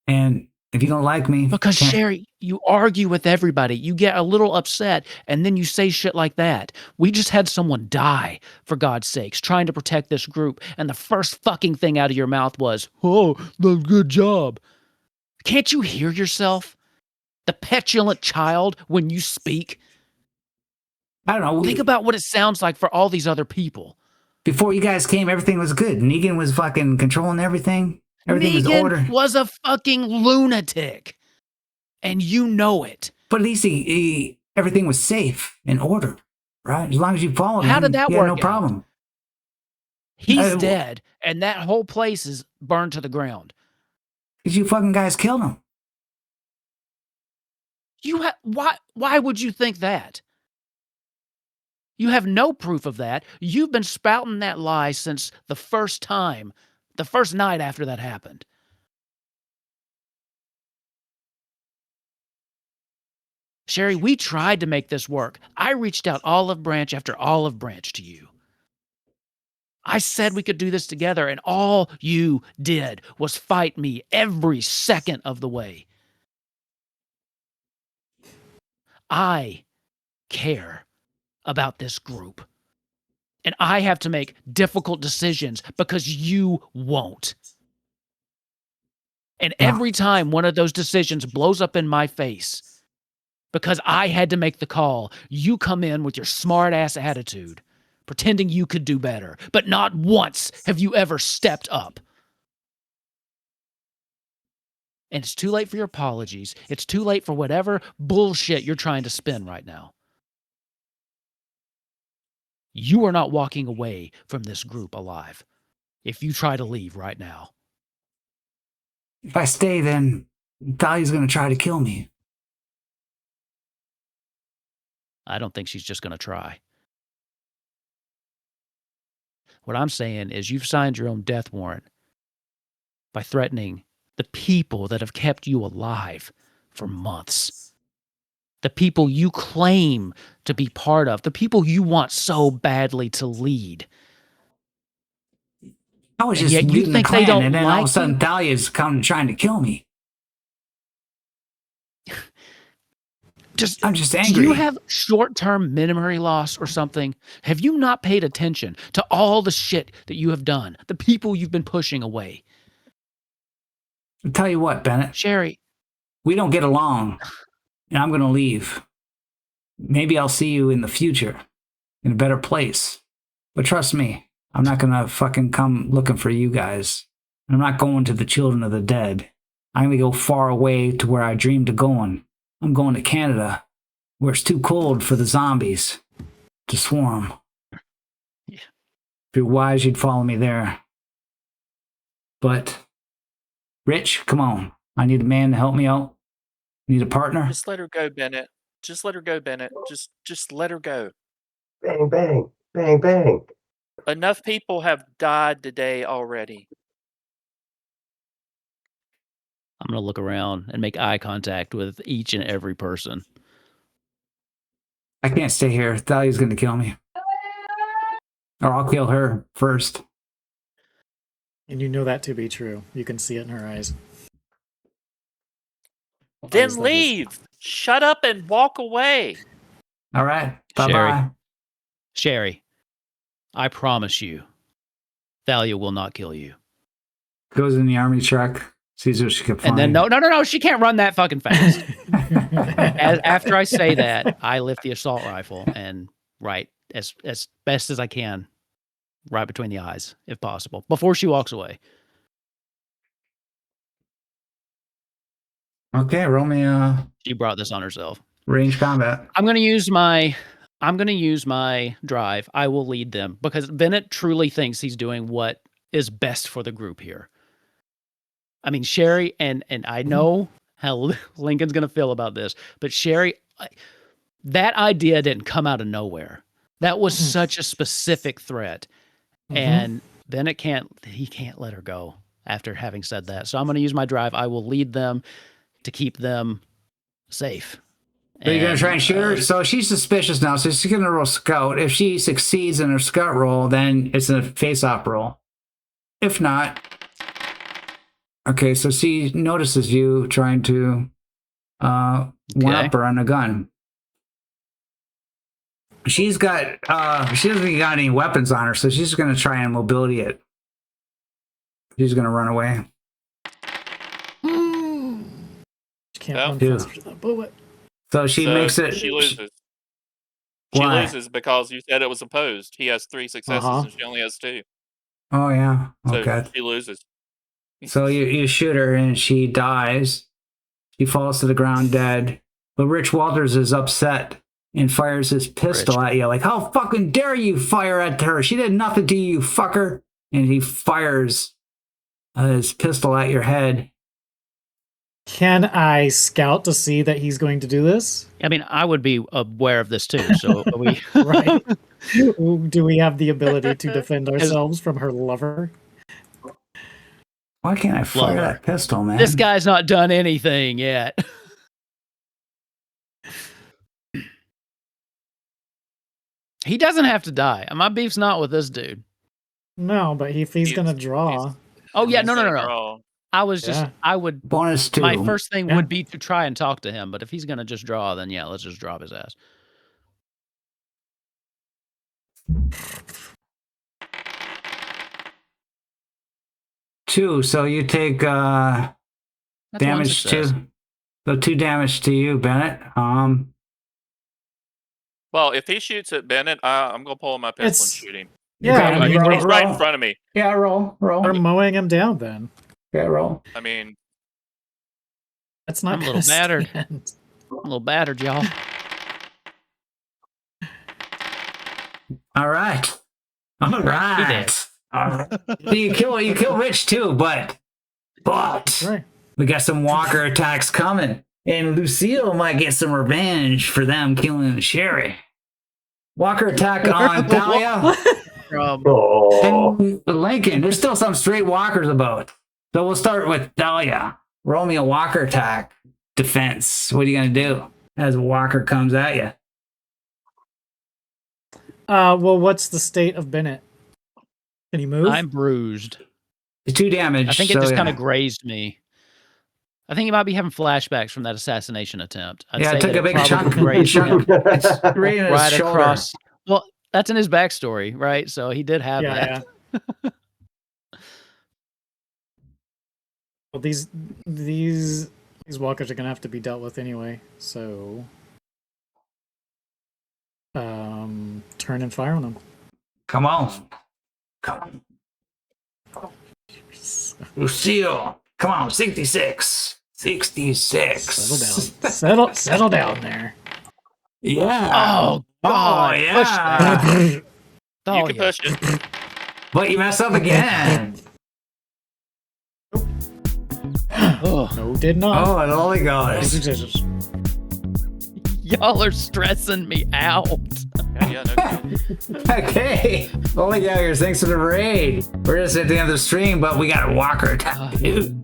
And if you don't like me... Because can't- Sherry, you argue with everybody. You get a little upset, and then you say shit like that. We just had someone die, for God's sakes, trying to protect this group, and the first fucking thing out of your mouth was, "Oh, good job." Can't you hear yourself? The petulant child when you speak. I don't know. Think about what it sounds like for all these other people. Before you guys came, everything was good. Negan was fucking controlling everything. Everything was Negan order. was a fucking lunatic. And you know it. But at least everything was safe and order, right? As long as you followed him, How did that you had work no out? problem. He's dead, and that whole place is burned to the ground. Because you fucking guys killed him. Why would you think that? You have no proof of that. You've been spouting that lie since the first night after that happened. Sherry, we tried to make this work. I reached out olive branch after olive branch to you. I said we could do this together, and all you did was fight me every second of the way. I care about this group. And I have to make difficult decisions because you won't. And every time one of those decisions blows up in my face because I had to make the call. You come in with your smart ass attitude, pretending you could do better, but not once have you ever stepped up. And it's too late for your apologies. It's too late for whatever bullshit you're trying to spin right now. You are not walking away from this group alive if you try to leave right now. If I stay, then Thalia's going to try to kill me. I don't think she's just going to try. What I'm saying is you've signed your own death warrant by threatening the people that have kept you alive for months. The people you claim to be part of, the people you want so badly to lead. I was And just yet you leading think the they clan, don't and then all of a like sudden you? Thalia's come trying to kill me. I'm just angry. Do you have short-term memory loss or something? Have you not paid attention to all the shit that you have done? The people you've been pushing away? I'll tell you what, Bennett. Sherry, We don't get along, and I'm going to leave. Maybe I'll see you in the future, in a better place. But trust me, I'm not going to fucking come looking for you guys. I'm not going to the children of the dead. I'm going to go far away to where I dreamed of going. I'm going to Canada, where it's too cold for the zombies to swarm. Yeah. If you're wise, you'd follow me there. But, Rich, come on. I need a man to help me out. Need a partner? Just let her go, Bennett. Just let her go, Bennett. Just let her go. Bang, bang, bang, bang. Enough people have died today already. I'm going to look around and make eye contact with each and every person. I can't stay here. Thalia's going to kill me. Or I'll kill her first. And you know that to be true. You can see it in her eyes. Then Obviously, leave. Shut up and walk away. All right. Bye-bye. Sherry, I promise you, Thalia will not kill you. Goes in the army truck. Sees what she can find. And then, no, she can't run that fucking fast. After I say that, I lift the assault rifle and right as best as I can, right between the eyes, if possible, before she walks away. Okay, roll me She brought this on herself. range combat. I'm gonna use my drive. I will lead them because Bennett truly thinks he's doing what is best for the group here. I mean, Sherry, and I know how Lincoln's gonna feel about this, but Sherry, that idea didn't come out of nowhere. That was such a specific threat, and Bennett can't let her go after having said that. So I'm gonna use my drive. I will lead them to keep them safe. Are you going to try and shoot her? So she's suspicious now, so she's going to roll scout. If she succeeds in her scout roll, then it's a face-off roll. If not... Okay, so she notices you trying to one-up her on a gun. She's got... she doesn't got any weapons on her, so she's going to try and mobility it. She's going to run away. She can't Yeah. run Two. faster than a bullet. So she So makes it... She loses. She Why? loses because you said it was opposed. He has 3 successes and she only has 2. Oh, yeah. So Okay. she loses. So you shoot her and she dies. She falls to the ground dead. But Rich Walters is upset and fires his pistol at you. Like, how fucking dare you fire at her? She did nothing to you, fucker. And he fires his pistol at your head. Can I scout to see that he's going to do this? I mean, I would be aware of this too. So we Right. Do we have the ability to defend ourselves from her lover? Why can't I fire that pistol, man? This guy's not done anything yet. He doesn't have to die. My beef's not with this dude. No, but if he's He's- going to draw, Oh yeah, He's no. gonna draw. I was just, Yeah. I would. Bonus 2. My first thing Yeah. would be to try and talk to him, but if he's gonna just draw, then yeah, let's just drop his ass. Two, so you take That's one damage success. too. So 2 damage to you, Bennett. Well, if he shoots at Bennett, I'm gonna pull my pistol and It's- shoot him. Yeah, Okay, I Like, mean, roll, he's right in roll. front of me. Yeah, roll. Start mowing him down then. Yeah, roll. I mean, That's not I'm a little gonna battered. stand. I'm a little battered, y'all. All right. All right. All right. you kill Rich too, but Right. we got some walker attacks coming. And Lucille might get some revenge for them killing Sherry. Walker attack on Thalia Oh, and Lincoln. There's still some straight walkers about. So we'll start with Thalia. Roll me a walker attack defense. What are you going to do as a walker comes at you? Well, what's the state of Bennett? Can he move? I'm bruised. 2 damage. I think it so just yeah. kind of grazed me. I think he might be having flashbacks from that assassination attempt. I'd Yeah, say it took that a big probably chunk. grazed him It's right in his right shoulder. across. Well, that's in his backstory, right? So he did have that. yeah. Well, these walkers are gonna have to be dealt with anyway. So, turn and fire on them. Come on. Come on. Lucille. Come on, 66. 66. Settle down. Settle down there. Yeah. Oh, God. Oh, Push yeah. that. Oh, you can yeah. push it. But you messed up again. Oh, No, did not. Oh, it only No goes. successes. y'all are stressing me out. Yeah, no. Okay. Only Gaggers, thanks for the raid. We're just at the end of the stream, but we got a walker attack, dude.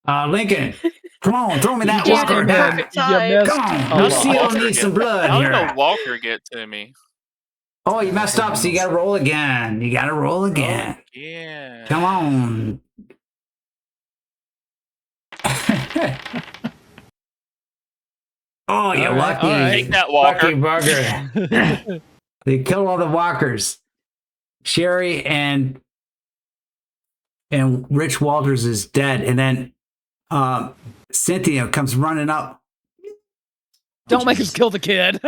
Lincoln, come on, throw me that You walker did it attack. perfect time. missed Come on, a lot. Lucille Walker needs some get- blood How did here. a Walker get to me? Oh, you messed up, so you gotta roll again. You gotta roll again. Yeah. Come on. Oh, you All right, lucky. all right. Take that, Walker. Lucky bugger. They killed all the walkers. Sherry and Rich Walters is dead, and then Cynthia comes running up. Don't make us kill the kid.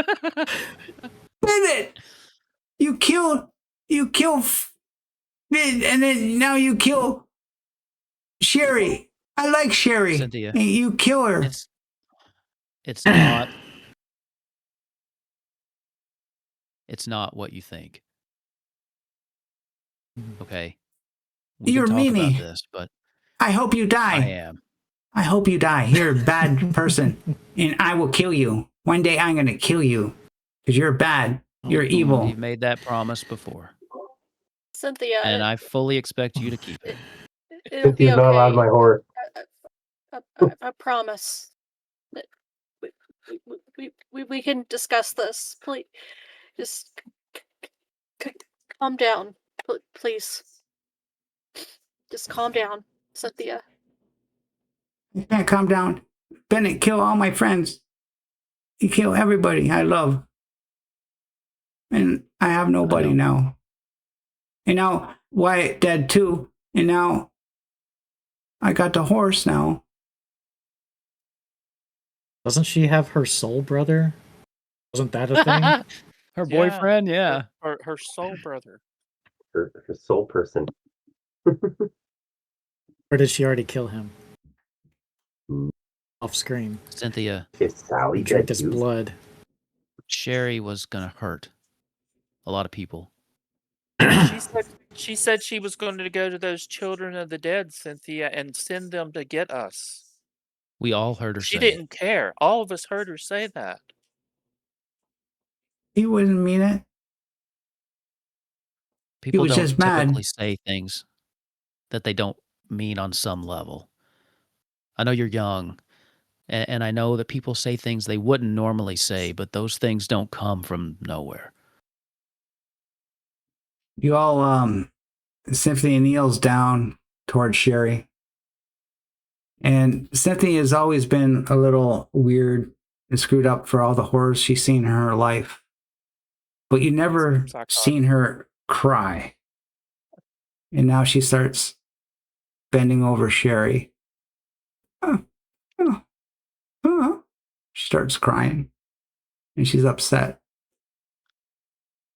Bennett, you kill, and then now you kill Sherry. I like Sherry. Cynthia. And you kill her. It's not. It's not what you think. Okay. We You're can talk meanie. about this, but I hope you I die. am. I hope you die. You're a bad person, and I will kill you. One day I'm going to kill you because you're bad. You're evil. You've made that promise before, Cynthia, and I fully expect you to keep it. it'll be Cynthia's okay. not allowed my horse. I promise. That we can discuss this. Please, just calm down, please. Just calm down, Cynthia. You can't calm down. Bennett, kill all my friends. You kill everybody I love. And I have nobody now. And now Wyatt dead too. And now I got the horse now. Doesn't she have her soul brother? Wasn't that a thing? Her boyfriend, yeah. Her soul brother. Her soul person. Or did she already kill him? Mm. Off screen. Cynthia, Is Sally Drink dead his too? blood. Sherry was gonna hurt a lot of people. She said she was going to go to those children of the dead, Cynthia, and send them to get us. We all heard her She say it. didn't care. All of us heard her say that. He wouldn't mean it. People was don't just mad. typically say things that they don't mean on some level. I know you're young, and I know that people say things they wouldn't normally say, but those things don't come from nowhere. You all, Cynthia kneels down towards Sherry. And Cynthia has always been a little weird and screwed up for all the horrors she's seen in her life. But you never Psychotic. seen her cry. And now she starts bending over Sherry. Oh, She starts crying, and she's upset.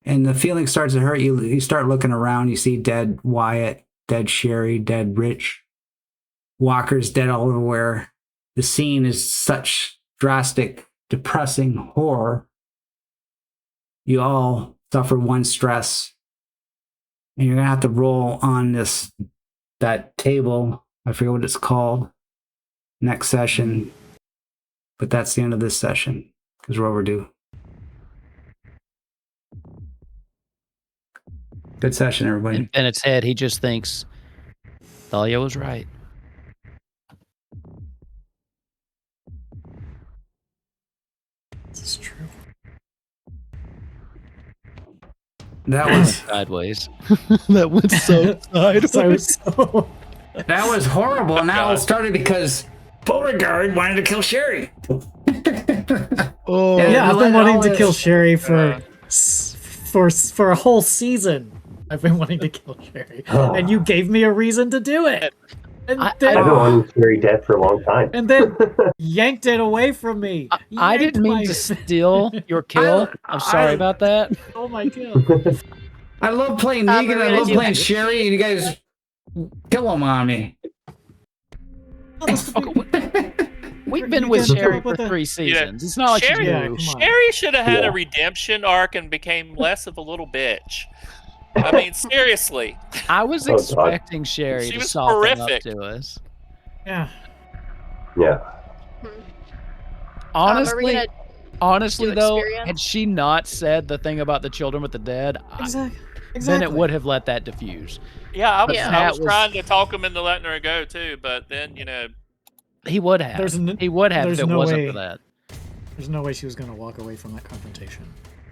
And the feeling starts to hurt you. You start looking around. You see dead Wyatt, dead Sherry, dead Rich. Walker's dead all everywhere. The scene is such drastic, depressing horror. You all suffer one stress. And you're going to have to roll on that table. I forget what it's called. Next session. But that's the end of this session because we're overdue. Good session, everybody. In Bennett's head, he just thinks, Thalia was right. This is true. That was Sideways. That went so sideways. that was horrible. And that all started because Beauregard wanted to kill Sherry. Oh, Yeah, I've been let wanting all to this- kill Sherry for a whole season. I've been wanting to kill Sherry, and you gave me a reason to do it, and I- then, I've been wanting Sherry dead for a long time. and then yanked it away from me. I Yanked didn't mean my- to steal your kill. I'm sorry about that. Oh my god! I love playing we're Negan. I gonna love do playing it. Sherry. And you guys kill him on me. We've been with Come Sherry up for with a- 3 seasons. It's not like she's Sherry- Yeah, new. come on. Sherry should have had Yeah. a redemption arc and became less of a little bitch. I mean, seriously. I was Oh, God. expecting Sherry She to was soften horrific. up to us. Yeah, Yeah. Are we Honestly, gonna honestly do though, experience? had she not said the thing about the children with the dead, exactly. then it would have let that diffuse. Yeah, I was, Yeah. I That was was- trying to talk him into letting her go too, but then He would have. He would have if there's it no wasn't way- for that. There's no way she was gonna walk away from that confrontation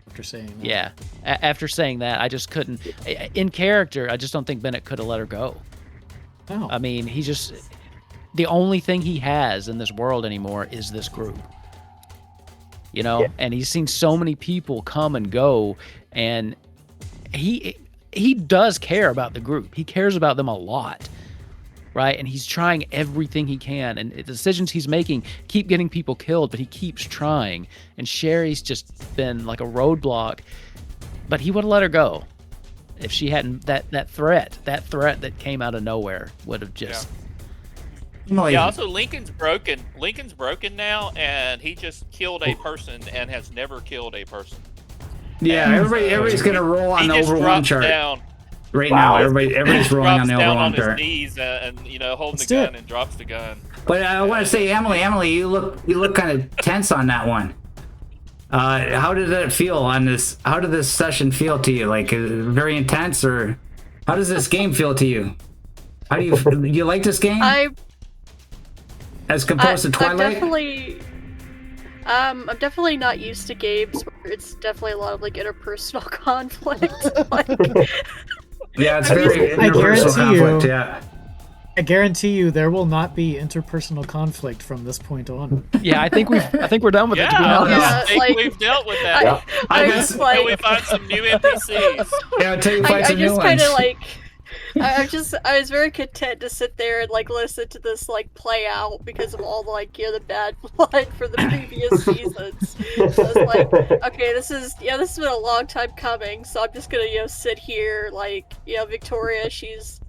after saying that. Yeah. After saying that, I just couldn't. In character, I just don't think Bennett could have let her go. No. I mean, he just. The only thing he has in this world anymore is this group. You know? Yeah. And he's seen so many people come and go, and he does care about the group. He cares about them a lot. Right? And he's trying everything he can. And the decisions he's making keep getting people killed, but he keeps trying. And Sherry's just been like a roadblock. But he would have let her go. If she hadn't, that threat that came out of nowhere would have just. Emily, yeah. Also, Lincoln's broken. Lincoln's broken now, and he just killed a person and has never killed a person. yeah, everybody's gonna roll on He the just over one drops chart down. right Wow. now. Everybody's rolling on Drops the over down one on his chart. knees and holding Let's the do gun it. and drops the gun. But I want to say, Emily, you look kind of tense on that one. How did it feel on this? How did this session feel to you? Like very intense, or how does this game feel to you? How do you like this game as composed to Twilight? I'm definitely not used to games where it's definitely a lot of like interpersonal conflict. Like, Yeah, it's very I interpersonal guarantee you- conflict. Yeah. I guarantee you, there will not be interpersonal conflict from this point on. Yeah, I think we're done with it. To be Yeah, honest. Yeah, I think like- we've dealt with that. Yeah. I I guess- was Until we like, find some new NPCs. Yeah, until you I find some new just kind ones. of like, I was very content to sit there and like listen to this like play out because of all the like the bad blood for the previous seasons. So I was like, okay, this has been a long time coming, so I'm just gonna sit here like Victoria, she's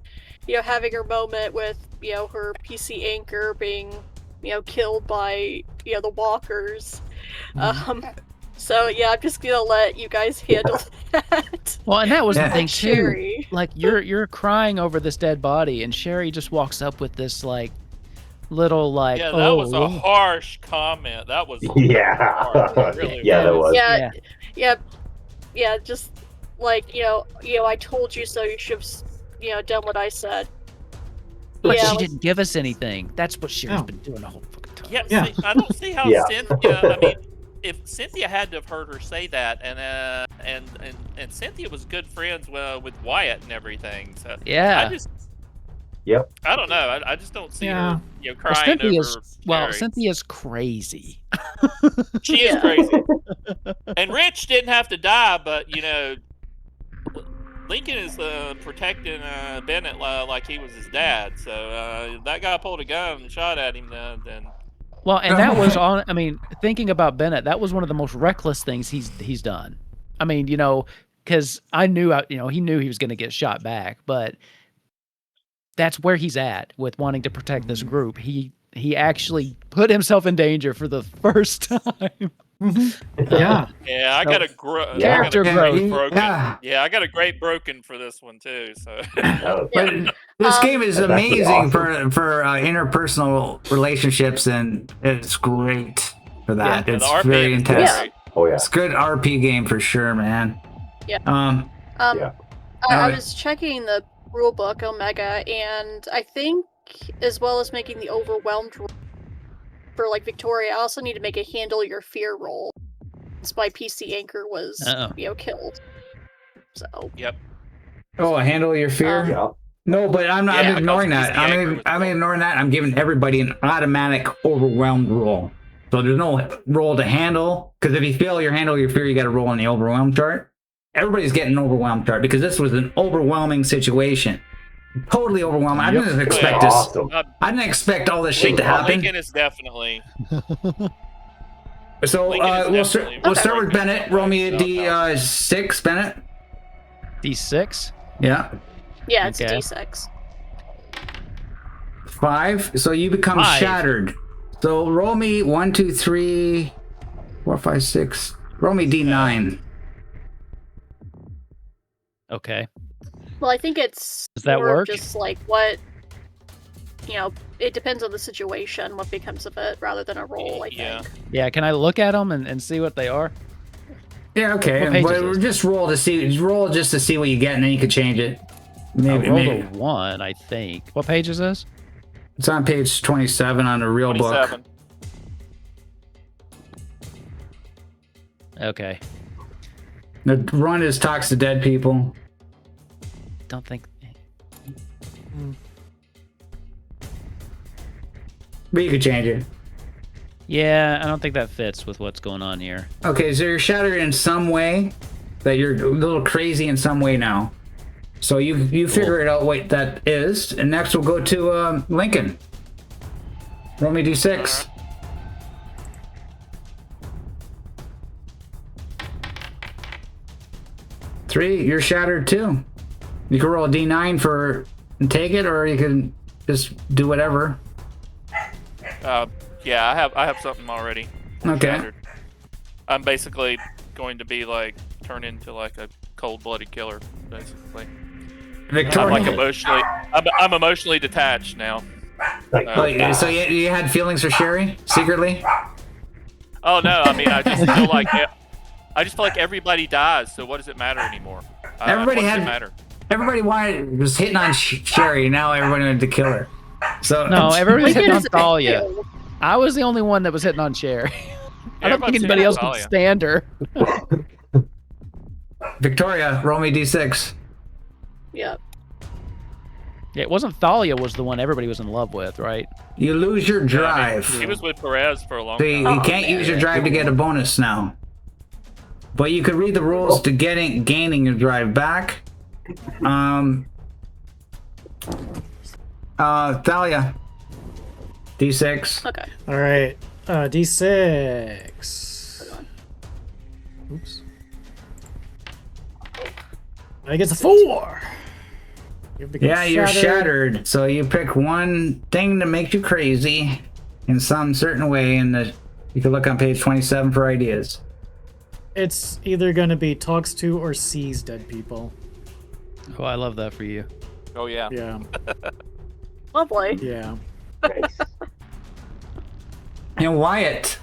having her moment with her PC anchor being killed by the walkers. So yeah, I'm just gonna let you guys handle that. Well, and that was Yeah. the thing Like too. Sherry. Like you're crying over this dead body, and Sherry just walks up with this like little like Yeah, that was a oh harsh comment. That was Yeah. harsh. It really Yeah, that was. Yeah, just like I told you so. You should have done what I said. But Yeah, she like- didn't give us anything. That's what Sherry's No. been doing the whole fucking time. Yeah, Yeah. See, I don't see how Yeah. Cynthia. I mean, if Cynthia had to have heard her say that, and Cynthia was good friends with Wyatt and everything, so Yeah. I just. Yep. I don't know. I just don't see Yeah. her, Well, crying over. Sherry. Cynthia's crazy. She is Yeah. crazy. And Rich didn't have to die, but Lincoln is protecting Bennett like he was his dad. So that guy pulled a gun and shot at him. Then Well, and that was on. I mean, thinking about Bennett, that was one of the most reckless things he's done. I mean, because I knew, he knew he was going to get shot back, but that's where he's at with wanting to protect this group. He actually put himself in danger for the first time. Yeah. Yeah, I got a Character growth. broken. Yeah. Yeah, I got a great broken for this one too. So But this game is That's actually amazing awesome. for interpersonal relationships, and it's great for that. Yeah, it's the RP very is intense. great. Oh yeah. It's a good RP game for sure, man. Yeah. Yeah. I was checking the rule book Omega, and I think as well as making the overwhelmed roll for like Victoria, I also need to make a handle your fear roll. Since my PC anchor was killed. So Oh, handle your fear. Yeah. No, but I'm not. Yeah, I'm ignoring because that. the anchor was I'm broken. ignoring that. I'm giving everybody an automatic overwhelmed roll. So there's no roll to handle, because if you fail your handle your fear, you got to roll on the overwhelmed chart. Everybody's getting an overwhelmed chart because this was an overwhelming situation. Totally overwhelming. I didn't expect this. Awesome. I didn't expect all this shit to happen. Lincoln is definitely. So Lincoln is we'll definitely start with broken. Bennett. Roll me a D6, Bennett. D6. Yeah. yeah, it's Okay. D6. 5. So you become 5. shattered. So roll me 1, 2, 3, 4, 5, 6. Roll me D9. Okay. Well, I think it's Does that more work? just like what it depends on the situation, what becomes of it, rather than a roll. I think. Yeah. Yeah. Can I look at them and see what they are? Yeah, okay. What page But is this? just roll just to see what you get, and then you can change it. I Maybe, rolled maybe. a 1, I think. What page is this? It's on page 27 on the real book. 27. Okay. The run is talks to dead people. Don't think. But you could change it. Yeah, I don't think that fits with what's going on here. Okay, so you're shattered in some way. That you're a little crazy in some way now. So you figure it out what that is. And next we'll go to Lincoln. Roll me D6. Three, you're shattered too. You can roll a D9 and take it, or you can just do whatever. Yeah, I have something already. Okay. Shattered. I'm basically going to be like turn into like a cold-blooded killer, basically. I'm Victoria. like emotionally. I'm emotionally detached now. Oh, so you had feelings for Sherry secretly? Oh no, I mean I just feel like everybody dies. So what does it matter anymore? Everybody what does had- it matter? Everybody was hitting on Sherry. Now everybody wanted to kill her. So No, everybody was hitting on Lincoln is a big Thalia. deal. I was the only one that was hitting on Cherry. I don't think Everybody's anybody hitting else on could Thalia. stand her. Victoria, roll me D6. Yep. Yeah, it wasn't Thalia was the one everybody was in love with, right? You lose your Yeah, I mean, drive. he was with Perez for a long So you time. can't use your drive to get a bonus now. But you could read the rules to gaining your drive back. Thalia. D6. Okay. All right. D6. Oops. I think it's a 4. You've become Yeah, you're shattered. So you pick one thing that makes you crazy in some certain way, and you can look on page 27 for ideas. It's either going to be talks to or sees dead people. Oh, I love that for you. Oh yeah. Yeah. Lovely. Yeah. Nice. And Wyatt,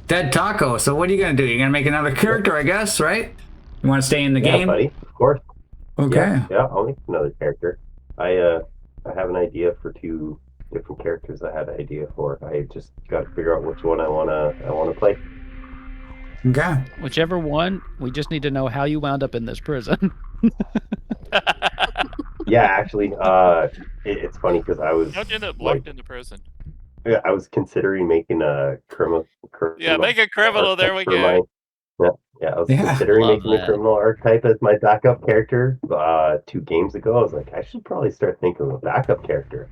dead taco. So what are you gonna do? You're gonna make another character, I guess, right? You want to stay in the Yeah, game? buddy. Of course. Okay. Yeah, I'll make another character. I have an idea for 2 different characters. I had an idea for. I just got to figure out which one I wanna play. Okay. Whichever one, we just need to know how you wound up in this prison. Yeah, actually, it's funny because I was How'd you end up like, locked into prison? I was considering making a criminal. Yeah, make a criminal. There we for go. Yeah, I was Yeah. considering Love making the that. criminal archetype as my backup character 2 games ago. I was like, I should probably start thinking of a backup character.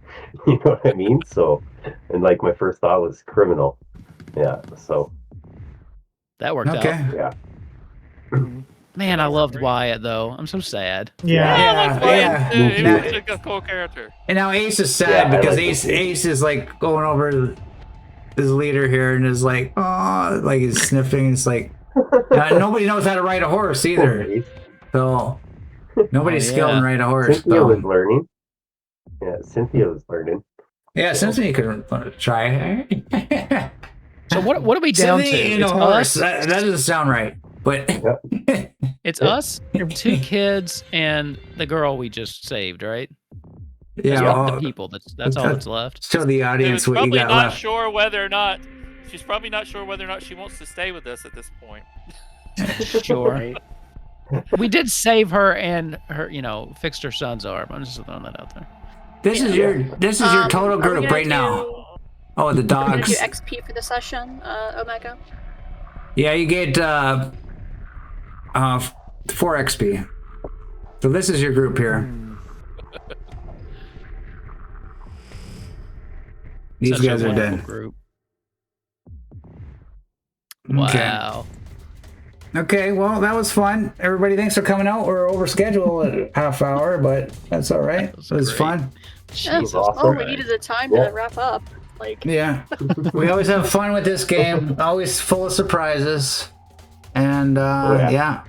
You know what I mean? So, and like my first thought was criminal. Yeah, so That worked Okay. out. yeah. Man, I loved Wyatt though. I'm so sad. Yeah. Yeah, I like Wyatt yeah. too. He Now- was a cool character. And now Ace is sad Yeah, I because like Ace it. Ace is like going over his leader here and is like, oh, like he's sniffing. It's like nobody knows how to ride a horse either. So nobody's Oh, skilled in yeah. riding a horse. Cynthia So. was learning. Yeah, Cynthia was learning. Yeah, Cynthia could try. So what are we down to? Cynthia in a It's horse. us. That doesn't sound right. But It's us, 2 kids, and the girl we just saved, right? yeah, The well, people. That's all that's left. show the Who's audience what you probably got not left. sure whether or not she's probably not sure whether or not she wants to stay with us at this point. Sure. We did save her and her, fixed her son's arm. I'm just throwing that out there. This is your total Are we group gonna right now. Oh, the Are we gonna dogs. do XP for the session, Omega? Yeah, you get 4 XP. So this is your group here. These Such a guys are wonderful dead. Group. Okay. Wow. Okay, well, that was fun. Everybody, thanks for coming out. We're over schedule at a half hour, but that's all right. That was It was great. fun. Jesus awesome. Oh, we Christ. needed the time Yeah. to wrap up. Like, Yeah. We always have fun with this game. Always full of surprises. And yeah.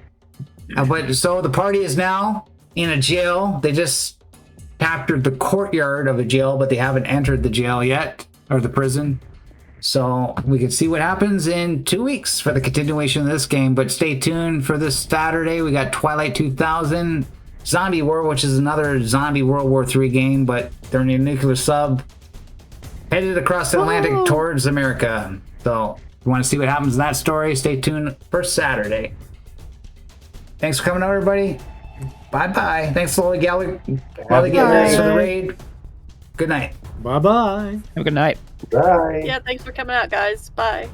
yeah. But so the party is now in a jail. They just captured the courtyard of a jail, but they haven't entered the jail yet, or the prison. So we can see what happens in 2 weeks for the continuation of this game. But stay tuned for this Saturday. We got Twilight 2000, Zombie War, which is another zombie World War III game, but they're in a nuclear sub headed across the Atlantic towards America. So if you want to see what happens in that story, stay tuned for Saturday. Thanks for coming out, everybody. Bye-bye. Thanks, Lolly Gallagher, for the raid. Good night. Bye bye. Have a good night. Bye. yeah, thanks for coming out, guys. Bye.